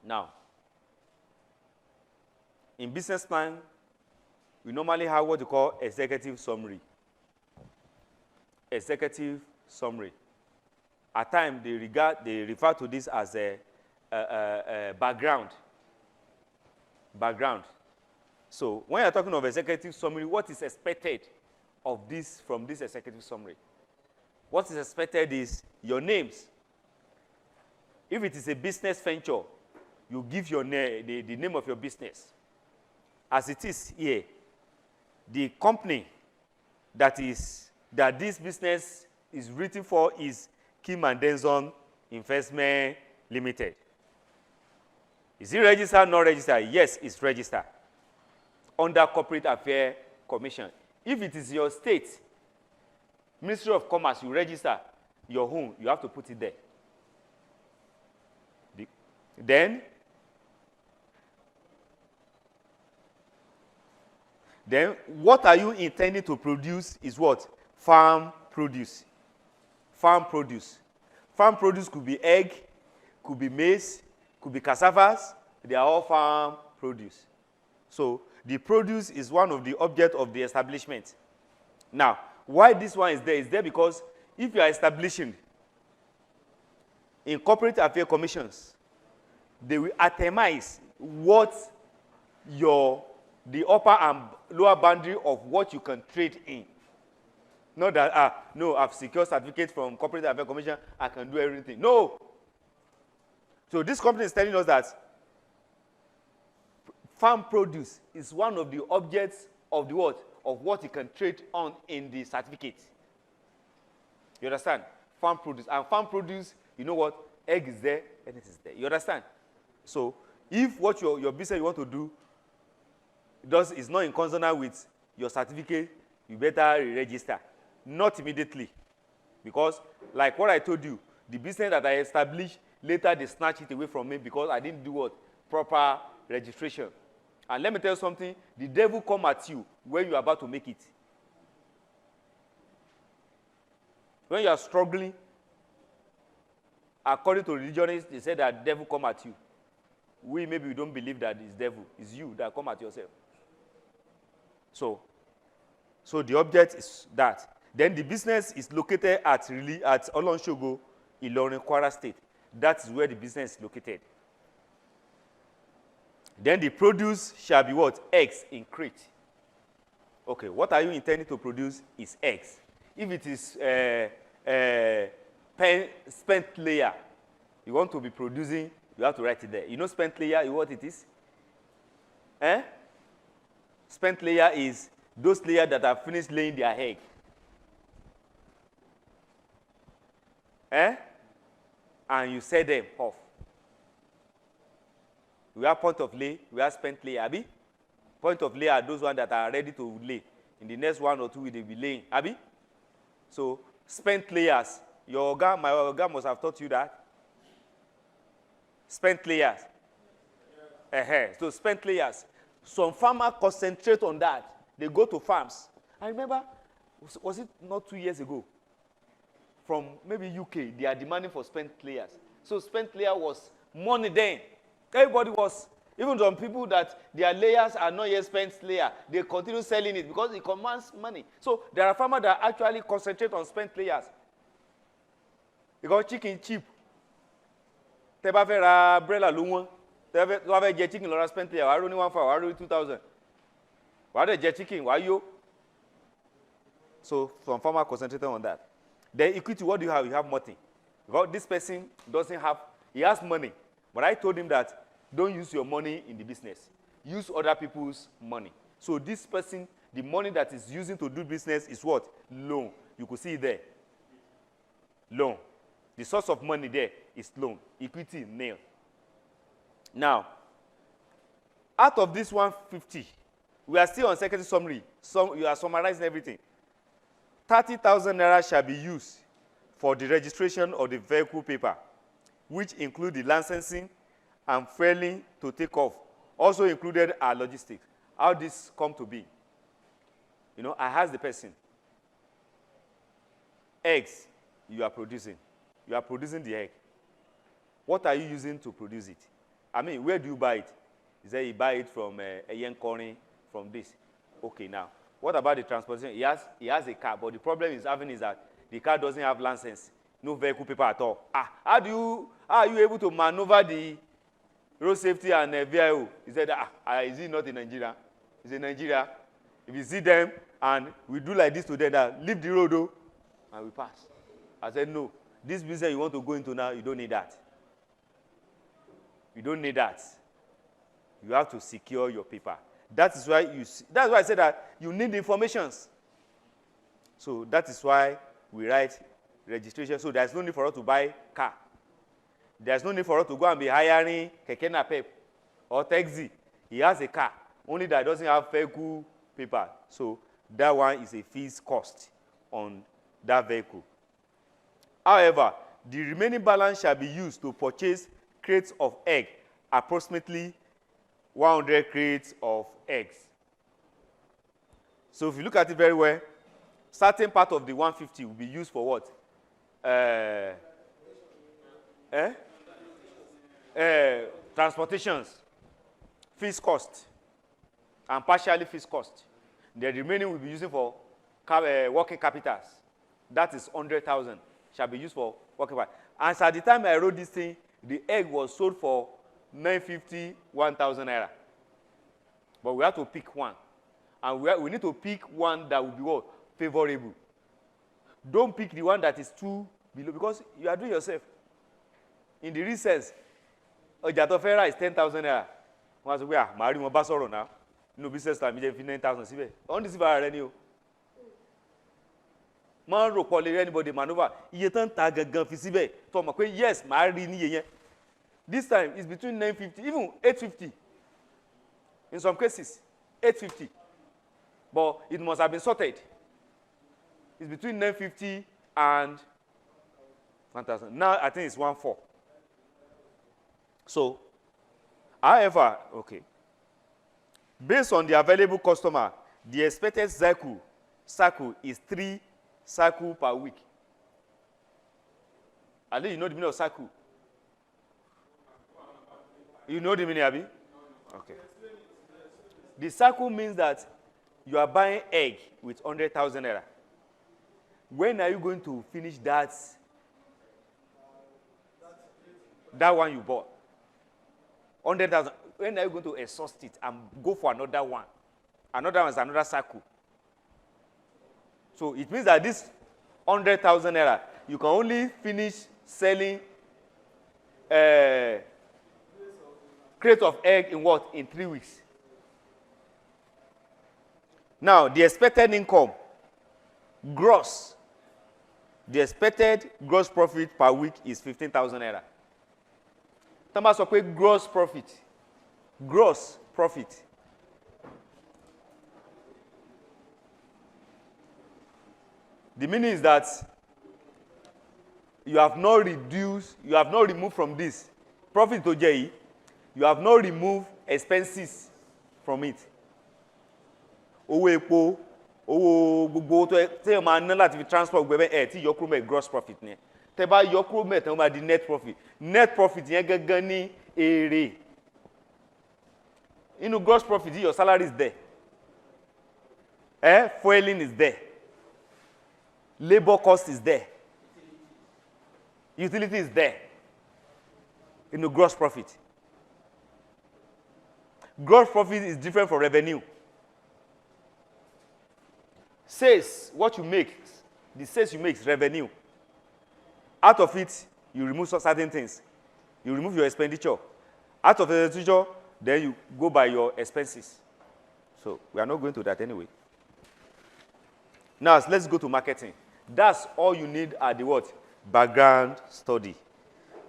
Now, in business plan, we normally have what we call executive summary. Executive summary. At times, they refer to this as a background. Background. So when you're talking of executive summary, what is expected of this from this executive summary? What is expected is your names. If it is a business venture, you give your the name of your business. As it is here, the company that this business is written for is Kim and Denson Investment Limited. Is it registered, not registered? Yes, it's registered under Corporate Affairs Commission. If it is your state, Ministry of Commerce, you register your home, you have to put it there. Then what are you intending to produce is what? Farm produce. Farm produce. Farm produce could be egg, could be maize, could be cassavas. They are all farm produce. So the produce is one of the objects of the establishment. Now, why this one is there because if you are establishing in corporate affairs commissions, they will itemize what the upper and lower boundary of what you can trade in. Not that, no, I've secured certificate from Corporate Affairs Commission, I can do everything. No. So this company is telling us that farm produce is one of the objects of the what? Of what you can trade on in the certificate. You understand? Farm produce. And farm produce, you know what? Egg is there, and it is there. You understand? So if what your business you want to do is not in consonant with your certificate, you better re-register. Not immediately. Because, like what I told you, the business that I established, later they snatch it away from me because I didn't do what? Proper registration. And let me tell you something, the devil come at you when you are about to make it. When you are struggling, according to religionists, they say that the devil come at you. Maybe we don't believe that it's devil. It's you that come at yourself. So the object is that. Then the business is located at Olonshogo, Ilorin, Kwara State. That is where the business is located. Then the produce shall be what? Eggs in crate. Okay, what are you intending to produce is eggs. If it is spent layer, you want to be producing, you have to write it there. You know spent layer, you know what it is? Spent layer is those layers that have finished laying their egg. And you set them off. We have point of lay, we have spent lay, Abi. Point of lay are those ones that are ready to lay. In the next 1 or 2 weeks, they will be laying, Abi. So spent layers, my Oga must have taught you that. Spent layers. So spent layers. Some farmers concentrate on that. They go to farms. I remember, was it not 2 years ago? From maybe UK, they are demanding for spent layers. So spent layer was money then. Everybody was, even some people that their layers are not yet spent layer, they continue selling it because it commands money. So there are farmers that actually concentrate on spent layers. Because chicken cheap. Tẹ́ bá fẹ́ ra umbrella ló wọ́n. Tẹ́ bá fẹ́ jẹ chicken lọ ra spent layer, wàá rò ní 1,500, wàá rò ní 2,000. Wàá dẹ̀ jẹ chicken, wàá yó. So some farmers concentrated on that. Then equity, what do you have? You have nothing. Because this person doesn't have, he has money. But I told him that don't use your money in the business. Use other people's money. So this person, the money that is using to do business is what? Loan. You could see it there. Loan. The source of money there is loan. Equity, nil. Now, out of this 150, we are still on secretary summary. You are summarizing everything. 30,000 naira shall be used for the registration of the vehicle paper, which include the licensing and failing to take off. Also included our logistics. How this come to be? You know, I asked the person, eggs you are producing. You are producing the egg. What are you using to produce it? I mean, where do you buy it? He said you buy it from a young corny, from this. Okay, now. What about the transportation? He has a car, but the problem he's having is that the car doesn't have license, no vehicle paper at all. How are you able to maneuver the road safety and VIO? He said, is it not in Nigeria? It's in Nigeria. If you see them and we do like this to them, leave the road, though, and we pass. I said, no. This business you want to go into now, you don't need that. You don't need that. You have to secure your paper. That's why I said that you need informations. So that is why we write registration. So there's no need for us to buy car. There's no need for us to go and be hiring keke napep or taxi. He has a car, only that doesn't have vehicle paper. So that one is a fixed cost on that vehicle. However, the remaining balance shall be used to purchase crates of egg, approximately 100 crates of eggs. So if you look at it very well, certain part of the 150 will be used for what? Transportations, fixed cost, and partially fixed cost. The remaining will be used for working capitals. That is 100,000 shall be used for working capital. And so at the time I wrote this thing, the egg was sold for 950, 1,000 naira. But we have to pick one. And we need to pick one that will be what? Favorable. Don't pick the one that is too below, because you are doing yourself. In the recess, Ojatofera is 10,000 naira. Wọ́n sọ pé màá rí wọn bá sọ̀rọ̀ náà. Nínú business time jẹ́ fi 9,000 síbẹ̀. Wọ́n ní síbára rẹ ni o. Máa ń rò pọ̀ lè anybody maneuver. Iye tán ta gangan fi síbẹ̀. Tó mọ̀ pé yes, màá rí níye yẹn. This time is between 950, even 850. In some cases, 850. But it must have been sorted. It's between 950 and 1,000. Now I think it's 1,400. So, however, okay. Based on the available customer, the expected cycle is 3 cycles per week. At least you know the meaning of cycle. You know the meaning, Abi? Okay. The cycle means that you are buying egg with 100,000 naira. When are you going to finish that one you bought? 100,000. When are you going to exhaust it and go for another one? Another one is another cycle. So it means that this 100,000 naira, you can only finish selling crate of egg in what? In 3 weeks. Now, the expected income, gross. The expected gross profit per week is 15,000 naira. Thomas will pay gross profit. Gross profit. The meaning is that you have not reduced, you have not removed from this profit to J. You have not removed expenses from it. Owó epo, owó gbogbo tó tẹ́ máa ná láti fi transport gbẹ̀bẹ̀ tí yọ kúrò mẹ́ gross profit ni. Tẹ́ bá yọ kúrò mẹ́ tẹ́ máa di net profit. Net profit yẹn gangan ní èrè. Inú gross profit your salary is there. Fueling is there. Labor cost is there. Utility is there. Inú gross profit. Gross profit is different from revenue. Sales, what you make, the sales you make is revenue. Out of it, you remove certain things. You remove your expenditure. Out of the expenditure, then you go by your expenses. So we are not going to that anyway. Now let's go to marketing. That's all you need at the what? Background study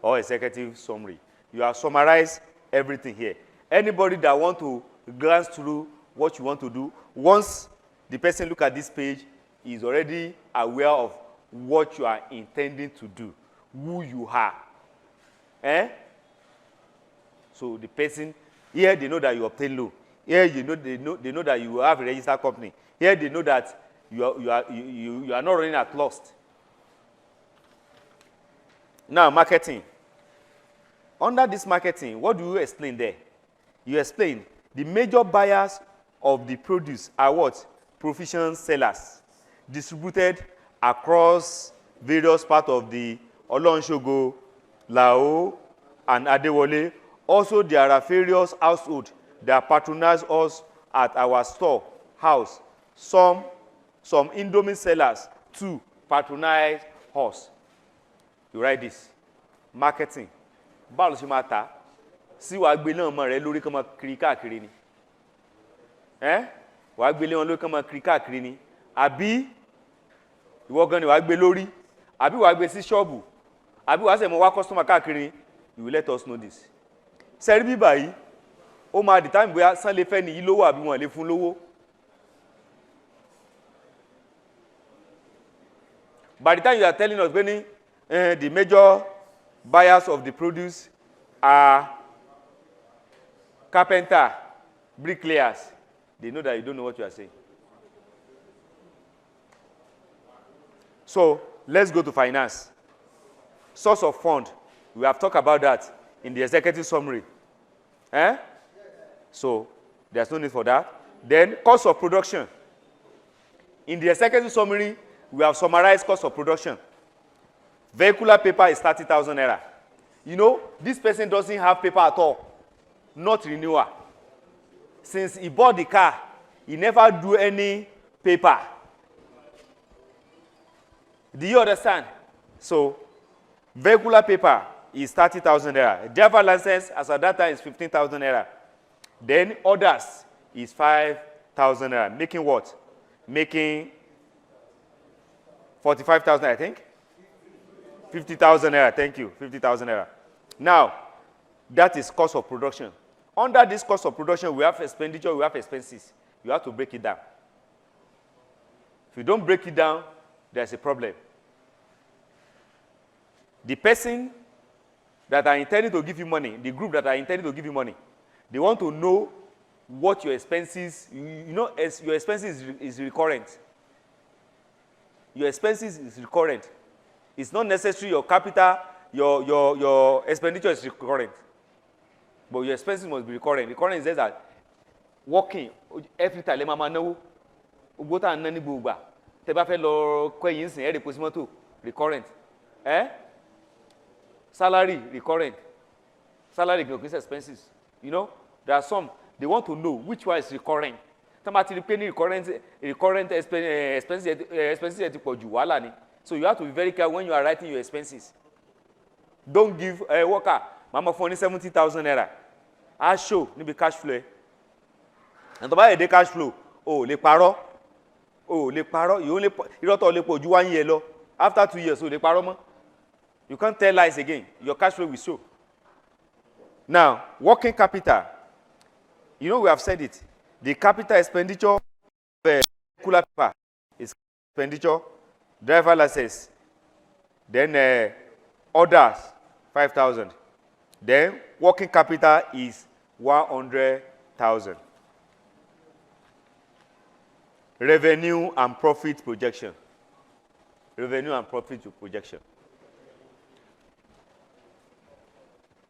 or executive summary. You have summarized everything here. Anybody that want to glance through what you want to do, once the person look at this page, is already aware of what you are intending to do, who you are. So the person, here they know that you obtain loan. Here they know that you have a registered company. Here they know that you are not running at loss. Now, marketing. Under this marketing, what do you explain there? You explain the major buyers of the produce are what? Provision sellers, distributed across various parts of the Olonshogo, Lao, and Adewole. Also, there are various households that patronize us at our store, house. Some Indomie sellers, too, patronize us. You write this. Marketing. Báwo ló ṣe máa tà? Sí wàá gbé náà mọ́ rẹ lórí kán máa kiri káàkiri ni. Wàá gbé lé wọn lórí kán máa kiri káàkiri ni. Àbí ìwọ gan ni wàá gbé lórí. Àbí wàá gbé sí ṣọ́ọ̀bù. Àbí wàá ṣe mọ wá customer káàkiri. You will let us know this. Sẹ́rí bíbà yìí, ó máa determine bóyá sán lè fẹ́ nìyí lówó àbí wọn lè fún lówó. By the time you are telling us, Benny, the major buyers of the produce are carpenter, bricklayers. They know that you don't know what you are saying. So let's go to finance. Source of fund. We have talked about that in the executive summary. So there's no need for that. Then cost of production. In the executive summary, we have summarized cost of production. Vehicular paper is 30,000 naira. You know, this person doesn't have paper at all. Not renewal. Since he bought the car, he never do any paper. Do you understand? So, vehicular paper is 30,000 naira. Driver license as at that time is 15,000 naira. Then others is 5,000 naira. Making what? Making 45,000, I think. 50,000 naira. Thank you. 50,000 naira. Now, that is cost of production. Under this cost of production, we have expenditure, we have expenses. You have to break it down. If you don't break it down, there's a problem. The person that are intending to give you money, the group that are intending to give you money, they want to know what your expenses, you know, as your expenses is recurrent. Your expenses is recurrent. It's not necessary your capital, your expenditure is recurrent. But your expenses must be recurrent. Recurrent is that working every time, le mama náwó. Owó tá ná ní gbogbo ìgbà. Tẹ́ bá fẹ́ lọ kọ́ ẹ̀yin sìn ẹ deposit mọ́tò recurrent. Salary recurrent. Salary increase expenses. You know, there are some they want to know which one is recurrent. Tamati pay recurrent expenses so you have to be very careful when you are writing your expenses. Don't give a worker mama for 70,000 naira. I show ni be cash flow. And to buy a day cash flow, le paro. You only you don't only put 1 year low. After 2 years, le paro mo. You can't tell lies again. Your cash flow will show. Now, working capital. You know we have said it. The capital expenditure of cooler paper is expenditure, driver license, then orders 5,000. Then working capital is 100,000. Revenue and profit projection. Revenue and profit projection.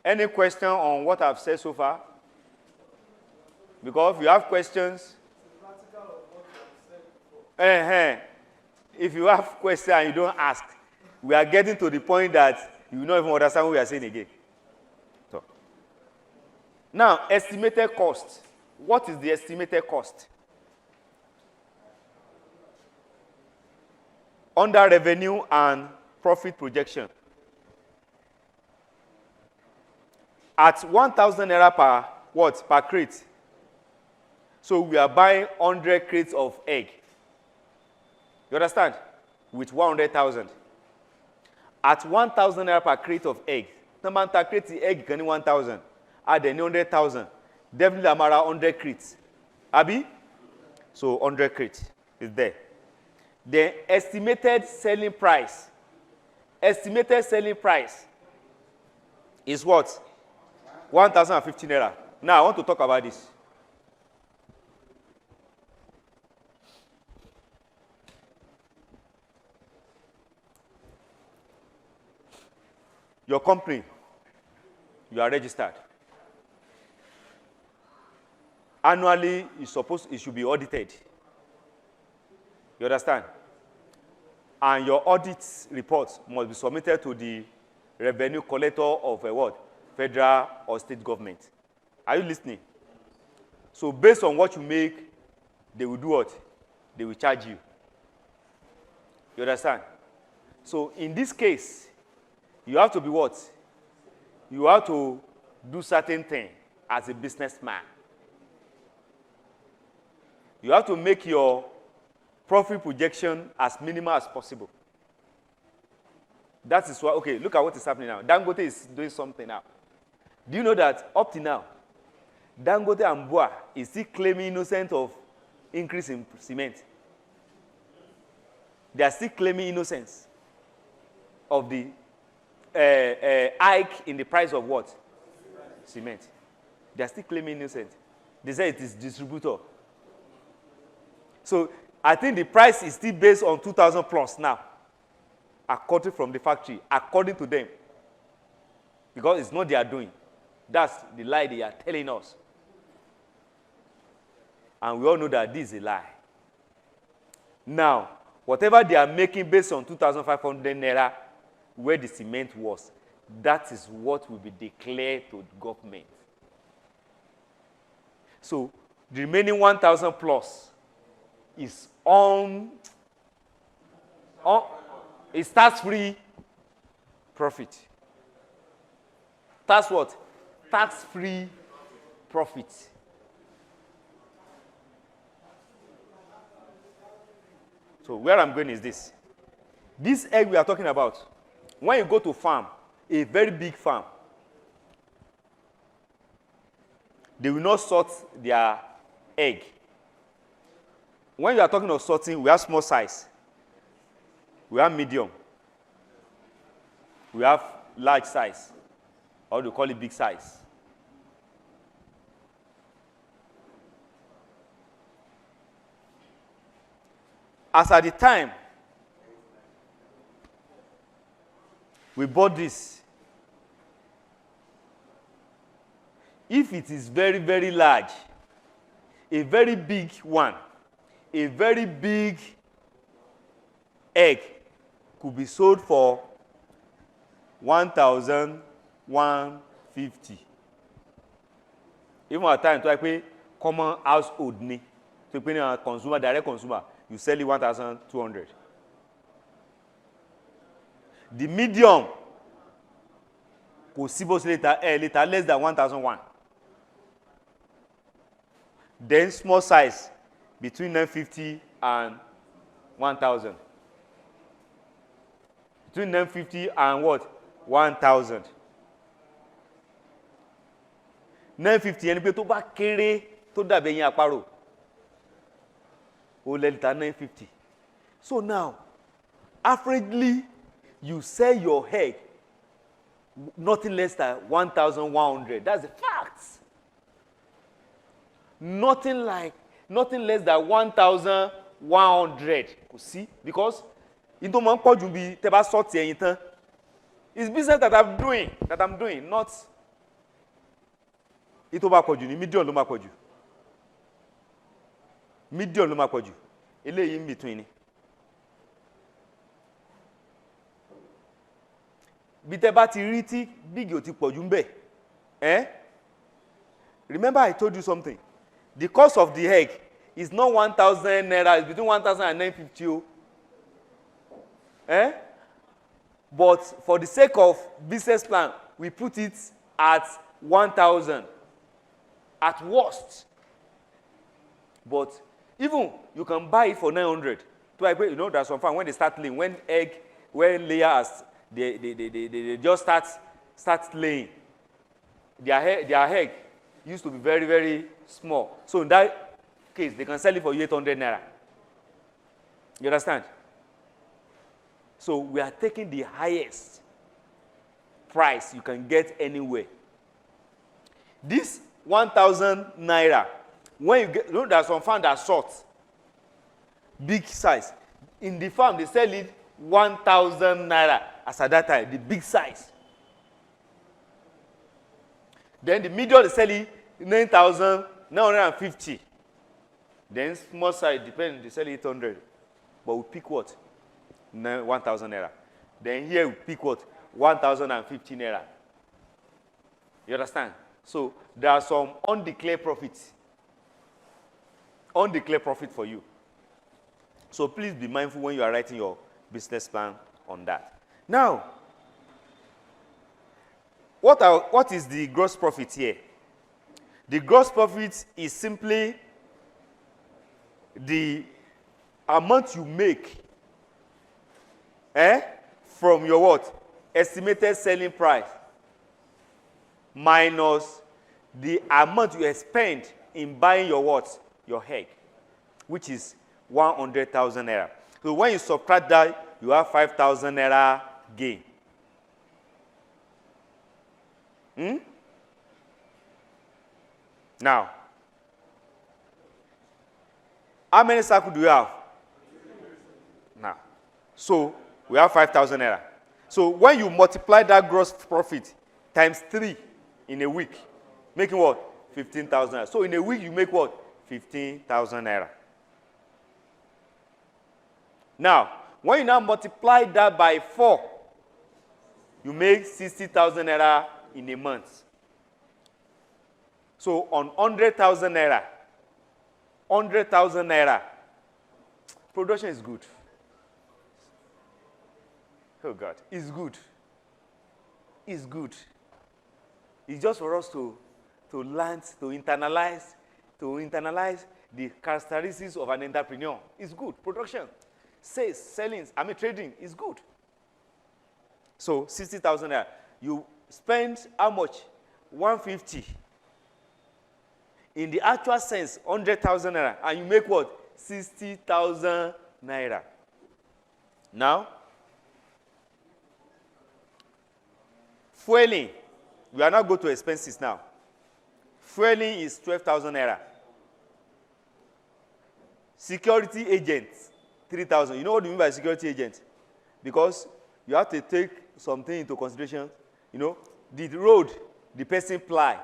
Any question on what I've said so far? Because if you have questions, if you have questions and you don't ask, we are getting to the point that you will not even understand what we are saying again. So, now, estimated cost. What is the estimated cost? Under revenue and profit projection. At 1,000 naira per what? Per crate. So we are buying 100 crates of egg. You understand? With 100,000. At 1,000 naira per crate of egg. Tamanta crate the egg can 1,000. Add then 100,000. Definitely amara 100 crates. Abi? So 100 crates is there. The estimated selling price. Estimated selling price is what? 1,050 naira. Now I want to talk about this. Your company, you are registered. Annually, it should be audited. You understand? And your audit report must be submitted to the revenue collector of a what? Federal or state government. Are you listening? So based on what you make, they will do what? They will charge you. You understand? So in this case, you have to be what? You have to do certain things as a businessman. You have to make your profit projection as minimal as possible. That is why, okay, look at what is happening now. Dangote is doing something now. Do you know that up to now, Dangote and Boa is still claiming innocent of increase in cement? They are still claiming innocence of the hike in the price of what? Cement. They are still claiming innocent. They say it is distributor. So I think the price is still based on 2,000 plus now, according from the factory, according to them. Because it's not their doing. That's the lie they are telling us. And we all know that this is a lie. Now, whatever they are making based on 2,500 naira, where the cement was, that is what will be declared to the government. So, the remaining 1,000 plus is it's tax-free profit. Tax what? Tax-free profit. So where I'm going is this. This egg we are talking about, when you go to farm, a very big farm, they will not sort their egg. When you are talking of sorting, we have small size. We have medium. We have large size. Or we call it big size. As at the time we bought this, if it is very, very large, a very big one, a very big egg could be sold for 1,150. Even at times, to pay common household need. To pay a consumer, direct consumer, you sell it 1,200. The medium, later less than 1,001. Then small size, between 950 and 1,000. Between 950 and what? 1,000. 950 ẹni pé tó bá kéré tó dàbí ẹyin àparò. Ó lẹ́lítà 950. So now, averagely, you sell your egg nothing less than 1,100. That's the facts. Nothing less than 1,100. You see? Because into man pọ̀jù bí tẹ́ bá sort ẹyin tán. It's business that I'm doing, not ito bá pọ̀jù ni medium ló máa pọ̀jù. Medium ló máa pọ̀jù. Eléyìí in between ni. Bí tẹ́ bá ti rí tí big ò ti pọ̀jù ńbẹ̀. Remember I told you something. The cost of the egg is not 1,000 naira, it's between 1,000 and 950. But for the sake of business plan, we put it at 1,000 at worst. But even you can buy it for 900. You know, there's some fun when they start laying, when layers they just start laying. Their egg used to be very, very small. So in that case, they can sell it for 800 naira. You understand? So we are taking the highest price you can get anywhere. This 1,000 naira, when you get, you know, there's some farm that short, big size. In the farm, they sell it 1,000 naira as at that time, the big size. Then the medium, they sell it 9,950. Then small size, depends, they sell it 800. But we pick what? 1,000 naira. Then here we pick what? 1,050 naira. You understand? So there are some undeclared profits. Undeclared profit for you. So please be mindful when you are writing your business plan on that. Now, what is the gross profit here? The gross profit is simply the amount you make from your what? Estimated selling price minus the amount you spent in buying your what? Your egg, which is 100,000 naira. So when you subtract that, you have 5,000 naira gain. Now, how many circles do you have? Now, so we have 5,000 naira. So when you multiply that gross profit times 3 in a week, making what? 15,000 naira. So in a week, you make what? 15,000 naira. Now, when you now multiply that by 4, you make 60,000 naira in a month. So on 100,000 naira, 100,000 naira, production is good. Oh God, it's good. It's good. It's just for us to learn, to internalize the characteristics of an entrepreneur. It's good. Production, sales, selling, trading is good. So 60,000 naira. You spend how much? 150. In the actual sense, 100,000 naira. And you make what? 60,000 naira. Now, fueling. We are not going to expenses now. Fueling is 12,000 naira. Security agent, 3,000. You know what do you mean by security agent? Because you have to take something into consideration. You know, the road, the person ply.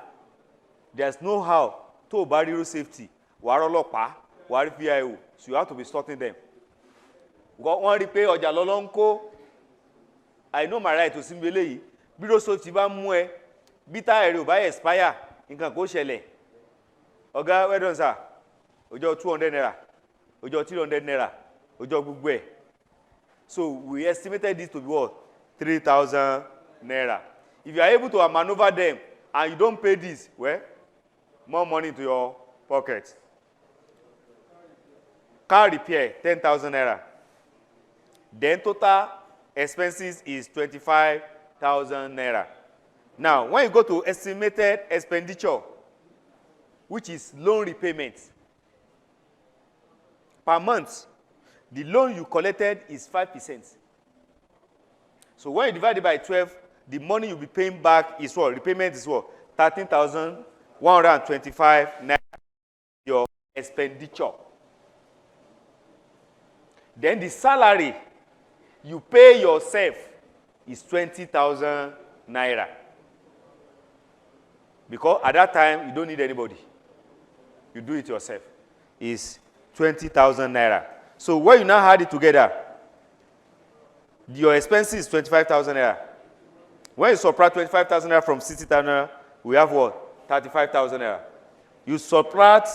There's no how to barrier safety. Warolopa, VIO. So you have to be sorting them. Got one repair or jalolonko. I know my right to simulate. Biro so tiba mwe. Bita ero by expire. Inkan ko shele. Oga, where don sir? ojo 200 naira, ojo 300 naira, ojo gbogbo ẹ̀. So we estimated this to be what? 3,000 naira. If you are able to maneuver them and you don't pay this, well, more money into your pocket. Car repair, 10,000 naira. Then total expenses is 25,000 naira. Now, when you go to estimated expenditure, which is loan repayment, per month, the loan you collected is 5%. So when you divide it by 12, the money you'll be paying back is what? Repayment is what? 13,125 naira. Your expenditure. Then the salary you pay yourself is 20,000 naira. Because at that time, you don't need anybody. You do it yourself. It's 20,000 naira. So when you now add it together, your expenses is 25,000 naira. When you subtract 25,000 naira from 60,000 naira, we have what? 35,000 naira. You subtract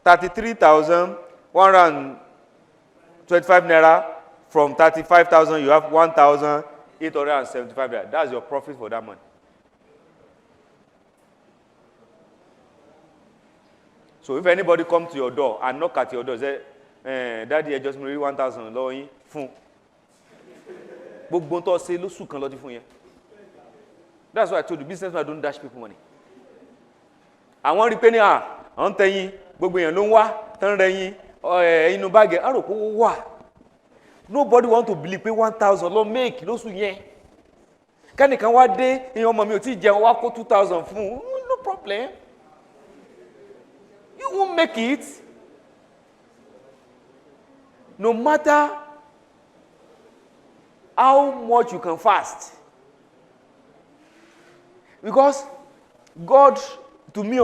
33,125 naira from 35,000, you have 1,875 naira. That's your profit for that month. So if anybody comes to your door and knock at your door, say, Daddy, I just made 1,000 lọ́wọ́ fún. Gbogbo tó ṣe lóṣù kan lọ́dún fún yẹn. That's why I told you, businessmen don't dash people money. Àwọn rí pé ní àwọn tẹ̀yìn, gbogbo èèyàn ló ń wá, tán rẹ̀ yín, inú báàgì, á rò pé ó wà. Nobody want to believe pé 1,000 ló make lóṣù yẹn. Kẹ́nìkan wá dé, ìyẹn ọmọ mi ò tí jẹun wá kó 2,000 fún, no problem. You won't make it. No matter how much you can fast. Because God, to me,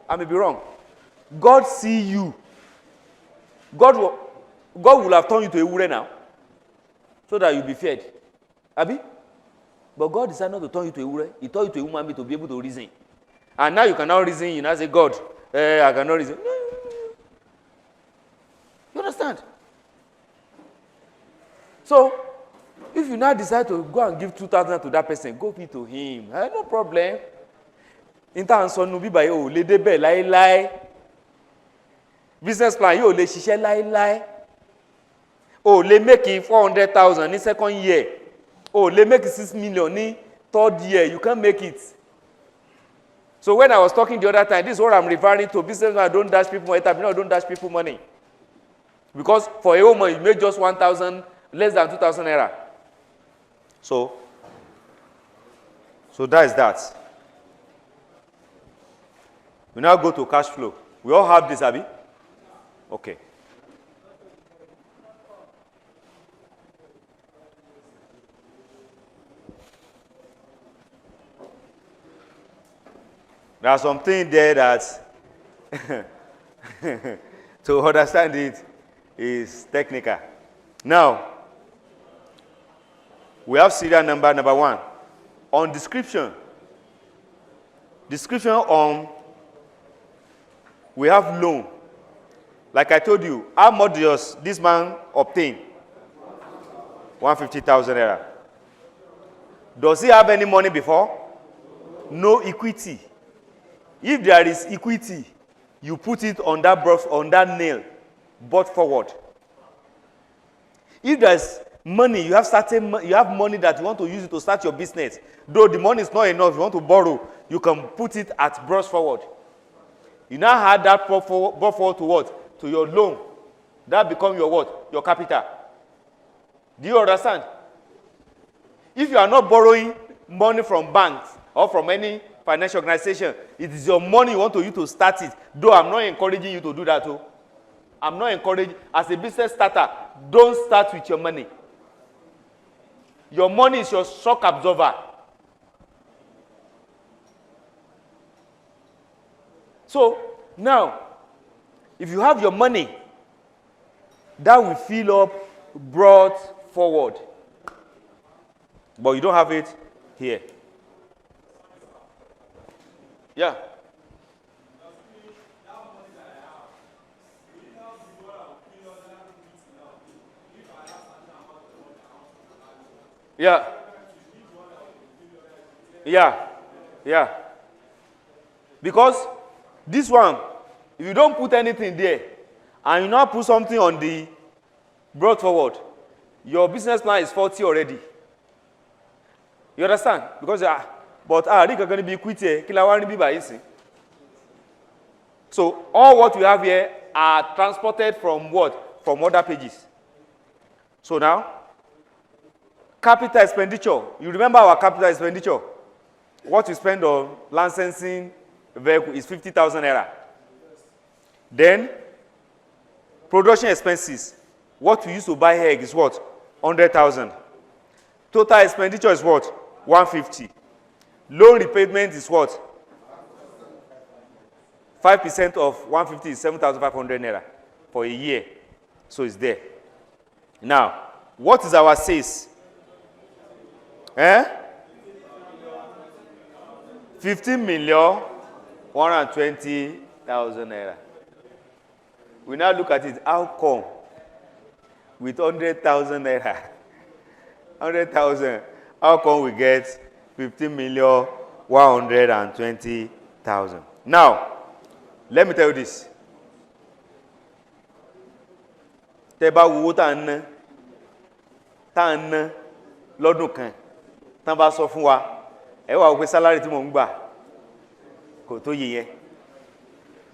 I may be wrong, God see you. God will have turned you to a ewúrẹ́ now, so that you'll be fed. Abi? But God decided not to turn you to a ewúrẹ́. He turned you to a human being to be able to reason. And now you can now reason, you now say, God, I cannot reason. No. You understand? So, if you now decide to go and give 2,000 to that person, go give it to him. No problem. In terms of nubi o le debe lai. Business plan yo le ṣiṣẹ́ lai. O le make 400,000 in second year. O le make 6 million in third year. You can't make it. So when I was talking the other time, this is what I'm referring to. Businessmen don't dash people money. Entrepreneurs don't dash people money. Because for a woman, you make just 1,000, less than 2,000 naira. So that is that. We now go to cash flow. We all have this, Abi? Okay. There are some things there that to understand it is technical. Now, we have serial number 1. On description on, we have loan. Like I told you, how much does this man obtain? 150,000 naira. Does he have any money before? No equity. If there is equity, you put it on that nail, brought forward. If there's money, you have money that you want to use it to start your business. Though the money is not enough, you want to borrow, you can put it at brought forward. You now add that brought forward to what? To your loan. That becomes your what? Your capital. Do you understand? If you are not borrowing money from banks or from any financial organization, it is your money you want to use to start it. Though I'm not encouraging you to do that too. I'm not encouraging. As a business starter, don't start with your money. Your money is your shock absorber. So now, if you have your money, that will fill up, brought forward. But you don't have it here. Yeah. Yeah. Yeah. Yeah. Because this one, if you don't put anything there, and you now put something on the brought forward, your business plan is 40 already. You understand? Because but I think I'm going to be quit here. So all what we have here are transported from what? From other pages. So now, capital expenditure. You remember our capital expenditure? What you spend on licensing vehicle is 50,000 naira. Then, production expenses. What we used to buy egg is what? 100,000. Total expenditure is what? 150. Loan repayment is what? 5% of 150 is 7,500 naira for a year. So it's there. Now, what is our sales? 15,120,000 naira. We now look at it. How come? With 100,000 naira. 100,000. How come we get 15,120,000? Now, let me tell you this. Teba wo ta nna lọ́dún kan tán bá sọ fún wa ẹ wá pé salary tí mo ń gbà kò tó yẹ yẹn.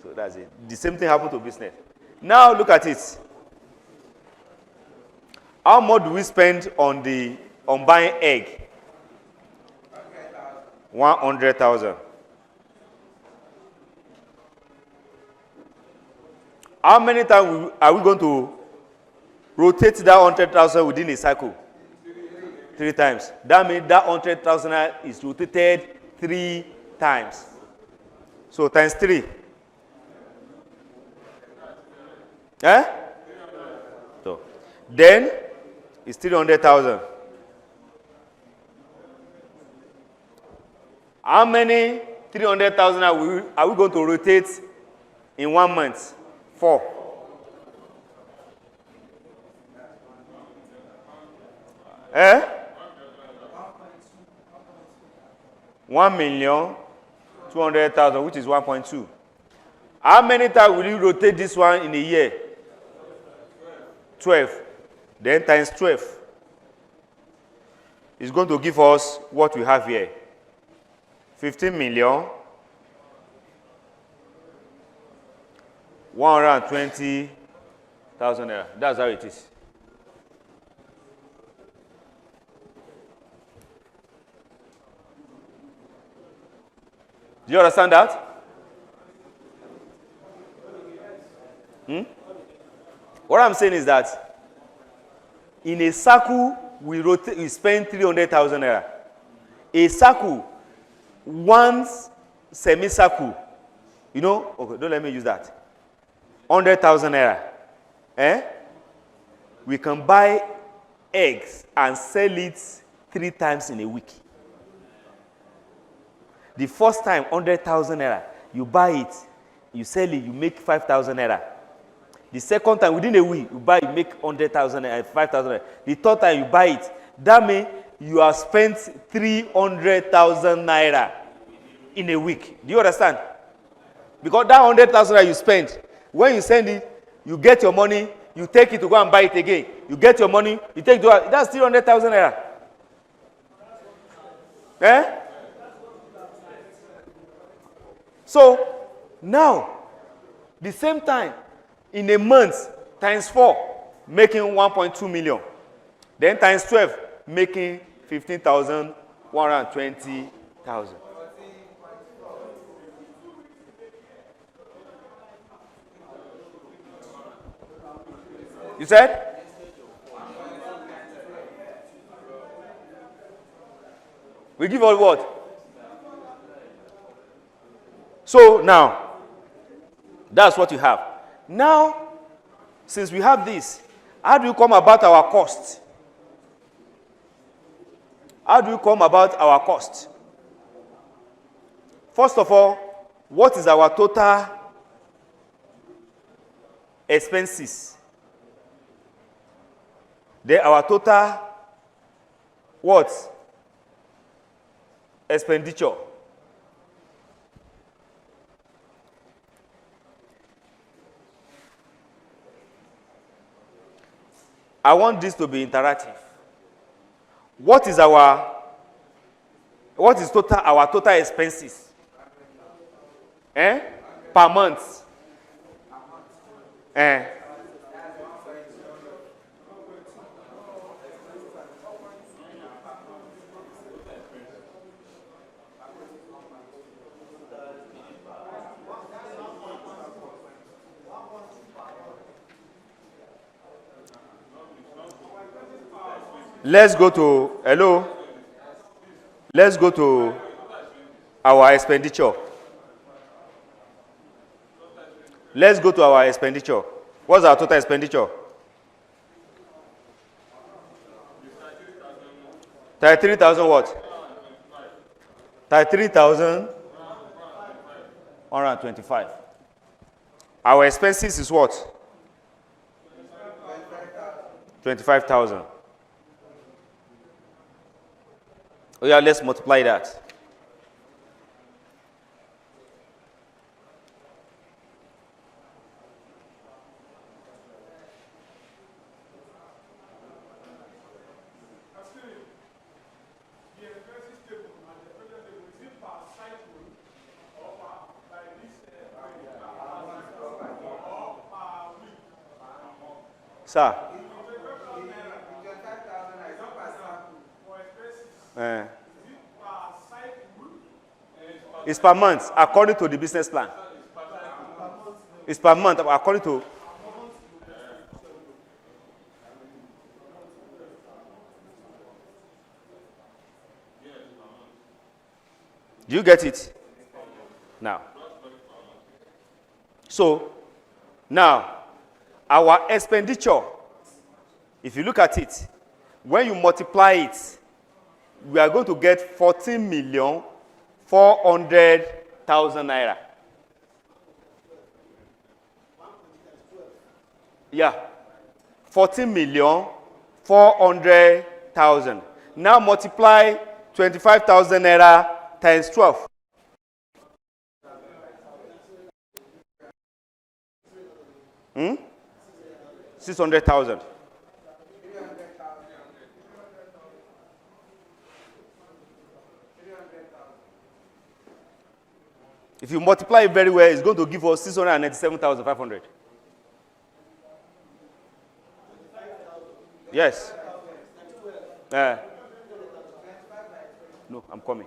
So that's it. The same thing happened to business. Now look at it. How much do we spend on buying egg? 100,000. How many times are we going to rotate that 100,000 within a cycle? 3 times. That means that 100,000 is rotated 3 times. So times 3. So then it's 300,000. How many 300,000 are we going to rotate in 1 month? 4. Eh? 1,200,000, which is 1.2. How many times will you rotate this one in a year? 12. Then times 12 is going to give us what we have here. 15,120,000 naira. That's how it is. Do you understand that? What I'm saying is that in a circle, we spend 300,000 naira. A circle, one semicircle, okay, don't let me use that. 100,000 naira. We can buy eggs and sell it 3 times in a week. The first time, 100,000 naira, you buy it, you sell it, you make 5,000 naira. The second time, within a week, you buy it, you make 100,000 naira, 5,000 naira. The third time, you buy it. That means you have spent 300,000 naira in a week. Do you understand? Because that 100,000 naira you spent, when you send it, you get your money, you take it to go and buy it again. You get your money, you take it, that's 300,000 naira. So, now, the same time, in a month, times 4, making 1.2 million. Then times 12, making 15,120,000. You said? We give all what? So now, that's what you have. Now, since we have this, how do you come about our cost? How do you come about our cost? First of all, what is our total expenses? Then our total what? Expenditure. I want this to be interactive. What is our total expenses? Per month. Let's go to, hello? Let's go to our expenditure. Let's go to our expenditure. What's our total expenditure? 33,000 what? 33,125. Our expenses is what? 25,000. Oh yeah, let's multiply that. Sir. It's per month, according to the business plan. It's per month, according to. Do you get it? Now. So, now, our expenditure, if you look at it, when you multiply it, we are going to get 14,400,000 naira. Yeah, 14,400,000. Now multiply 25,000 naira times 12. Hmm? 600,000. If you multiply it very well, it's going to give us 697,500. Yes. No, I'm coming.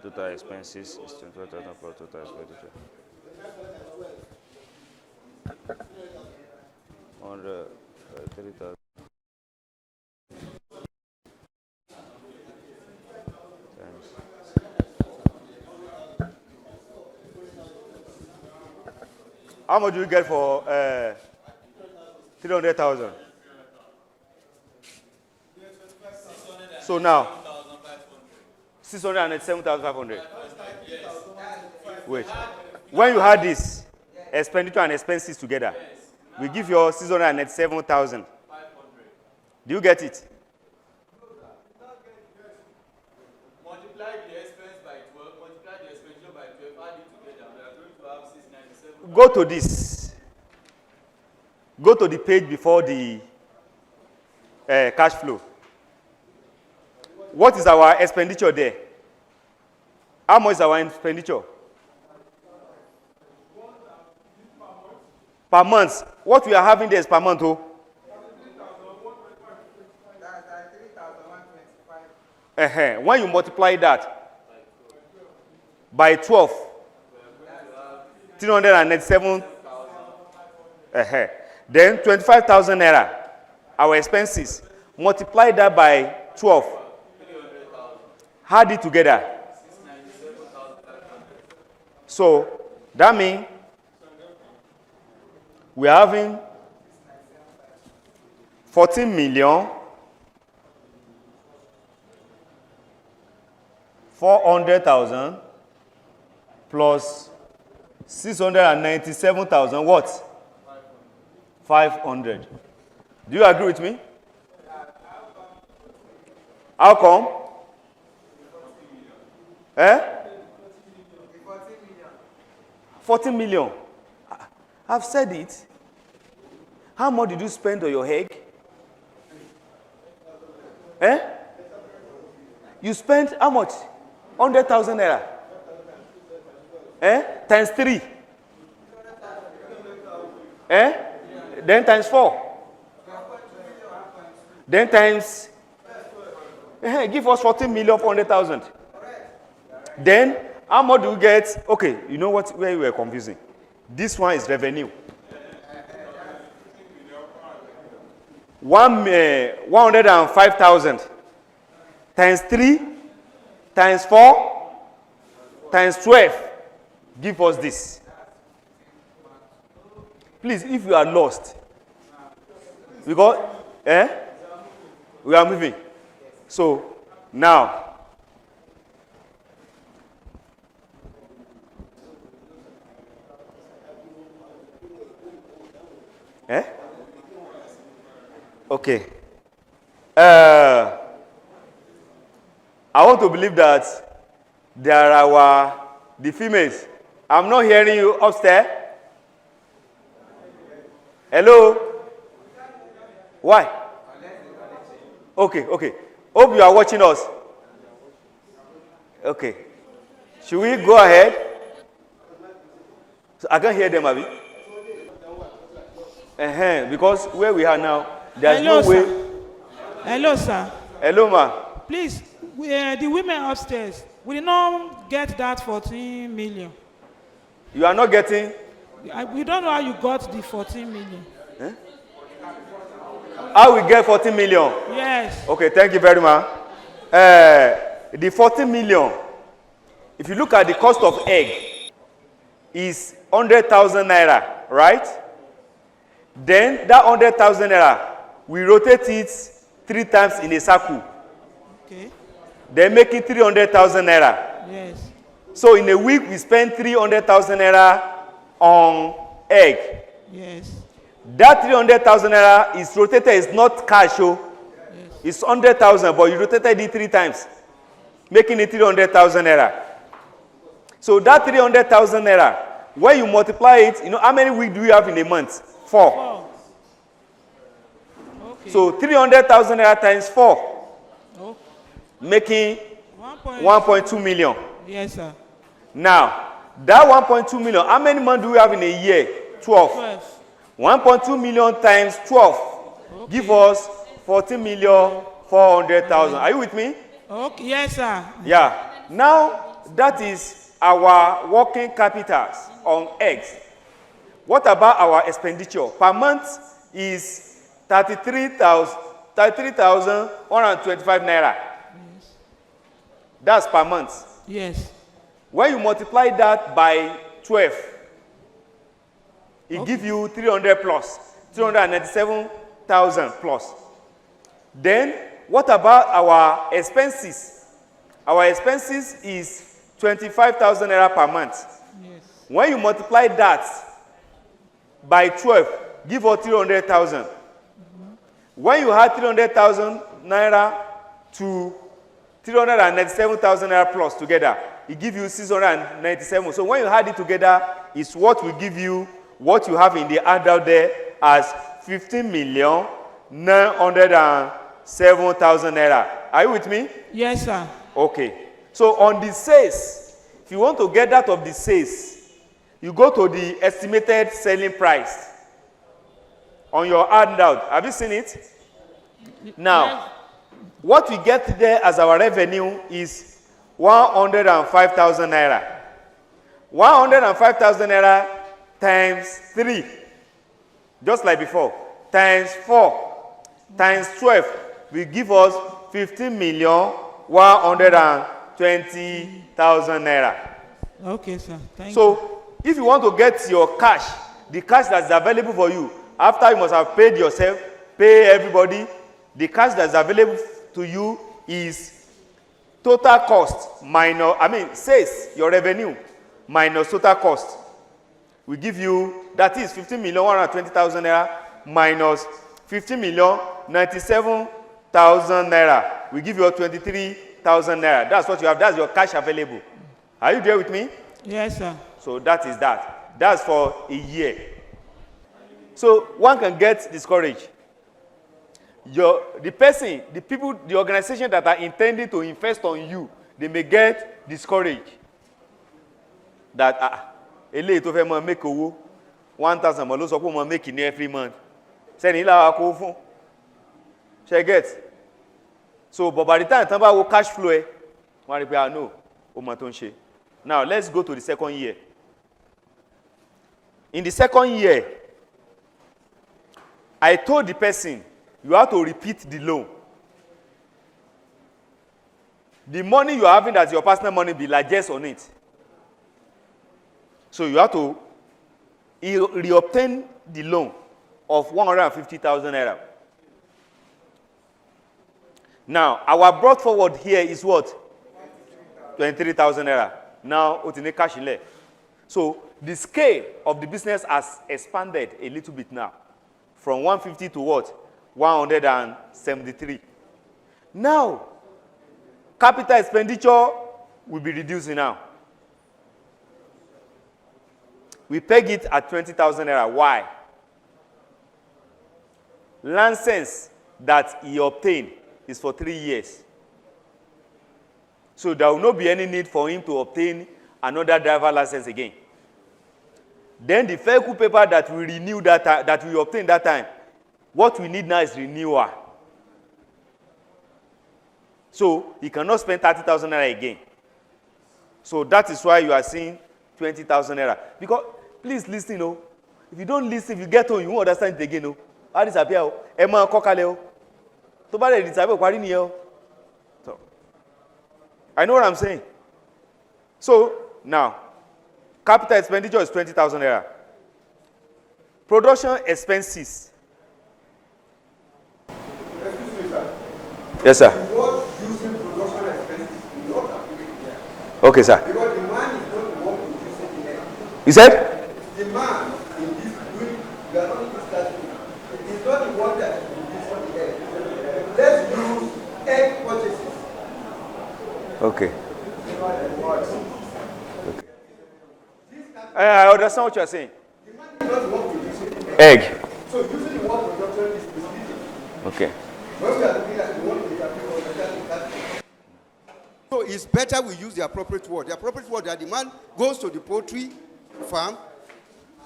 Total expenses is 25,000 plus total expenditure. 103,000. How much do you get for 300,000? So now, 687,500. Wait. When you had this expenditure and expenses together, we give you 687,000. Do you get it? Multiply the expense by 12, multiply the expenditure by 12, add it together. We are going to have 697. Go to this. Go to the page before the cash flow. What is our expenditure there? How much is our expenditure? Per month. What we are having there is per month. Oh. When you multiply that by 12, 397. Then 25,000 naira, our expenses. Multiply that by 12. Add it together. So that means we are having 14,400,000 plus 697,000 what? 500. Do you agree with me? How come? 40 million. I've said it. How much did you spend on your egg? You spent how much? 100,000 naira. Times 3. Then times 4. Then times. Give us 14 million 400,000. Then how much do we get? Okay, you know what? Where we were confusing. This one is revenue. 105,000 times 3 times 4 times 12. Give us this. Please, if you are lost, because we are moving. So now, okay. I want to believe that there are the females. I'm not hearing you upstairs. Hello? Why? Okay. Hope you are watching us. Okay. Should we go ahead? So I can't hear them, Abi. Because where we are now, there's no way. Hello, sir. Hello, ma. Please, the women upstairs, we did not get that 14 million. You are not getting? We don't know how you got the 14 million. How we get 14 million? Yes. Okay, thank you very much. The 14 million, if you look at the cost of egg, is 100,000 naira, right? Then that 100,000 naira, we rotate it 3 times in a circle. Okay. Then make it 300,000 naira. Yes. So in a week, we spend 300,000 naira on egg. Yes. That 300,000 naira is rotated, it's not cash, yes. It's 100,000, but you rotated it 3 times, making it 300,000 naira. So that 300,000 naira, when you multiply it, you know how many weeks do you have in a month? 4. Okay. So 300,000 naira times 4, making 1.2 million. Yes, sir. Now, that 1.2 million, how many months do we have in a year? 12. 1.2 million times 12. Okay. Give us 14,400,000. Are you with me? Okay. Yes, sir. Yeah. Now, that is our working capitals on eggs. What about our expenditure? Per month is 33,125 naira. Yes. That's per month. Yes. When you multiply that by 12, it gives you 300 plus, 397,000 plus. Then, what about our expenses? Our expenses is 25,000 naira per month. Yes. When you multiply that by 12, give us 300,000. When you add 300,000 naira to 397,000 naira plus together, it gives you 697. So when you add it together, it's what will give you what you have in the handout there as 15,907,000 naira. Are you with me? Yes, sir. Okay. So on the sales, if you want to get that of the sales, you go to the estimated selling price on your handout. Have you seen it? Now, what we get there as our revenue is 105,000 naira. 105,000 naira times 3, just like before, times 4, times 12 will give us 15,120,000 naira. Okay, sir. Thank you. So, if you want to get your cash, the cash that's available for you, after you must have paid yourself, pay everybody, the cash that's available to you is total cost minus, sales, your revenue, minus total cost. We give you, that is 15,120,000 naira minus 15,097,000 naira. We give you 23,000 naira. That's what you have. That's your cash available. Are you there with me? Yes, sir. So that is that. That's for a year. So one can get discouraged. The person, the people, the organization that are intending to invest on you, they may get discouraged. That eléyìí tó fẹ́ mọ make owó 1,000 mọ̀ ló sọ pé mọ̀ make ní every month. Sẹ́ni ìlà wa kó fún. Ṣé get? So but by the time tán bá wo cash flow ẹ, wọ́n rí pé no, ó mọ tó ń ṣe. Now let's go to the second year. In the second year, I told the person, you have to repeat the loan. The money you are having as your personal money be largest on it. So you have to reobtain the loan of 150,000 naira. Now, our brought forward here is what? 23,000 naira. Now, otine cash in there. So the scale of the business has expanded a little bit now. From 150 to what? 173. Now, capital expenditure will be reducing now. We peg it at 20,000 naira. Why? License that he obtained is for 3 years. So there will not be any need for him to obtain another driver license again. Then the vehicle paper that we renew that we obtained that time, what we need now is renewal. So he cannot spend 30,000 naira again. So that is why you are seeing 20,000 naira. Because please listen, oh. If you don't listen, if you get home, you won't understand it again, oh. How disappear, oh. Emma kokale, oh. To ba le disappear kwari ni, oh. So I know what I'm saying. So now, capital expenditure is 20,000 naira. Production expenses. Yes, sir. Using production expenses is not applicable here. Okay, sir. Because the man is not the one producing the egg. You said? The man in this doing, we are not discussing. It is not the one that is producing the egg. Let's use egg purchases. Okay. I understand what you are saying. The man is not the one producing the Egg. So using the word production is misleading. Okay. When we are looking at the one that so it's better we use the appropriate word. The appropriate word that the man goes to the poultry farm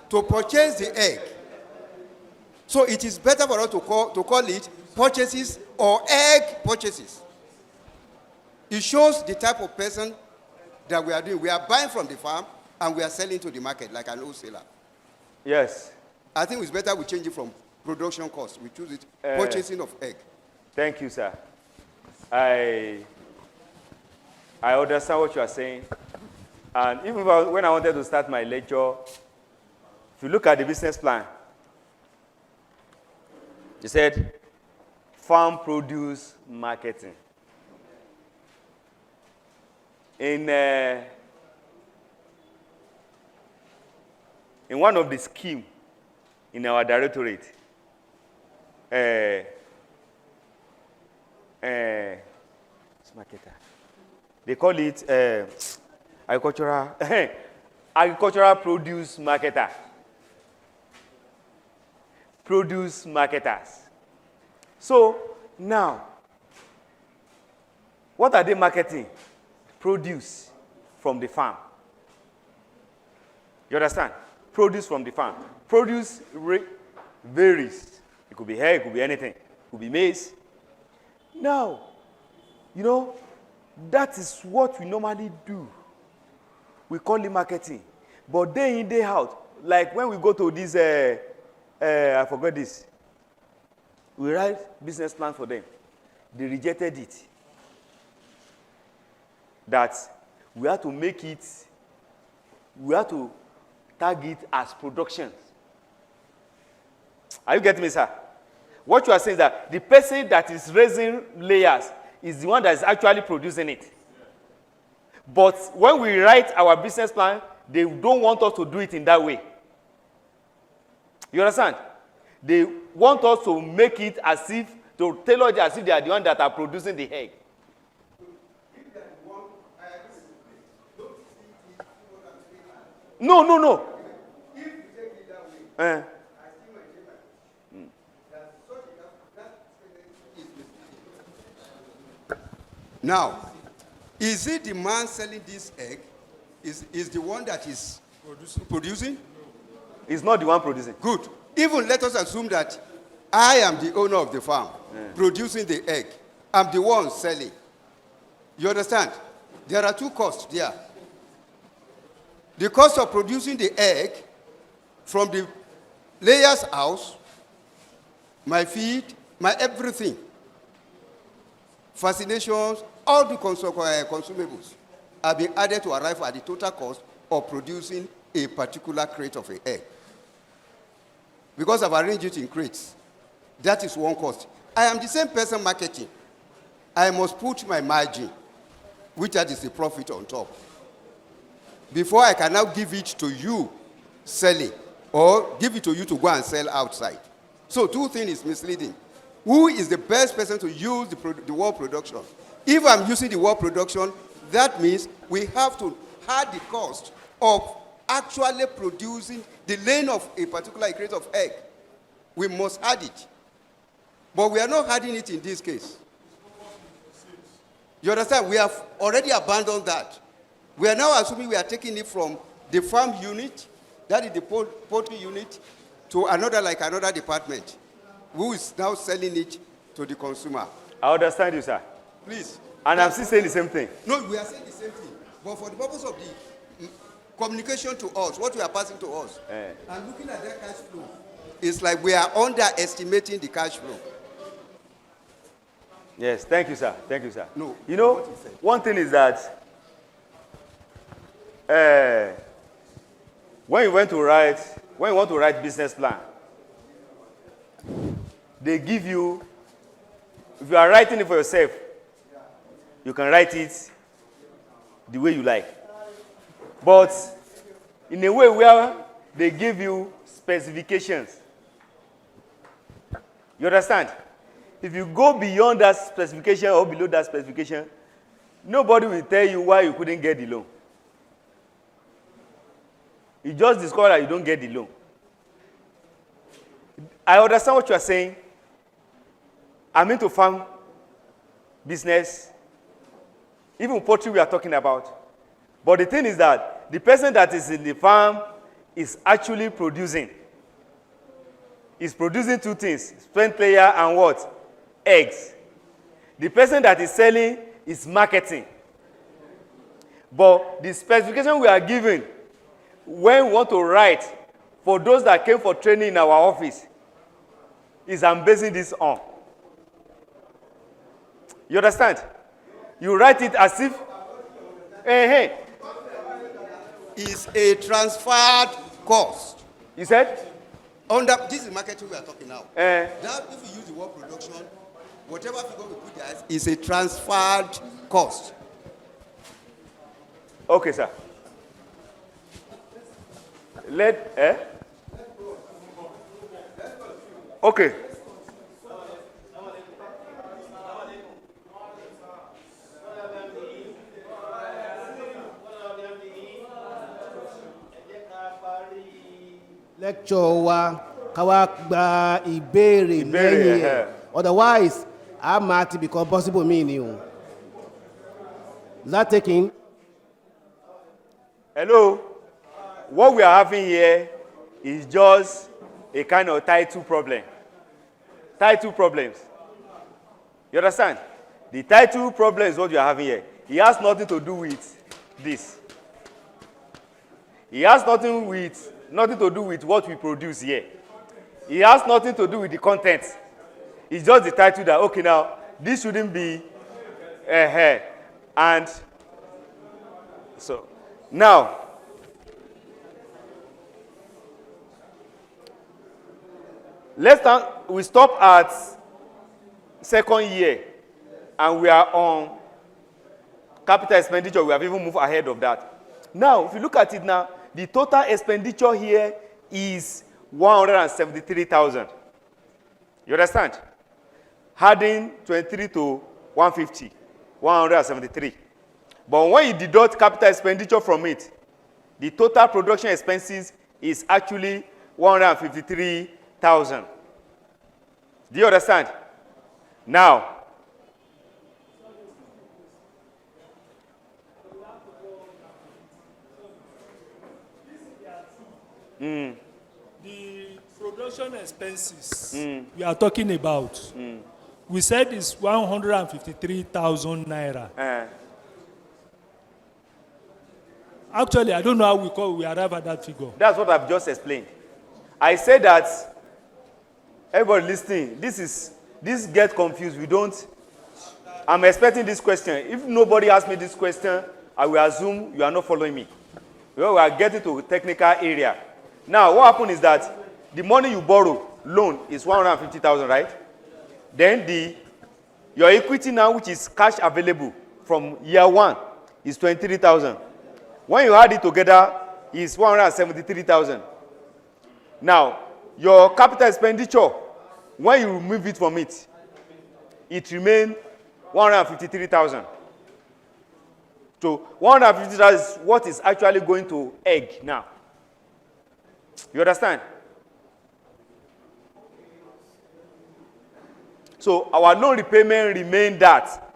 to purchase the egg. So it is better for us to call it purchases or egg purchases. It shows the type of person that we are doing. We are buying from the farm and we are selling to the market like an wholesaler. Yes. I think it's better we change it from production cost. We choose it purchasing of egg. Thank you, sir. I understand what you are saying. And even when I wanted to start my lecture, if you look at the business plan, it said farm produce marketing. In one of the schemes in our directorate, marketer. They call it agricultural produce marketer. Produce marketers. So now, what are they marketing? Produce from the farm. You understand? Produce from the farm. Produce varies. It could be hair, it could be anything. It could be maize. Now, you know, that is what we normally do. We call it marketing. But day in, day out, like when we go to this, I forgot this. We write business plan for them. They rejected it. That we have to make it, we have to tag it as productions. Are you getting me, sir? What you are saying is that the person that is raising layers is the one that is actually producing it. But when we write our business plan, they don't want us to do it in that way. You understand? They want us to make it as if, to tailor it as if they are the ones that are producing the egg. No. Now, is it the man selling this egg is the one that is producing? It's not the one producing. Good. Even let us assume that I am the owner of the farm, producing the egg. I'm the one selling. You understand? There are two costs there. The cost of producing the egg from the layer's house, my feed, my everything, fascinations, all the consumables have been added to arrive at the total cost of producing a particular crate of an egg. Because I've arranged it in crates. That is one cost. I am the same person marketing. I must put my margin, which that is the profit on top, before I can now give it to you selling, or give it to you to go and sell outside. So two things is misleading. Who is the best person to use the word production? If I'm using the word production, that means we have to add the cost of actually producing the laying of a particular crate of egg. We must add it. But we are not adding it in this case. You understand? We have already abandoned that. We are now assuming we are taking it from the farm unit, that is the poultry unit, to another department, who is now selling it to the consumer. I understand you, sir. Please. And I'm still saying the same thing. No, we are saying the same thing. But for the purpose of the communication to us, what we are passing to us, and looking at their cash flow, it's like we are underestimating the cash flow. Yes, thank you, sir. Thank you, sir. No, you know, what you said. One thing is that when you want to write business plan, they give you, if you are writing it for yourself, you can write it the way you like. But in a way where they give you specifications. You understand? If you go beyond that specification or below that specification, nobody will tell you why you couldn't get the loan. You just discover that you don't get the loan. I understand what you are saying. I'm into farm business, even poultry we are talking about. But the thing is that the person that is in the farm is actually producing. He's producing two things, spent layer and what? Eggs. The person that is selling is marketing. But the specification we are given when we want to write for those that came for training in our office is I'm basing this on. You understand? You write it as if, Is a transferred cost. You said? This is marketing we are talking now. That if you use the word production, whatever figure we put there is a transferred cost. Okay, sir. Okay. Lecture wa káwá gba ìbéèrè lẹ́yìn ẹ̀. Otherwise, a máa ti become possible mi ni o. Is that taking? Hello. What we are having here is just a kind of title problem. Title problems. You understand? The title problem is what you are having here. It has nothing to do with this. It has nothing to do with what we produce here. It has nothing to do with the content. It's just the title that, okay, now, this shouldn't be and so, now, we stop at second year, and we are on capital expenditure. We have even moved ahead of that. Now, if you look at it now, the total expenditure here is 173,000. You understand? Adding 23 to 150, 173. But when you deduct capital expenditure from it, the total production expenses is actually 153,000. Do you understand? Now, the production expenses we are talking about, we said it's 153,000 naira. Actually, I don't know how we arrive at that figure. That's what I've just explained. I said that, everybody listening, this gets confused. I'm expecting this question. If nobody asks me this question, I will assume you are not following me. Well, we are getting to a technical area. Now, what happened is that the money you borrow, loan, is 150,000, right? Then your equity now, which is cash available from year one, is 23,000. When you add it together, it's 173,000. Now, your capital expenditure, when you remove it from it, it remains 153,000. So 150,000 is what is actually going to egg now. You understand? So our loan repayment remained that.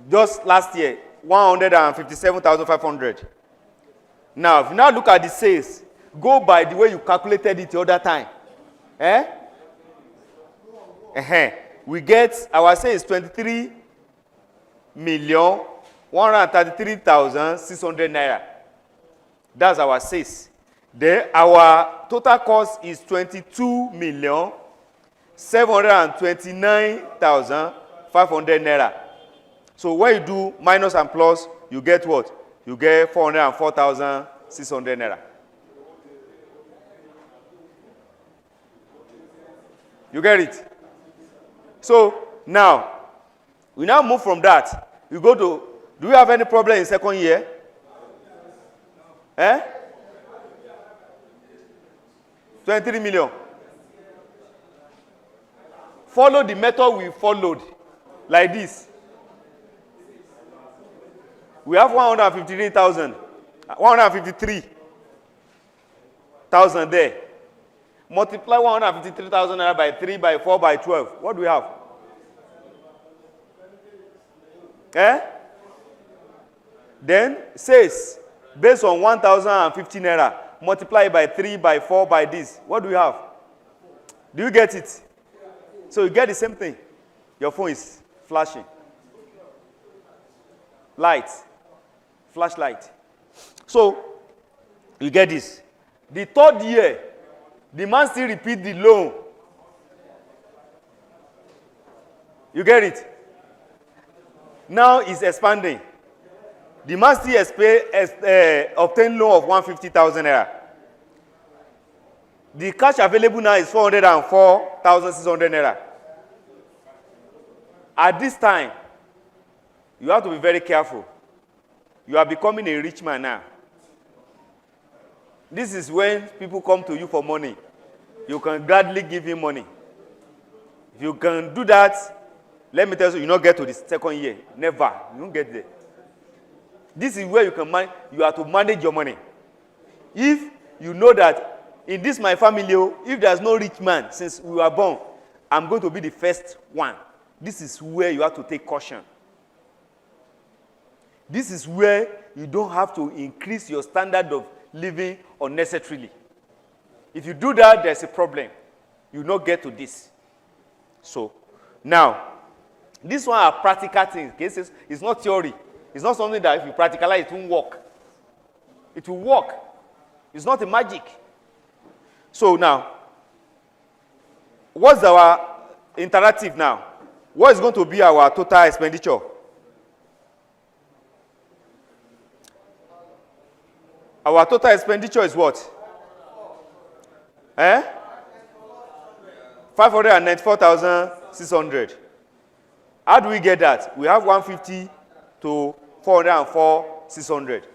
Just last year, 157,500. Now, if you now look at the sales, go by the way you calculated it the other time. We get our sales 23,133,600 naira. That's our sales. Then our total cost is 22,729,500 naira. So when you do minus and plus, you get what? You get 404,600 naira. You get it? So now, we now move from that. We go to, do we have any problem in second year? 23 million. Follow the method we followed, like this. We have 153,000 there. Multiply 153,000 naira by 3, by 4, by 12. What do we have? Then says, based on 1,050 naira, multiply by 3, by 4, by this. What do we have? Do you get it? So you get the same thing. Your phone is flashing. Light. Flashlight. So, you get this. The third year, the man still repeat the loan. You get it? Now it's expanding. The man still obtain loan of 150,000 naira. The cash available now is 404,600 naira. At this time, you have to be very careful. You are becoming a rich man now. This is when people come to you for money. You can gladly give him money. If you can do that, let me tell you, you not get to the second year. Never. You don't get there. This is where you have to manage your money. If you know that in this my family, if there's no rich man since we were born, I'm going to be the first one. This is where you have to take caution. This is where you don't have to increase your standard of living unnecessarily. If you do that, there's a problem. You will not get to this. So, now, this one are practical things. Cases, it's not theory. It's not something that if you practicalize, it won't work. It will work. It's not a magic. So now, what's our interactive now? What is going to be our total expenditure? Our total expenditure is what? 594,600. How do we get that? We have 150 to 404 600.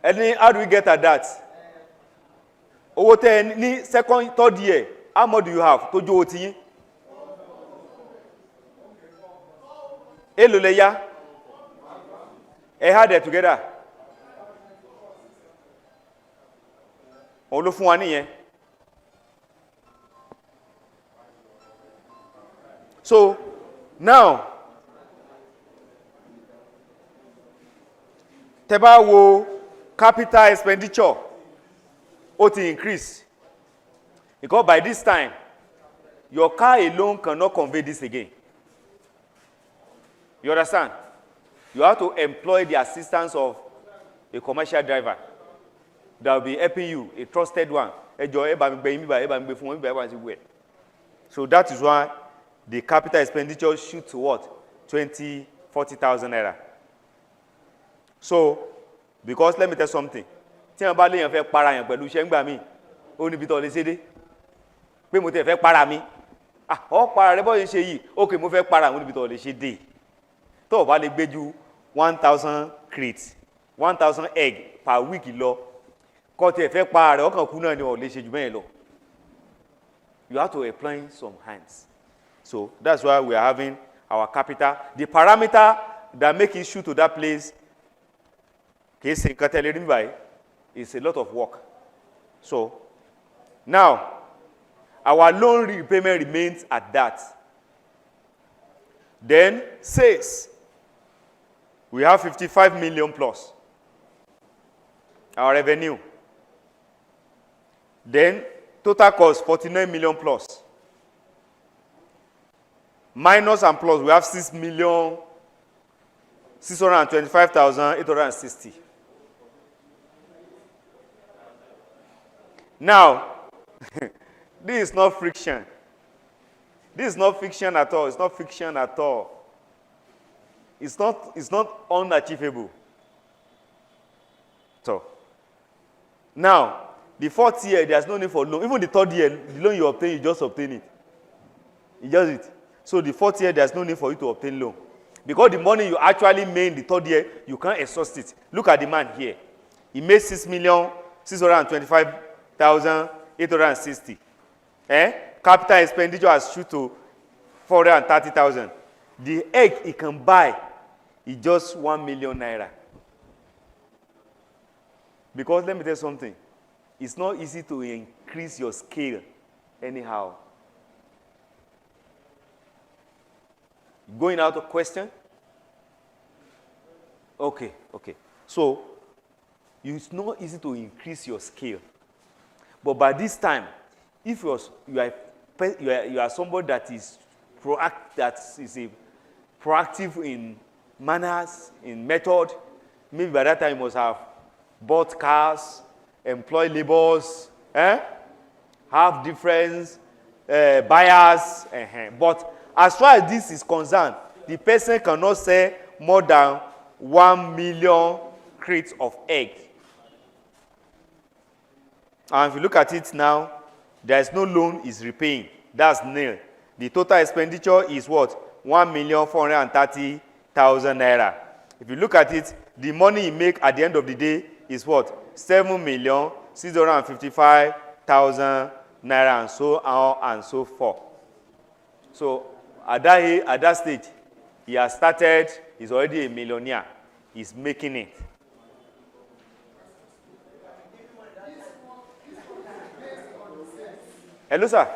And then how do we get at that? Owó tẹ́ ní second, third year, how much do you have? Tó jó owó tí yín. Èló lẹ yá? Ẹ had it together. Òun ló fún wa nìyẹn. So now, tẹ́ bá wo capital expenditure, ó ti increase. Because by this time, your car alone cannot convey this again. You understand? You have to employ the assistance of a commercial driver that will be helping you, a trusted one. So that is why the capital expenditure shoot to what? 20, 40,000 naira. So, because let me tell you something. Tí wọ́n bá léèyàn fẹ́ para yàn pẹ̀lú iṣẹ́ ńgbà míì, ó níbi tó lè ṣe dé. Pé mo tẹ̀ fẹ́ para mi. Ó para rẹ bọ́ yìí ṣe yìí, okay mo fẹ́ para àwọn níbi tó lè ṣe dé. Tó o bá lè gbé ju 1,000 crates, 1,000 egg per week lọ, kó tẹ̀ fẹ́ para rẹ ọkàn kú náà ni ó lè ṣe jù bẹ́ẹ̀ lọ. You have to employ some hands. So that's why we are having our capital. The parameter that make it shoot to that place, is a lot of work. So now, our loan repayment remains at that. Then sales, we have 55 million plus. Our revenue. Then total cost 49 million plus. Minus and plus, we have 6,625,860. Now, this is not friction. This is not fiction at all. It's not fiction at all. It's not unachievable. So, now, the fourth year, there's no need for loan. Even the third year, the loan you obtain, you just obtain it. You just it. So the fourth year, there's no need for you to obtain loan. Because the money you actually made in the third year, you can't exhaust it. Look at the man here. He made 6,625,860. Capital expenditure has shoot to 430,000. The egg he can buy is just 1 million naira. Because let me tell you something. It's not easy to increase your scale anyhow. Going out of question? Okay. So, it's not easy to increase your scale. But by this time, if you are somebody that is proactive in manners, in method, maybe by that time you must have bought cars, employ laborers, have different buyers. But as far as this is concerned, the person cannot sell more than 1 million crates of egg. And if you look at it now, there is no loan is repaying. That's nil. The total expenditure is what? 1,430,000 naira. If you look at it, the money you make at the end of the day is what? 7,655,000 naira, and so on and so forth. So at that stage, he has started, he's already a millionaire. He's making it. Hello, sir.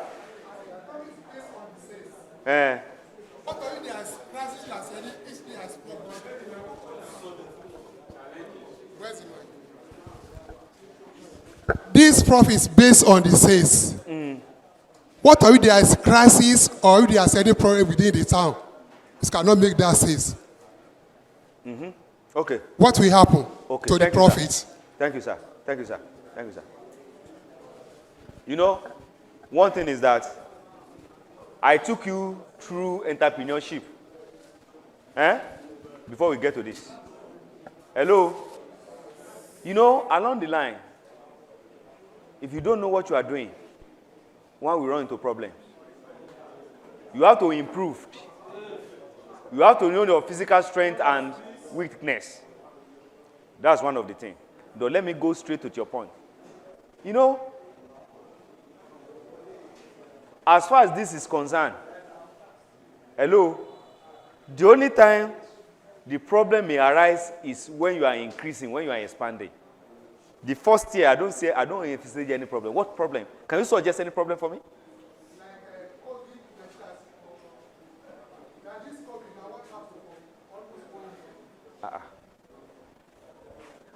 This profit is based on the sales. What are if there is crisis or if there is any problem within the town? It cannot make that sales. Okay. What will happen to the profit? You, Thank you, sir. Thank you, sir. Thank you, sir. You know, one thing is that I took you through entrepreneurship. Before we get to this. Hello? You know, along the line, if you don't know what you are doing, one will run into problems. You have to improve. You have to know your physical strength and weakness. That's one of the things. Though, let me go straight to your point. You know, as far as this is concerned, hello, the only time the problem may arise is when you are increasing, when you are expanding. The first year, I don't envisage any problem. What problem? Can you suggest any problem for me?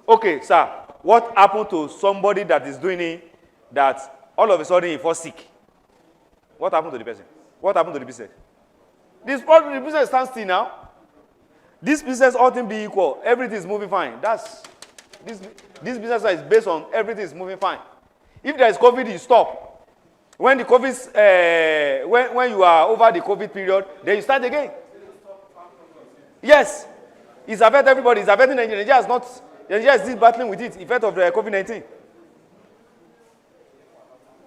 Okay, sir. What happened to somebody that is doing it that all of a sudden he falls sick? What happened to the person? What happened to the business? The business stands still now. This business, all things being equal, everything is moving fine. This business is based on everything is moving fine. If there is COVID, you stop. When the COVID, when you are over the COVID period, then you start again. Yes, it's affecting everybody. It's affecting Nigeria. Nigeria is still battling with it, effect of the COVID-19.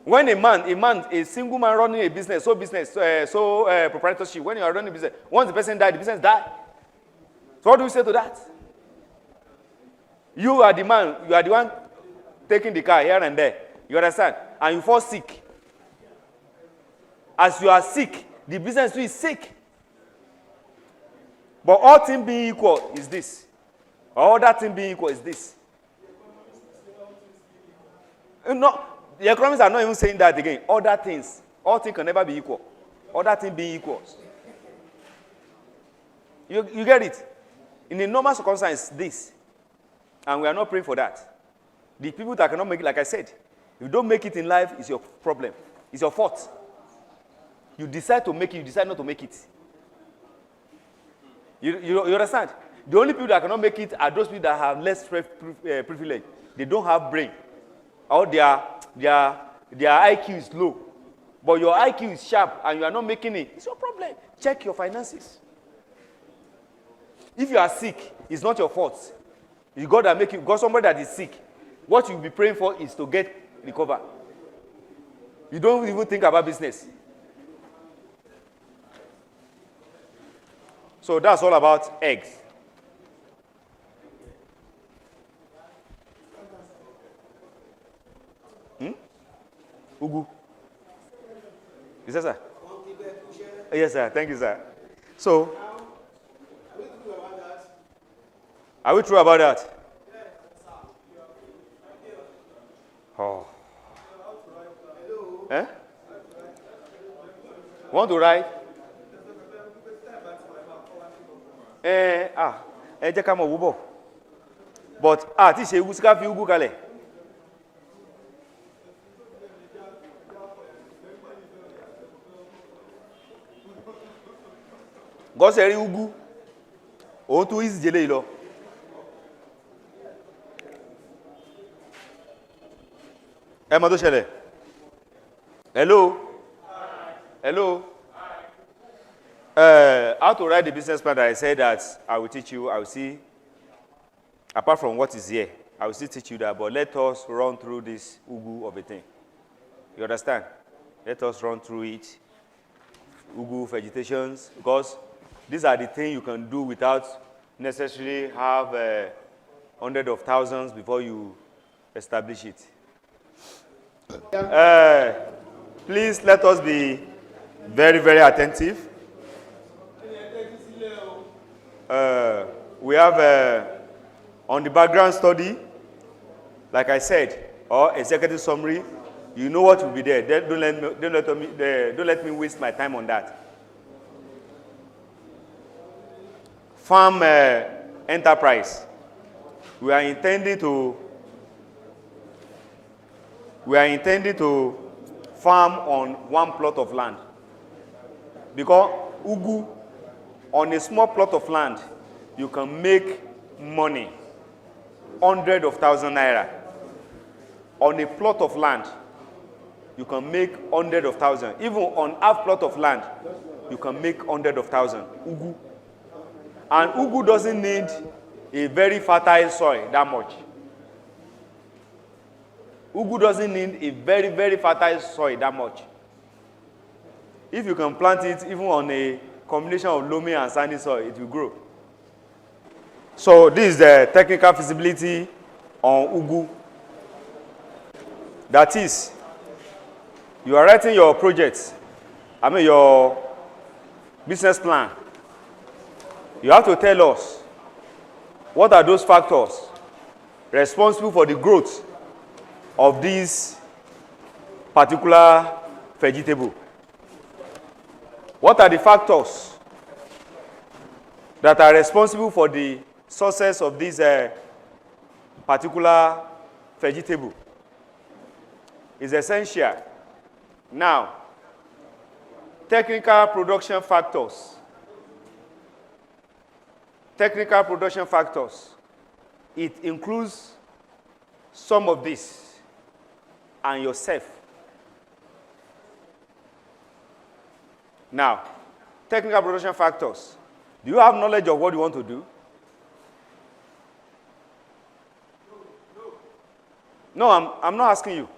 When a single man running a business, proprietorship, when you are running a business, once the person dies, the business dies. So what do we say to that? You are the man, you are the one taking the car here and there. You understand? And you fall sick. As you are sick, the business too is sick. But all things being equal is this. All that thing being equal is this. No, the economists are not even saying that again. All things can never be equal. All that thing being equals. You get it? In a normal circumstance, this. And we are not praying for that. The people that cannot make it, like I said, if you don't make it in life, it's your problem. It's your fault. You decide to make it, you decide not to make it. You understand? The only people that cannot make it are those people that have less privilege. They don't have brain. Or their IQ is low. But your IQ is sharp and you are not making it. It's your problem. Check your finances. If you are sick, it's not your fault. You got somebody that is sick. What you'll be praying for is to get recovered. You don't even think about business. So that's all about eggs. Ugu. Is that sir? Yes, sir. Thank you, sir. So, are we true about that? Oh. Eh? Want to write? Jẹ́ ká mọ̀ wúbọ̀. But, tí ṣe ugu sí ká fi ugu kalẹ̀. Gọ́sẹ̀ rí ugu, òun tún ìsì jẹ́lé lọ. Ẹ mọ̀ tó ṣẹlẹ̀. Hello? Hello? How to write the business plan that I said that I will teach you, I will see, apart from what is here, I will still teach you that, but let us run through this ugu of a thing. You understand? Let us run through it. Ugu, vegetations, because these are the things you can do without necessarily have hundreds of thousands before you establish it. Please let us be very, very attentive. We have on the background study, like I said, or executive summary. You know what will be there. Don't let me waste my time on that. Farm enterprise. We are intending to farm on one plot of land. Because ugu, on a small plot of land, you can make money, hundreds of thousands naira. On a plot of land, you can make hundreds of thousands. Even on half plot of land, you can make hundreds of thousands. Ugu. And ugu doesn't need a very fertile soil that much. Ugu doesn't need a very, very fertile soil that much. If you can plant it even on a combination of loamy and sandy soil, it will grow. So this is the technical feasibility on Ugu. That is, you are writing your project, your business plan. You have to tell us what are those factors responsible for the growth of this particular vegetable. What are the factors that are responsible for the success of this particular vegetable? Is essential. Now, technical production factors. Technical production factors. It includes some of this and yourself. Now, technical production factors. Do you have knowledge of what you want to do? No, I'm not asking you.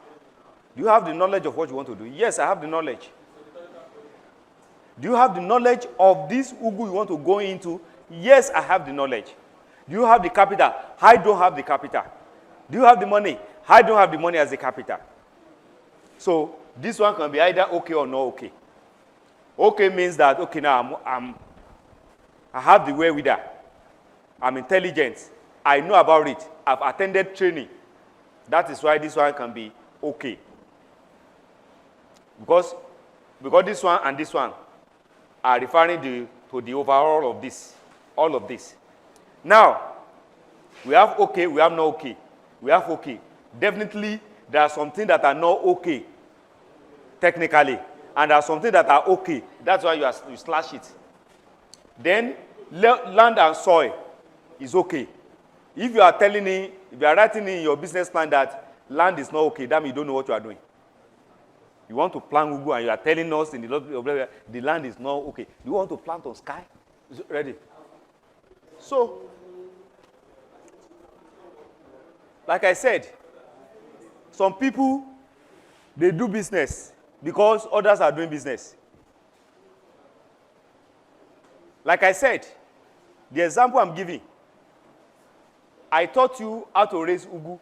Do you have the knowledge of what you want to do? Yes, I have the knowledge. Do you have the knowledge of this Ugu you want to go into? Yes, I have the knowledge. Do you have the capital? I don't have the capital. Do you have the money? I don't have the money as the capital. So this one can be either okay or not okay. Okay means that, okay, now I have the wherewithal. I'm intelligent. I know about it. I've attended training. That is why this one can be okay. Because this one and this one are referring to the overall of this, all of this. Now, we have okay, we have not okay. We have okay. Definitely, there are some things that are not okay, technically. And there are some things that are okay. That's why you slash it. Then, land and soil is okay. If you are writing in your business plan that land is not okay, that means you don't know what you are doing. You want to plant Ugu and you are telling us in the land is not okay. You want to plant on sky? Is it ready? So, like I said, some people, they do business because others are doing business. Like I said, the example I'm giving, I taught you how to raise Ugu.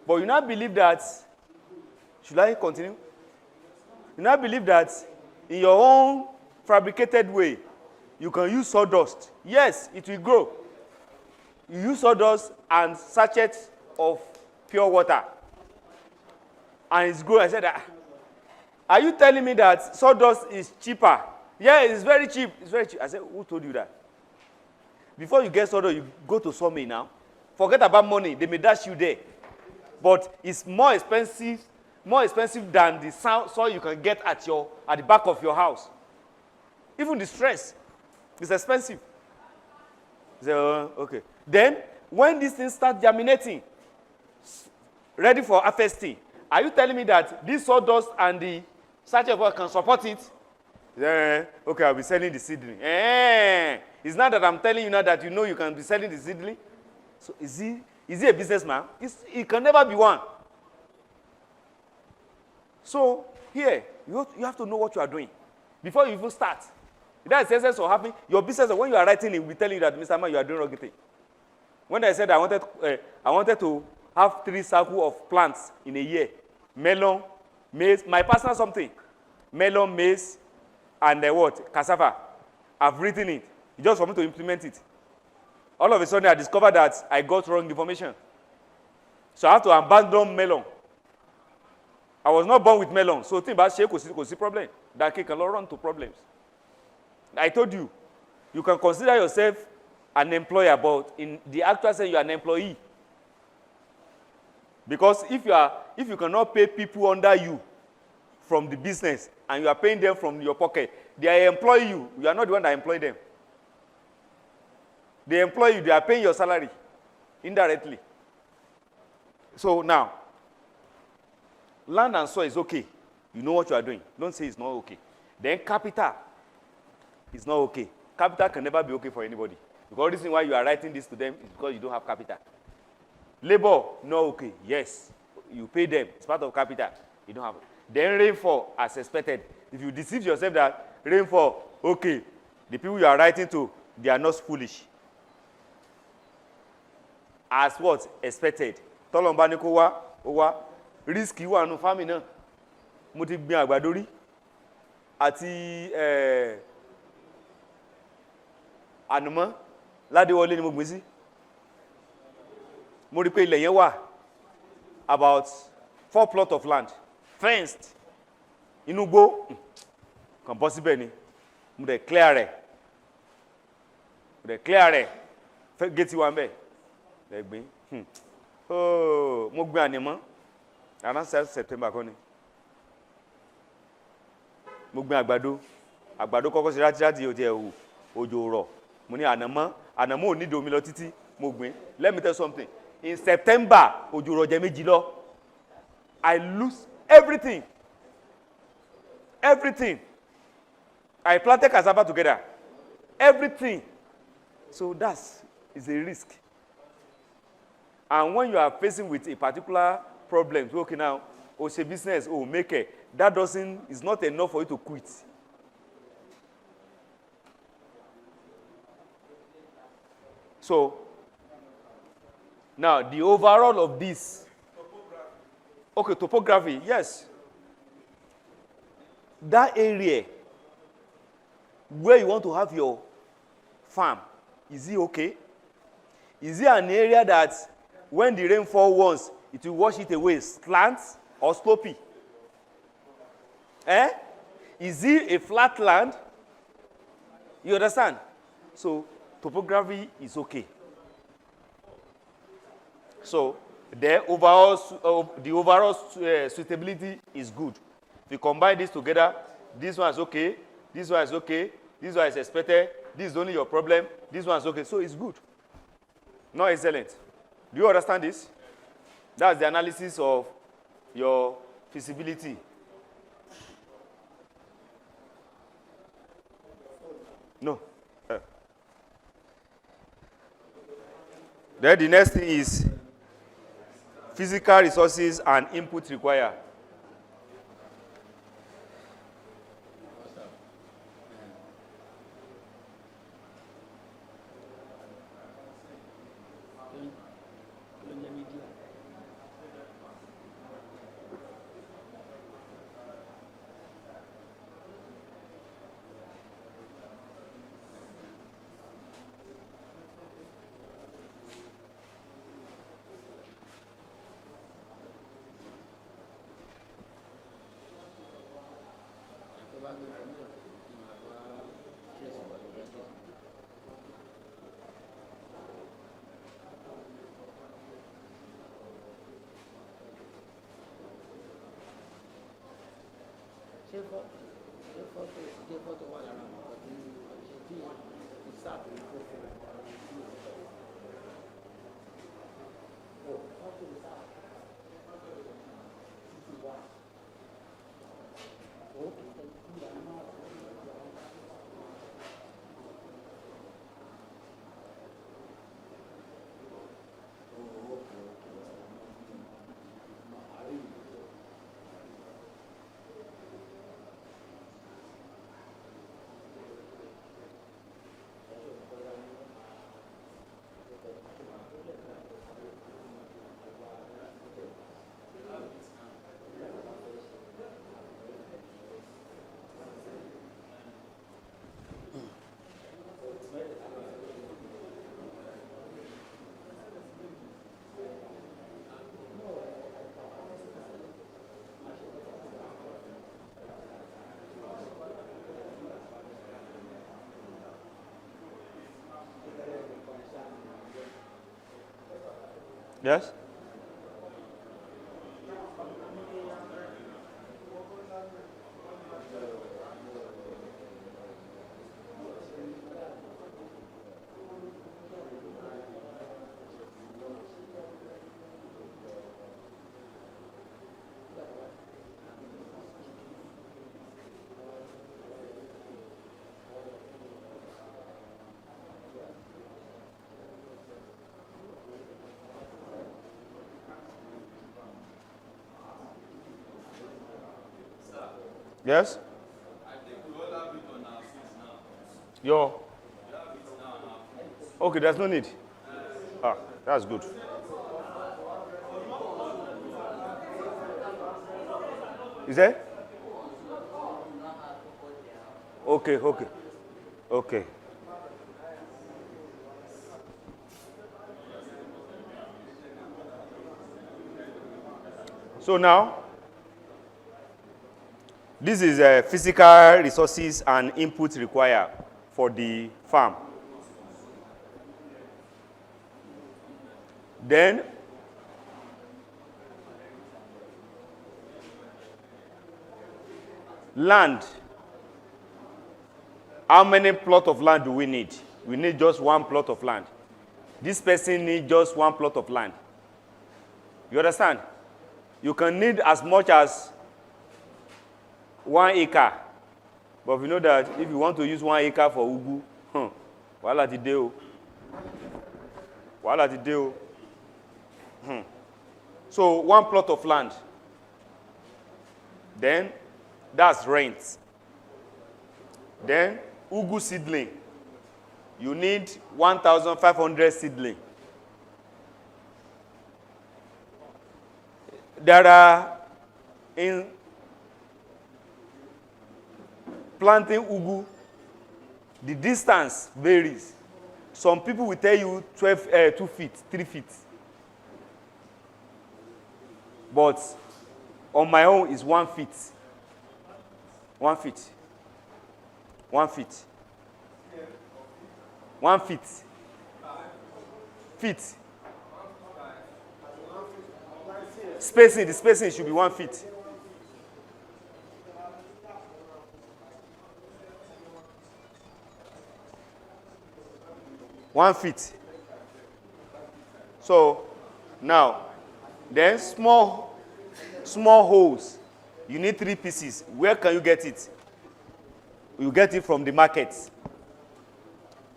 But you now believe that, should I continue? You now believe that in your own fabricated way, you can use sawdust. Yes, it will grow. You use sawdust and sachets of pure water. And it's growing. I said, are you telling me that sawdust is cheaper? Yeah, it's very cheap. It's very cheap. I said, who told you that? Before you get sawdust, you go to sawmill now. Forget about money. They may dash you there. But it's more expensive than the soil you can get at the back of your house. Even the stress is expensive. So, okay. Then, when these things start germinating, ready for harvesting, are you telling me that this sawdust and the sachet of oil can support it? Okay, I'll be selling the seedling. It's not that I'm telling you now that you know you can be selling the seedling. So is he a businessman? He can never be one. So here, you have to know what you are doing before you even start. That's the essence of having your business. When you are writing it, we'll be telling you that, Mr. Man, you are doing wrong thing. When I said I wanted to have 3 cycles of plants in a year, melon, maize, my personal something, melon, maize, and cassava. I've written it. It's just for me to implement it. All of a sudden, I discovered that I got wrong information. So I had to abandon melon. I was not born with melon. So think about shake could see problem. That can run to problems. I told you, you can consider yourself an employer, but in the actual sense, you are an employee. Because if you cannot pay people under you from the business and you are paying them from your pocket, they employ you. You are not the one that employ them. They employ you. They are paying your salary indirectly. So now, land and soil is okay. You know what you are doing. Don't say it's not okay. Then capital is not okay. Capital can never be okay for anybody. Because the reason why you are writing this to them is because you don't have capital. Labor, no okay. Yes, you pay them. It's part of capital. You don't have it. Then rainfall, as expected. If you deceive yourself that rainfall. Okay, the people you are writing to, they are not foolish. As what expected. Tọ́lọ́mbá ní kó wá, ó wá. Risk wà nù family náà. Mo ti gbin àgbàdo rí. Àti ànùmọ́ Ládéwọlé ni mo gbìn sí. Mo rí pé ilẹ̀ yẹn wà about 4 plots of land fenced inú gbó kàn bọ́ síbẹ̀ ni mo dẹ̀ clear rẹ̀ géètì wa ń bẹ̀ lẹ̀ gbìn mo gbìn ànìmọ́ around September kọ́ ni mo gbìn àgbàdo kọ́kọ́ sí rátíráti òjò rọ̀ mo ní ànàmọ́ ò ní domi lọ títí mo gbìn. Let me tell you something. In September, òjò rọ̀ jẹ́ méjì lọ. I lose everything. Everything. I planted cassava together. Everything. So is a risk. And when you are facing with a particular problem, okay now, say business, make it. That is not enough for you to quit. So, now, the overall of this. Okay, topography, yes. That area where you want to have your farm, is it okay? Is it an area that when the rain falls once, it will wash it away, slant or slopey? Is it a flat land? You understand? So, topography is okay. So, the overall suitability is good. If you combine this together, this one is okay, this one is okay, this one is expected, this is only your problem, this one is okay. So, it's good. Not excellent. Do you understand this? That's the analysis of your feasibility. No. Then the next thing is physical resources and input required. Yes? Yes? I think we all have it on Your. Okay, there's no need. Ah, that's good. Is that? Okay, okay. Okay. So now, this is physical resources and input required for the farm. Then, land. How many plot of land do we need? We need just one plot of land. This person needs just one plot of land. You understand? You can need as much as 1 acre. But you know that if you want to use 1 acre for ugu, wala ti de o. Wala ti de o. So 1 plot of land. Then that's rent. Then ugu seedling. You need 1,500 seedling. There are, in planting ugu, the distance varies. Some people will tell you 2 feet, 3 feet. But on my own is 1 feet. 1 feet. 1 feet. 1 feet. Feet. Spacing, the spacing should be 1 feet. One feet. So now, then small holes. You need 3 pieces. Where can you get it? You get it from the market.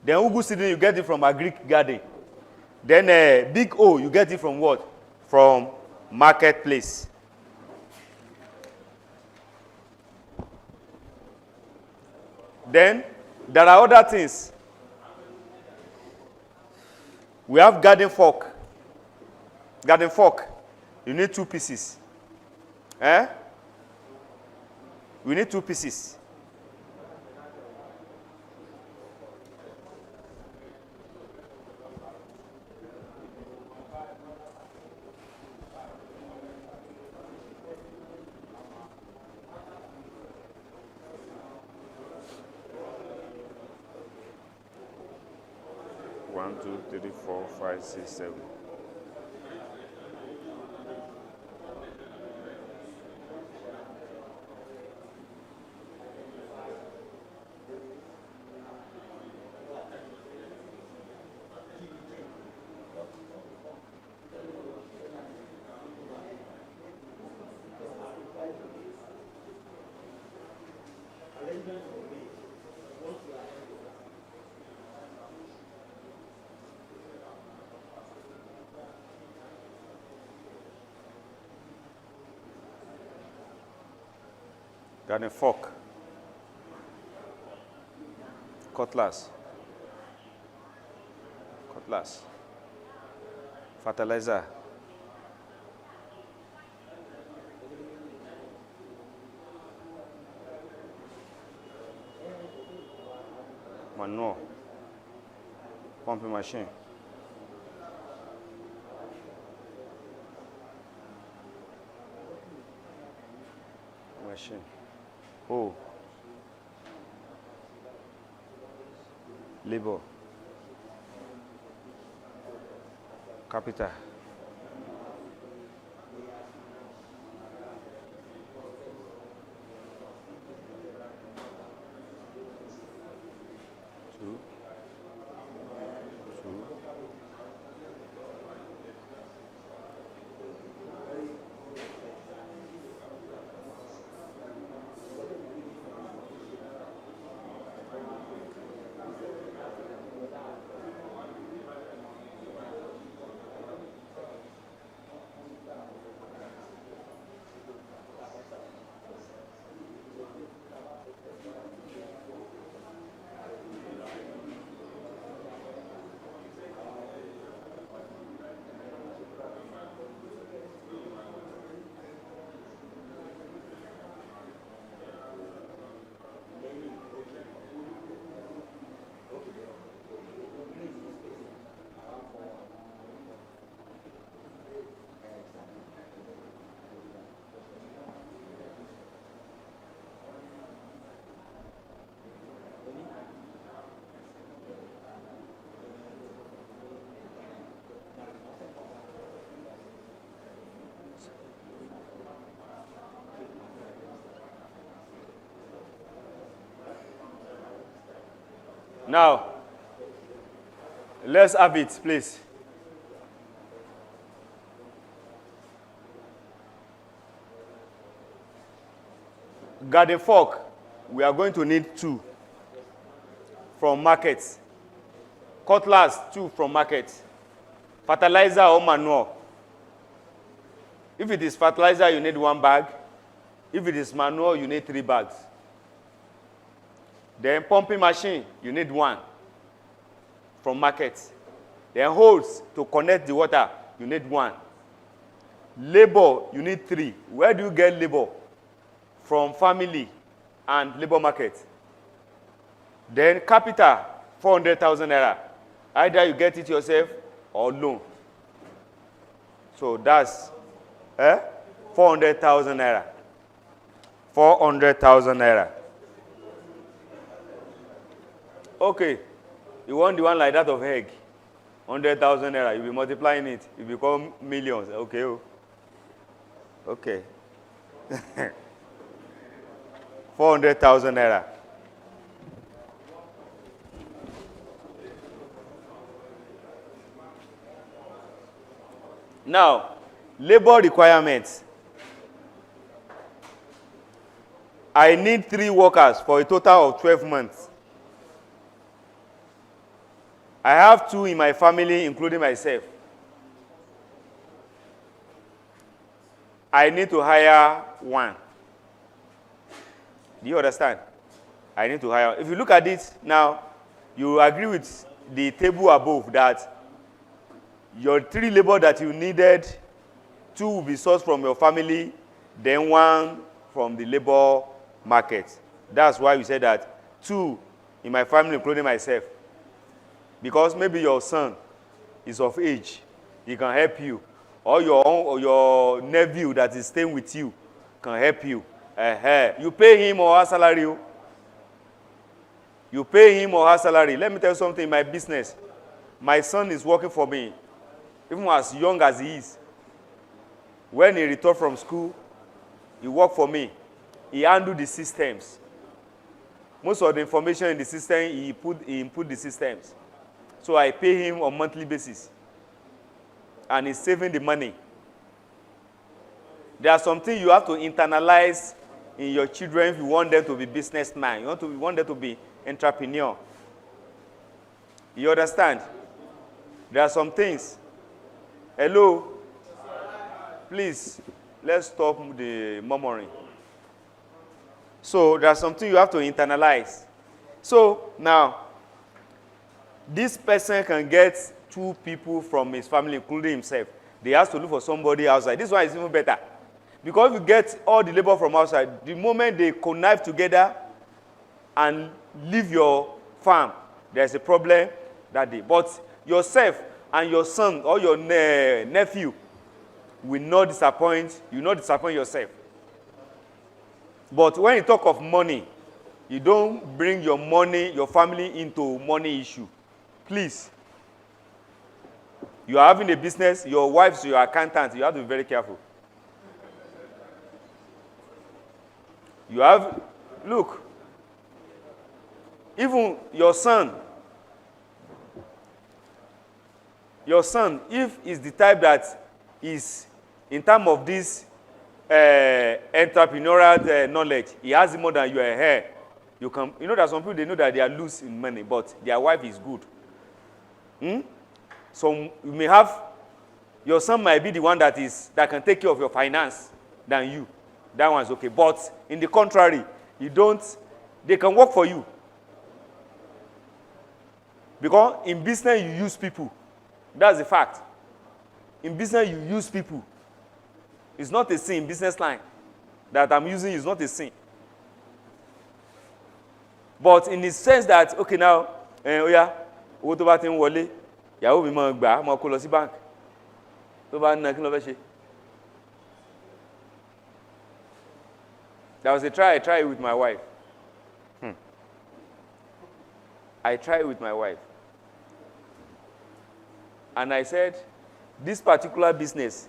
Then ugu seedling, you get it from agric garden. Then big O, you get it from what? From marketplace. Then there are other things. We have garden fork. Garden fork. You need 2 pieces. We need 2 pieces. One, two, three, 4, 5, 6, 7. Garden fork, cutlass, fertilizer, manure, pumping machine, Oh. Labor. Capital. Two. Now, let's have it, please. Garden fork, we are going to need 2 from market. Cutlass, 2 from market. Fertilizer or manure. If it is fertilizer, you need 1 bag. If it is manure, you need 3 bags. Then pumping machine, you need 1 from market. Then hose to connect the water, you need 1. Labor, you need 3. Where do you get labor? From family and labor market. Then capital, 400,000 naira. Either you get it yourself or loan. So that's 400,000 naira. 400,000 naira. Okay. You want the one like that of egg. 100,000 naira. You'll be multiplying it. It become millions. Okay. Oh. Okay. 400,000 naira. Now, labor requirements. I need 3 workers for a total of 12 months. I have 2 in my family, including myself. I need to hire 1. Do you understand? I need to hire. If you look at it now, you agree with the table above that your 3 labor that you needed, 2 will be sourced from your family, then 1 from the labor market. That's why we said that 2 in my family, including myself. Because maybe your son is of age, he can help you. Or your nephew that is staying with you can help you. You pay him or her salary. You pay him or her salary. Let me tell you something in my business. My son is working for me, even as young as he is. When he returned from school, he worked for me. He handled the systems. Most of the information in the system, he input the systems. So I pay him on a monthly basis. And he's saving the money. There are some things you have to internalize in your children if you want them to be businessmen. You want them to be entrepreneur. You understand? There are some things. Hello? Please, let's stop the murmuring. So there are some things you have to internalize. So now, this person can get 2 people from his family, including himself. They have to look for somebody outside. This one is even better. Because if you get all the labor from outside, the moment they connive together and leave your farm, there's a problem that day. But yourself and your son or your nephew will not disappoint. You will not disappoint yourself. But when you talk of money, you don't bring your money, your family into money issue. Please. You are having a business, your wife's your accountant, you have to be very careful. You have, look, even your son, if he's the type that is, in terms of this entrepreneurial knowledge, he has more than you are here. You know that some people, they know that they are loose in money, but their wife is good. So you may have, your son might be the one that can take care of your finance than you. That one's okay. But in the contrary, they can work for you. Because in business, you use people. That's the fact. In business, you use people. It's not a sin in business line. That I'm using is not a sin. But in the sense that, okay, now, owó tó bá ti ń wọlé, ìyàwó mi máa gbà á, máa kó lọ sí bank. Tó bá ń ná, kí ló fẹ́ ṣe? There was a try, I tried it with my wife. I tried it with my wife. And I said, this particular business,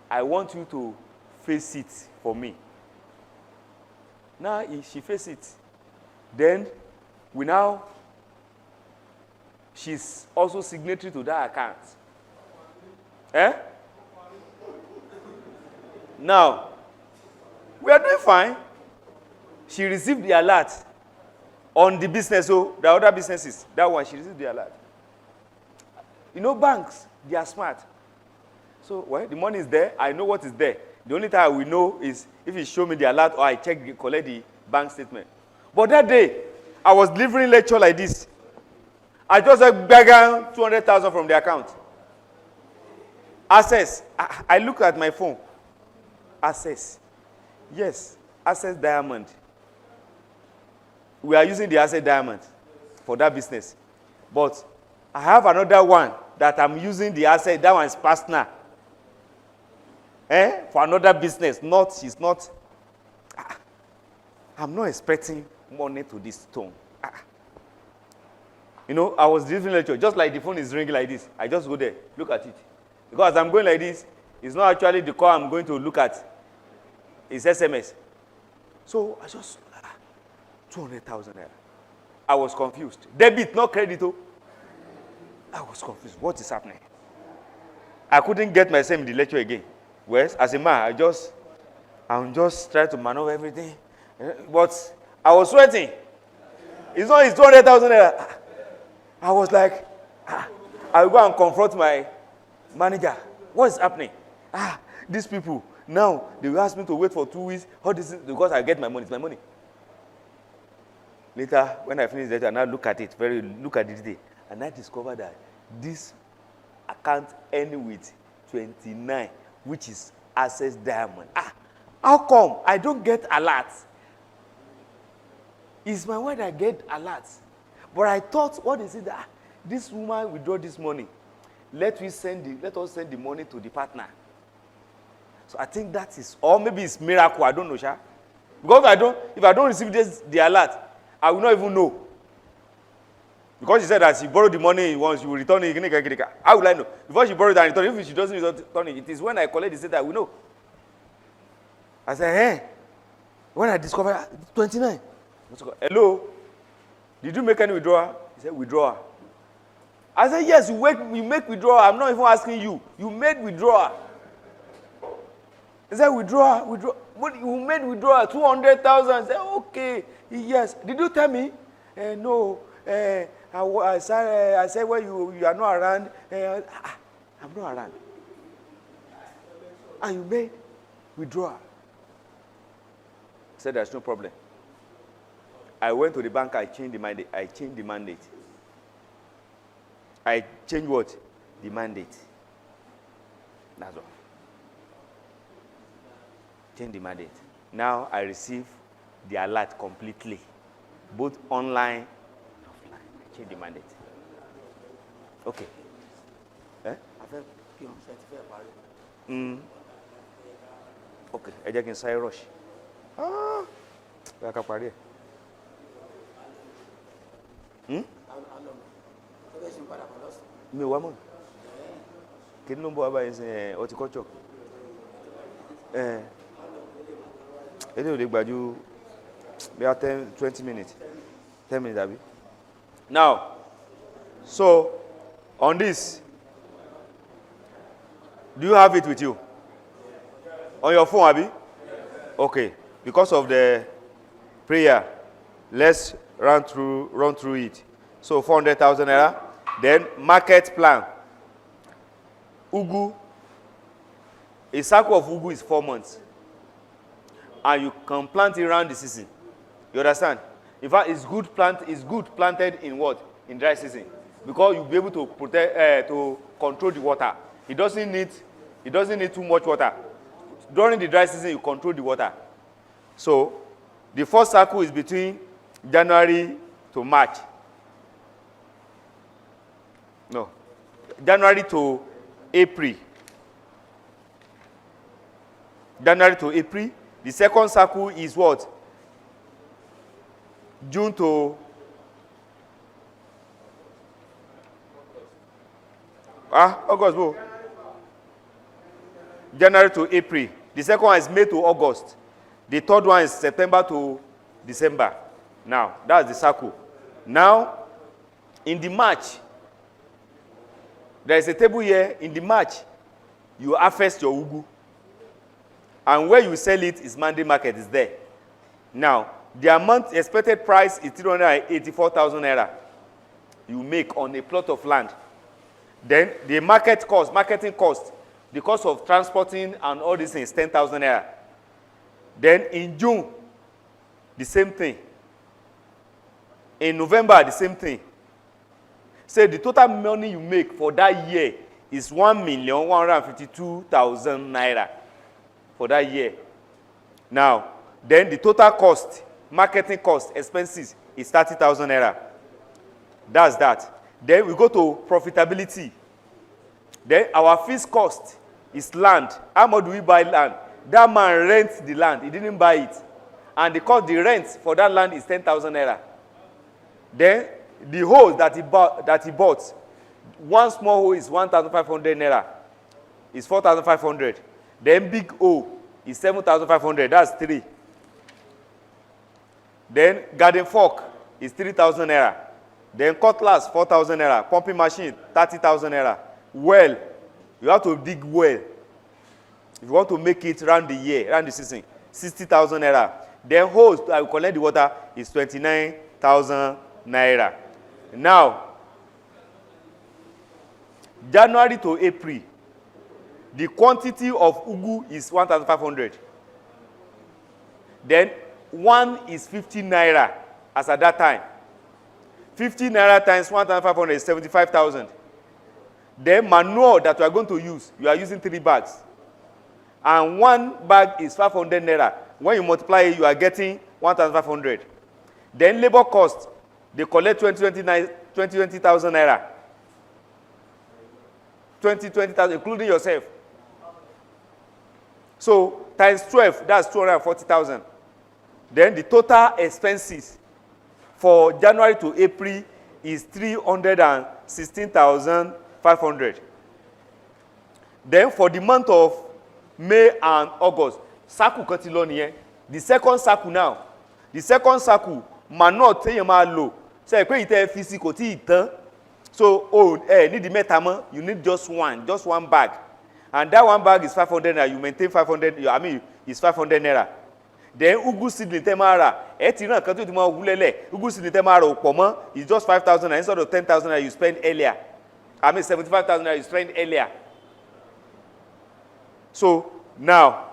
I want you to face it for me. Now she faced it. Then we now she's also signatory to that account. Eh? Now, we are doing fine. She received the alert on the business, so the other businesses, that one, she received the alert. You know, banks, they are smart. So, well, the money is there. I know what is there. The only time I will know is if you show me the alert or I collect the bank statement. But that day, I was delivering lecture like this. I just begged 200,000 from the account. Access. I look at my phone. Access. Yes, Access Diamond. We are using the Access Diamond for that business. But I have another one that I'm using the Access. That one is personal. For another business. She's not. I'm not expecting money to this tone. You know, I was delivering lecture, just like the phone is ringing like this. I just go there, look at it. Because I'm going like this, it's not actually the call I'm going to look at. It's SMS. So I just, 200,000 naira. I was confused. Debit, not credit. I was confused. What is happening? I couldn't get myself in the lecture again. Well, as a man, I'm just trying to maneuver everything. But I was sweating. It's 200,000 naira. I was like, I will go and confront my manager. What is happening? These people, now, they will ask me to wait for 2 weeks. How this is, because I get my money. It's my money. Later, when I finish that, I now look at it, look at this day, and I discovered that this account ends with 29, which is Access Diamond. How come I don't get alerts? It's my word I get alerts. But I thought, what is it that this woman withdraw this money? Let us send the money to the partner. So I think that is, or maybe it's miracle. I don't know, Sha. Because if I don't receive the alert, I will not even know. Because she said that she borrowed the money once, she will return it. How will I know? Before she borrowed and return, if she doesn't return it, it is when I collect the state I will know. I said, when I discovered 29. Hello? Did you make any withdrawal? He said, withdrawal. I said, yes, you make withdrawal. I'm not even asking you. You made withdrawal. He said, withdrawal. But you made withdrawal, 200,000. I said, okay, yes. Did you tell me? No. I said, well, you are not around. I'm not around. And you made withdrawal. I said, there's no problem. I went to the bank, I changed the mandate. I changed what? The mandate. That's all. Change the mandate. Now I receive the alert completely, both online and offline. I change the mandate. Okay. Okay. I just can say rush. Mi wa mo. Kí ló ń bọ̀ wá báyìí sin horticulture? Èdè ò lè gbàjú bí i 20 minutes. 10 minutes, Abi. Now, so, on this, do you have it with you? On your phone, Abi? Okay. Because of the prayer, let's run through it. So 400,000 naira. Then market plan. Ugu. A cycle of ugu is 4 months. And you can plant it around the season. You understand? In fact, it's good planted in what? In dry season. Because you'll be able to protect to control the water. It doesn't need too much water. During the dry season, you control the water. So the first cycle is between January to March. No. January to April. January to April. The second cycle is what? June to August. Bro. January to April. The second one is May to August. The third one is September to December. Now, that's the cycle. Now, in the March, There is a table here in the March. You harvest your ugu. And where you sell it is Monday market is there. Now, the amount expected price is 384,000 naira. You make on a plot of land. Then the marketing cost, the cost of transporting and all these things, 10,000 naira. Then in June, the same thing. In November, the same thing. Say the total money you make for that year is 1,152,000 naira for that year. Now, then the total cost, marketing cost, expenses is 30,000 naira. That's that. Then we go to profitability. Then our fixed cost is land. How much do we buy land? That man rents the land. He didn't buy it. And the rent for that land is 10,000 naira. Then the hole that he bought, one small hole is 1,500 naira. It's 4,500. Then big hole is 7,500. That's 3. Then garden fork is 3,000 naira. Then cutlass, 4,000 naira. Pumping machine, 30,000 naira. Well, you have to dig well. If you want to make it around the year, around the season, 60,000 naira. Then hose that will collect the water is 29,000 naira. Now, January to April, the quantity of ugu is 1,500. Then 1 is 50 naira as at that time. 50 naira times 1,500 is 75,000. Then manure that we are going to use, you are using 3 bags. And 1 bag is 500 naira. When you multiply it, you are getting 1,500. Then labor cost, they collect 20,000 naira. 20,000, including yourself. So times 12, that's 240,000. Then the total expenses for January to April is 316,500. Then for the month of May and August, Saku Kotiloniye, the second Saku now. The second Saku, manure teyema low. Say pé ite FCC kò tí ìtàn. So, need the metama, you need just one bag. And that 1 bag is 500 naira. You maintain 500, it's 500 naira. Then ugu seedling temara, etina kan tó ti mo wulele. Ugu seedling temara opomo is just 5,000 naira instead of 10,000 naira you spend earlier. 75,000 naira you spend earlier. So, now,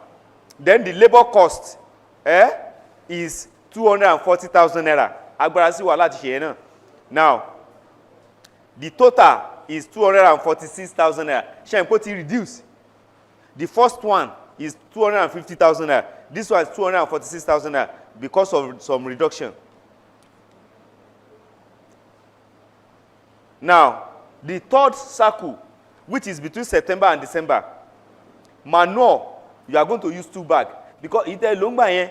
then the labor cost is 240,000 naira. Agbára sí wàhálà ti ṣe yẹn náà. Now, the total is 246,000 naira. Ṣé n kò ti reduce? The first one is 250,000 naira. This one is 246,000 naira because of some reduction. Now, the third cycle, which is between September and December, manure, you are going to use 2 bags. Because it is long by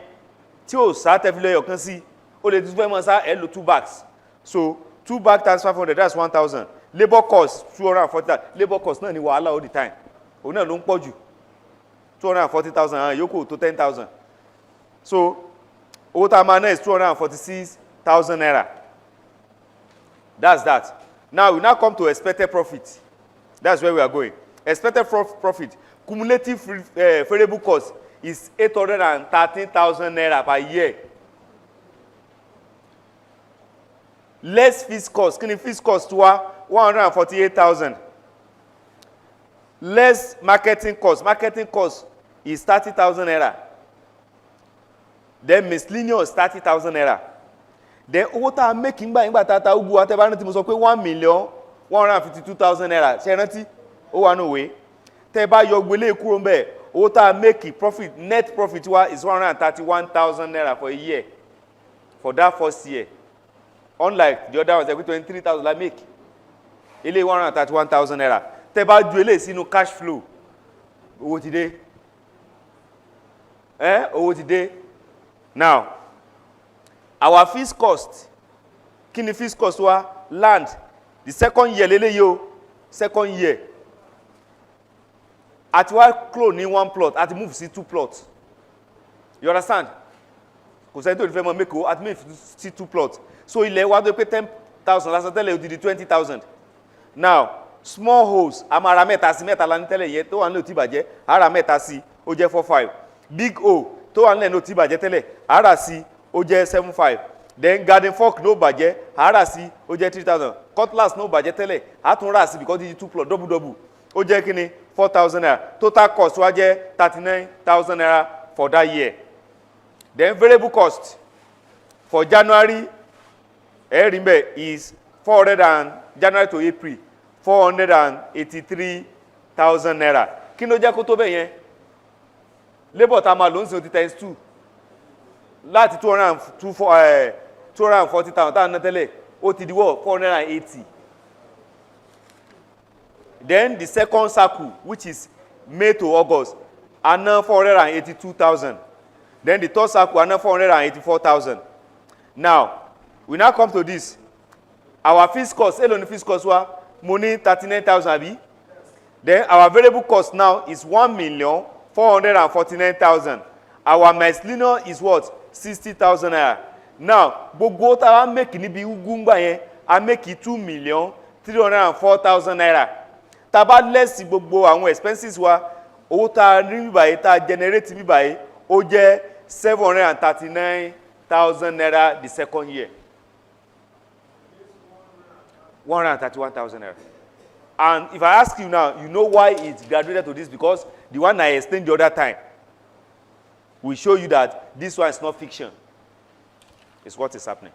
tí o sa tefile your kan sí, o lè tún fẹ́ mọ́ sa 2 bags. So 2 bags times 500, that's 1,000. Labor cost 240,000. Labor cost náà ni wàhálà all the time. Òun náà ló ń pọ̀ jù. 240,000, yòókù tó 10,000. So owó tá a máa ná is 246,000 naira. That's that. Now we now come to expected profit. That's where we are going. Expected profit. Cumulative variable cost is 813,000 naira per year. Less fixed cost. Kini fixed cost to 148,000. Less marketing cost. Marketing cost is 30,000 naira. Then miscellaneous 30,000 naira. Then owó tá making by ìgbà tá ugu whatever rántí mo sọ pé 1,152,000 naira. Ṣé rántí? Ó wà no way. Tẹ́ bá yọ gbélé kúrò ńbẹ̀, owó tá make profit, net profit is 131,000 naira for a year. For that first year. Unlike the other ones, 23,000 I make. Ele 131,000 naira. Tẹ́ bá ju ele sínú cash flow. Owó ti dé. Owó ti dé. Now, our fixed cost. Kí ni fixed cost wa? Land. The second year lele yo. Second year. At one clone ní 1 plot, at move sí 2 plots. You understand? Kò sẹ́ni tó lè fẹ́ mọ́ make o, at move sí 2 plots. So ilẹ̀ wa tó pé 10,000 lásán tẹ́lẹ̀ ó di 20,000. Now, small holes a máa ra mẹ́ta sí mẹ́ta lánìí tẹ́lẹ̀ yẹn tó wà nílẹ̀ ò tí bàjẹ́ a ra mẹ́ta sí ó jẹ́ 4,500 big hole tó wà nílẹ̀ ní ò tí bàjẹ́ tẹ́lẹ̀ a rà sí ó jẹ́ 7,500 then garden fork ló bàjẹ́ a rà sí ó jẹ́ 3,000 cutlass ló bàjẹ́ tẹ́lẹ̀ a tún rà sí because it is 2 plus double ó jẹ́ kí ni 4,000 naira total cost wa jẹ́ 39,000 naira for that year. Then variable cost for January is 400 and January to April 483,000 naira. Kí ló jẹ́ kó tó bẹ́ẹ̀ yẹn? Labour tá a máa lò ń sin ti times 2 láti 240,000 tá a ná tẹ́lẹ̀ ó ti di wọ́ 480. Then the second cycle, which is May to August, a ná 482,000. Then the third cycle, a ná 484,000. Now, we now come to this. Our fixed cost, èló ni fixed cost wa? Mo ní 39,000 àbí? Then our variable cost now is 1,449,000. Our miscellaneous is what? 60,000 naira. Now, gbogbo tá a make níbi ugungba yẹn, a make 2,304,000 naira. Tá bá less gbogbo àwọn expenses wa, owó tá a rí báyìí tá a generate bí báyìí, ó jẹ́ 739,000 naira the second year. 131,000 naira. And if I ask you now, you know why it graduated to this? Because the one I explained the other time will show you that this one is not fiction. It's what is happening.